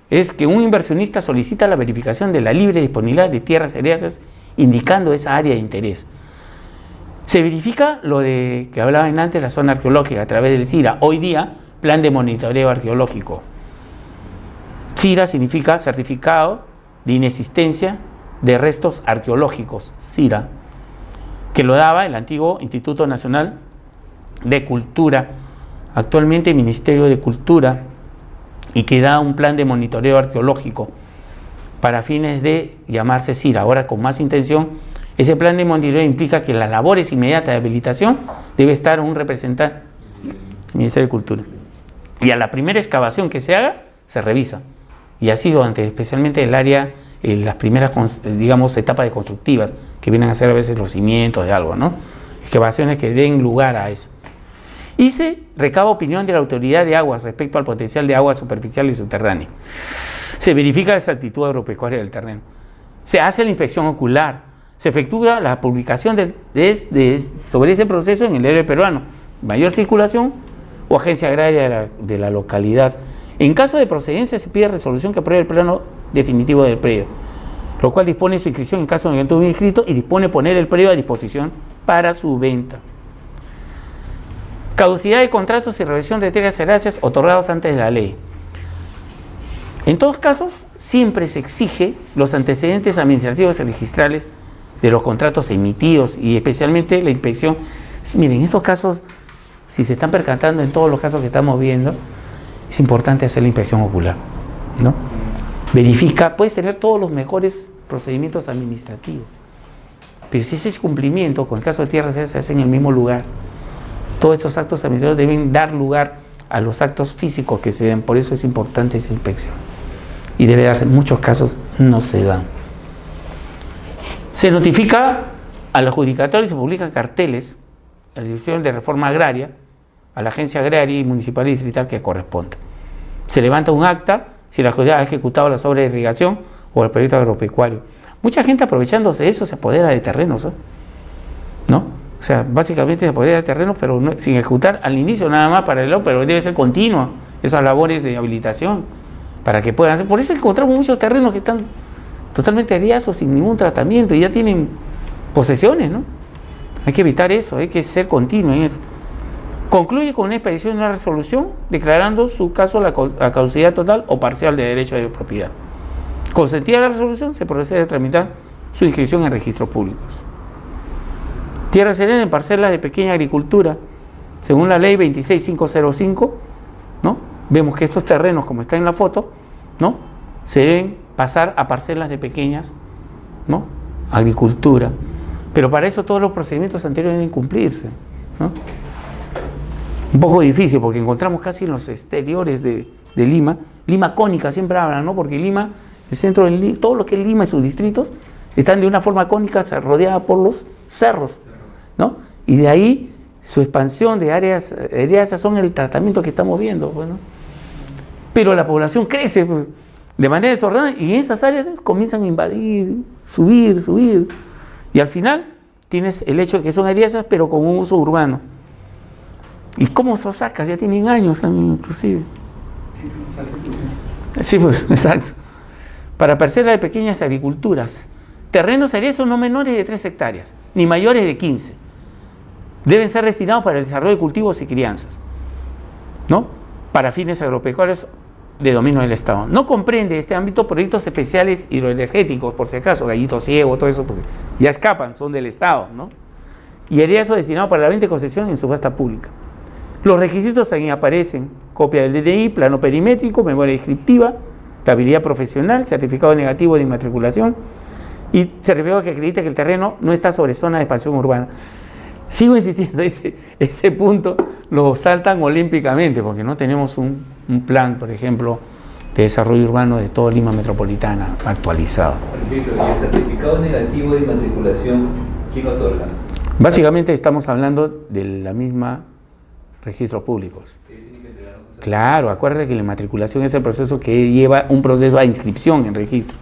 Es que un inversionista solicita la verificación de la libre disponibilidad de tierras heráceas indicando esa área de interés. Se verifica lo de que hablaban antes, la zona arqueológica, a través del CIRA. Hoy día, Plan de Monitoreo Arqueológico. CIRA significa Certificado de Inexistencia de Restos Arqueológicos, CIRA, que lo daba el antiguo Instituto Nacional de Cultura, actualmente Ministerio de Cultura, y que da un plan de monitoreo arqueológico para fines de llamarse CIRA. Ahora, con más intención, ese plan de monitoreo implica que las labores inmediatas de habilitación debe estar un representante del Ministerio de Cultura. Y a la primera excavación que se haga, se revisa. Y así durante especialmente el área, las primeras, digamos, etapas de constructivas, que vienen a ser a veces los cimientos de algo, ¿no? Excavaciones que den lugar a eso. Y se recaba opinión de la autoridad de aguas respecto al potencial de agua superficial y subterránea. Se verifica la exactitud agropecuaria del terreno. Se hace la inspección ocular. Se efectúa la publicación sobre ese proceso en el diario peruano, mayor circulación o agencia agraria de la localidad. En caso de procedencia se pide resolución que apruebe el plano definitivo del predio, lo cual dispone su inscripción en caso de que no estuviera inscrito y dispone poner el predio a disposición para su venta. Caducidad de contratos y revisión de tierras heráceas otorgados antes de la ley. En todos casos, siempre se exige los antecedentes administrativos y registrales de los contratos emitidos y especialmente la inspección. Miren, en estos casos, si se están percatando en todos los casos que estamos viendo, es importante hacer la inspección ocular, ¿no? Verifica, puedes tener todos los mejores procedimientos administrativos, pero si ese cumplimiento, con el caso de tierras se hace en el mismo lugar, todos estos actos administrativos deben dar lugar a los actos físicos que se den. Por eso es importante esa inspección. Y debe darse, en muchos casos no se dan. Se notifica al adjudicatario y se publican carteles a la Dirección de Reforma Agraria, a la agencia agraria y municipal y distrital que corresponda. Se levanta un acta si la autoridad ha ejecutado las obras de irrigación o el proyecto agropecuario. Mucha gente aprovechándose de eso se apodera de terrenos, ¿no? O sea, básicamente se apodera de terrenos, pero no, sin ejecutar al inicio nada más para el pero debe ser continua esas labores de habilitación para que puedan hacer. Por eso encontramos muchos terrenos que están totalmente eriazos, sin ningún tratamiento y ya tienen posesiones, ¿no? Hay que evitar eso, hay que ser continuo en eso. Concluye con una expedición de una resolución declarando su caso la caducidad total o parcial de derecho de propiedad. Consentida la resolución, se procede a tramitar su inscripción en registros públicos. Tierras heredadas en parcelas de pequeña agricultura, según la ley 26505, ¿no? Vemos que estos terrenos, como está en la foto, ¿no? Se deben pasar a parcelas de pequeñas, ¿no? Agricultura. Pero para eso todos los procedimientos anteriores deben cumplirse, ¿no? Un poco difícil porque encontramos casi en los exteriores de Lima, Lima cónica siempre hablan, ¿no? Porque Lima, el centro de Lima, todo lo que es Lima y sus distritos están de una forma cónica rodeada por los cerros, ¿no? Y de ahí su expansión de áreas heráceas son el tratamiento que estamos viendo, bueno. Pero la población crece de manera desordenada y en esas áreas comienzan a invadir, subir, y al final tienes el hecho de que son heráceas pero con un uso urbano. ¿Y cómo se sacas? Ya tienen años también, inclusive. Sí, pues, exacto. Para parcelas de pequeñas agriculturas, terrenos heráceos no menores de 3 hectáreas, ni mayores de 15. Deben ser destinados para el desarrollo de cultivos y crianzas, ¿no? Para fines agropecuarios de dominio del Estado. No comprende este ámbito proyectos especiales hidroenergéticos, por si acaso, Gallito Ciego, todo eso, porque ya escapan, son del Estado, ¿no? Y heráceos destinados para la venta y concesión en subasta pública. Los requisitos aquí aparecen: copia del DNI, plano perimétrico, memoria descriptiva, la habilidad profesional, certificado negativo de inmatriculación y certificado que acredita que el terreno no está sobre zona de expansión urbana. Sigo insistiendo, ese punto lo saltan olímpicamente porque no tenemos un plan, por ejemplo, de desarrollo urbano de toda Lima metropolitana actualizado. Repito, ¿y el certificado negativo de inmatriculación quién lo otorga? Básicamente estamos hablando de la misma registros públicos. Claro, acuérdate que la inmatriculación es el proceso que lleva un proceso de inscripción en registro.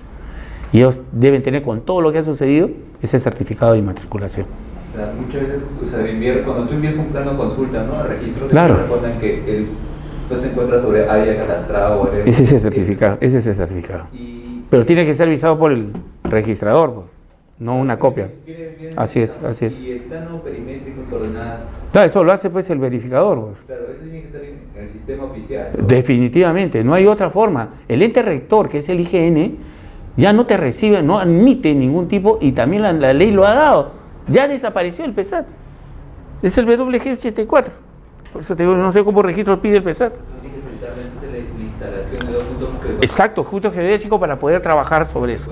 Y ellos deben tener con todo lo que ha sucedido ese certificado de inmatriculación. O sea, muchas veces, cuando tú envías un plano de consulta, ¿no?, a registro, claro, te recuerdan que él no se encuentra sobre área cadastrada o área... Es ese certificado, es ese certificado. Pero tiene que ser visado por el registrador, no una copia. Así es, así es. Y el plano perimétrico y coordenadas... Claro, eso lo hace pues el verificador. Pues. Claro, eso tiene que estar en el sistema oficial, ¿no? Definitivamente, no hay otra forma. El ente rector, que es el IGN, ya no te recibe, no admite ningún tipo, y también la ley lo ha dado. Ya desapareció el PESAT. Es el WG84. Por eso te digo, no sé cómo registro pide el PESAT. Tiene que solicitar la instalación de 2 puntos geodésicos. Exacto, puntos geodésicos para poder trabajar sobre eso.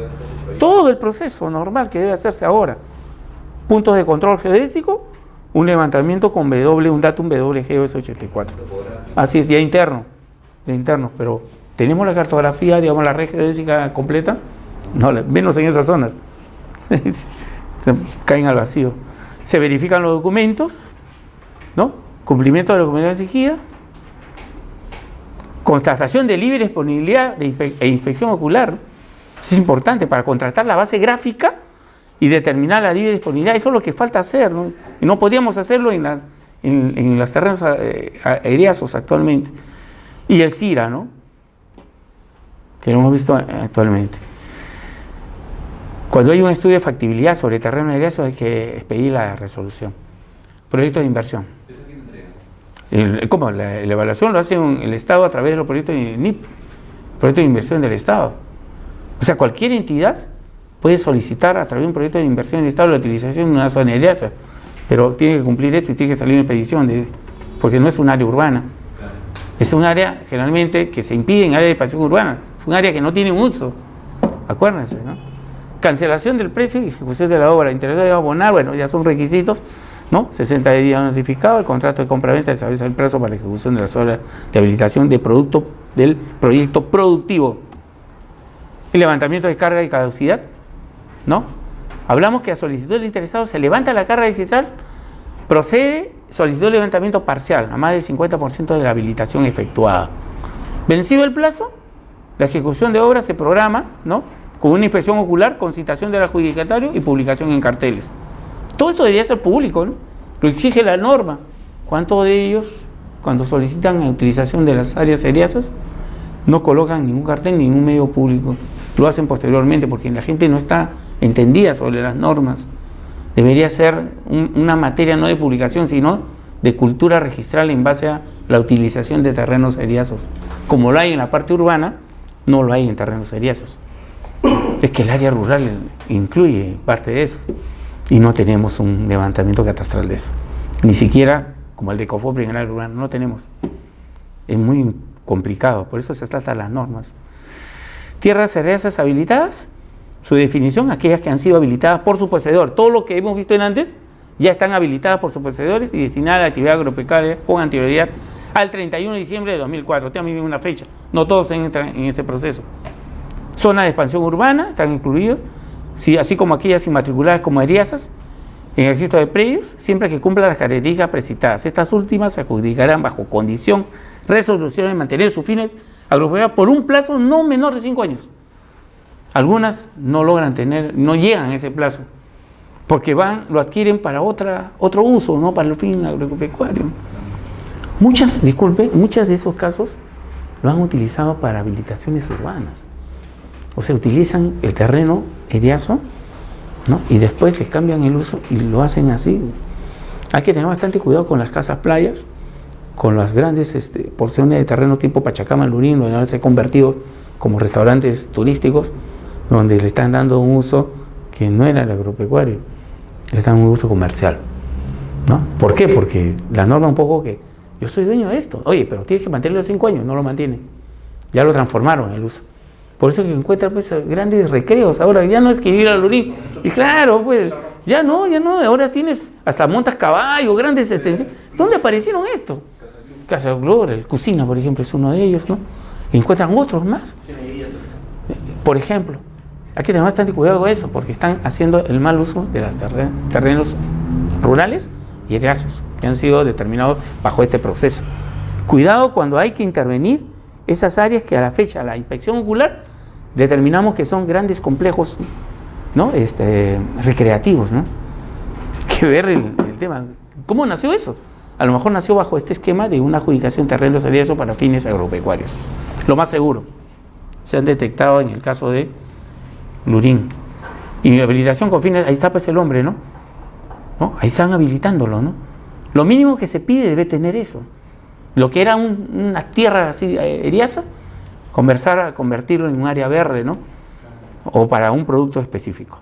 Todo el proceso normal que debe hacerse ahora. Puntos de control geodésico, un levantamiento con un datum WG84. Así es, ya interno, pero tenemos la cartografía, digamos, la red geodésica completa, no, menos en esas zonas. Se caen al vacío. Se verifican los documentos, ¿no? Cumplimiento de la documentación exigida, constatación de libre disponibilidad e inspección ocular. Eso es importante para contratar la base gráfica y determinar la libre disponibilidad. Eso es lo que falta hacer, ¿no? Y no podíamos hacerlo en los terrenos aereazos actualmente. Y el CIRA, ¿no?, que lo hemos visto actualmente. Cuando hay un estudio de factibilidad sobre terreno aereazo hay que expedir la resolución. Proyectos de inversión. ¿Eso quién entrega? ¿Cómo? La evaluación lo hace el Estado a través de los proyectos de NIP, proyectos de inversión del Estado. O sea, cualquier entidad puede solicitar a través de un proyecto de inversión del Estado la utilización de una zona aereaza, pero tiene que cumplir esto y tiene que salir en expedición, porque no es un área urbana. Claro. Es un área generalmente que se impide en área de expansión urbana, es un área que no tiene uso, acuérdense, ¿no? Cancelación del precio y ejecución de la obra, interesado de abonar, bueno, ya son requisitos, ¿no? 60 días notificado, el contrato de compra-venta establece el plazo para la ejecución de las obras de habilitación del proyecto productivo. El levantamiento de carga y caducidad, ¿no? Hablamos que a solicitud del interesado se levanta la carga digital, procede solicitud de levantamiento parcial, a más del 50% de la habilitación efectuada. Vencido el plazo, la ejecución de obras se programa, ¿no?, con una inspección ocular, con citación del adjudicatario y publicación en carteles. Todo esto debería ser público, ¿no? Lo exige la norma. ¿Cuántos de ellos, cuando solicitan la utilización de las áreas aereazas, no colocan ningún cartel, ningún medio público? Lo hacen posteriormente porque la gente no está entendida sobre las normas. Debería ser una materia no de publicación, sino de cultura registral en base a la utilización de terrenos aereazos. Como lo hay en la parte urbana, no lo hay en terrenos aereazos. Es que el área rural incluye parte de eso y no tenemos un levantamiento catastral de eso. Ni siquiera como el de COFOPRI en el área urbana, no tenemos. Es muy complicado, por eso se trata de las normas. Tierras aereazas habilitadas, su definición, aquellas que han sido habilitadas por su poseedor. Todo lo que hemos visto en antes ya están habilitadas por sus poseedores y destinadas a la actividad agropecuaria con anterioridad al 31 de diciembre de 2004. También una fecha, no todos entran en este proceso. Zonas de expansión urbana están incluidos, sí, así como aquellas inmatriculadas como aereazas en el registro de predios, siempre que cumplan las características precitadas. Estas últimas se adjudicarán bajo condición, resolución de mantener sus fines agropecuarios por un plazo no menor de 5 años. Algunas no logran tener, no llegan a ese plazo, porque lo adquieren para otro uso, no para el fin agropecuario. Muchas de esos casos lo han utilizado para habilitaciones urbanas. O sea, utilizan el terreno aereazo, ¿no?, y después les cambian el uso y lo hacen así. Hay que tener bastante cuidado con las casas playas, con las grandes porciones de terreno tipo Pachacama, Lurín, donde han sido convertidos como restaurantes turísticos, donde le están dando un uso que no era el agropecuario, le dan un uso comercial, ¿no? ¿Por qué? Porque la norma un poco que yo soy dueño de esto, oye, pero tienes que mantenerlo 5 años, no lo mantienen, ya lo transformaron el uso. Por eso que encuentran pues grandes recreos, ahora ya no es que ir al Lurín, y claro, pues ya no, ahora tienes hasta montas caballos, grandes extensiones. ¿Dónde aparecieron esto? Casa Gloria, el Cocina, por ejemplo, es uno de ellos, ¿no? Y encuentran otros más. Por ejemplo, Hay que tener bastante cuidado con eso, porque están haciendo el mal uso de los terrenos rurales y heredados, que han sido determinados bajo este proceso. Cuidado cuando hay que intervenir esas áreas que a la fecha, la inspección ocular, determinamos que son grandes complejos, ¿no? Recreativos, ¿no? Hay que ver el tema. ¿Cómo nació eso? A lo mejor nació bajo este esquema de una adjudicación de terrenos heredados para fines agropecuarios. Lo más seguro. Se han detectado en el caso de Lurín. Y habilitación con fines, ahí está pues el hombre, ¿no? Ahí están habilitándolo, ¿no? Lo mínimo que se pide debe tener eso. Lo que era una tierra así eriaza, convertirlo en un área verde, ¿no? O para un producto específico.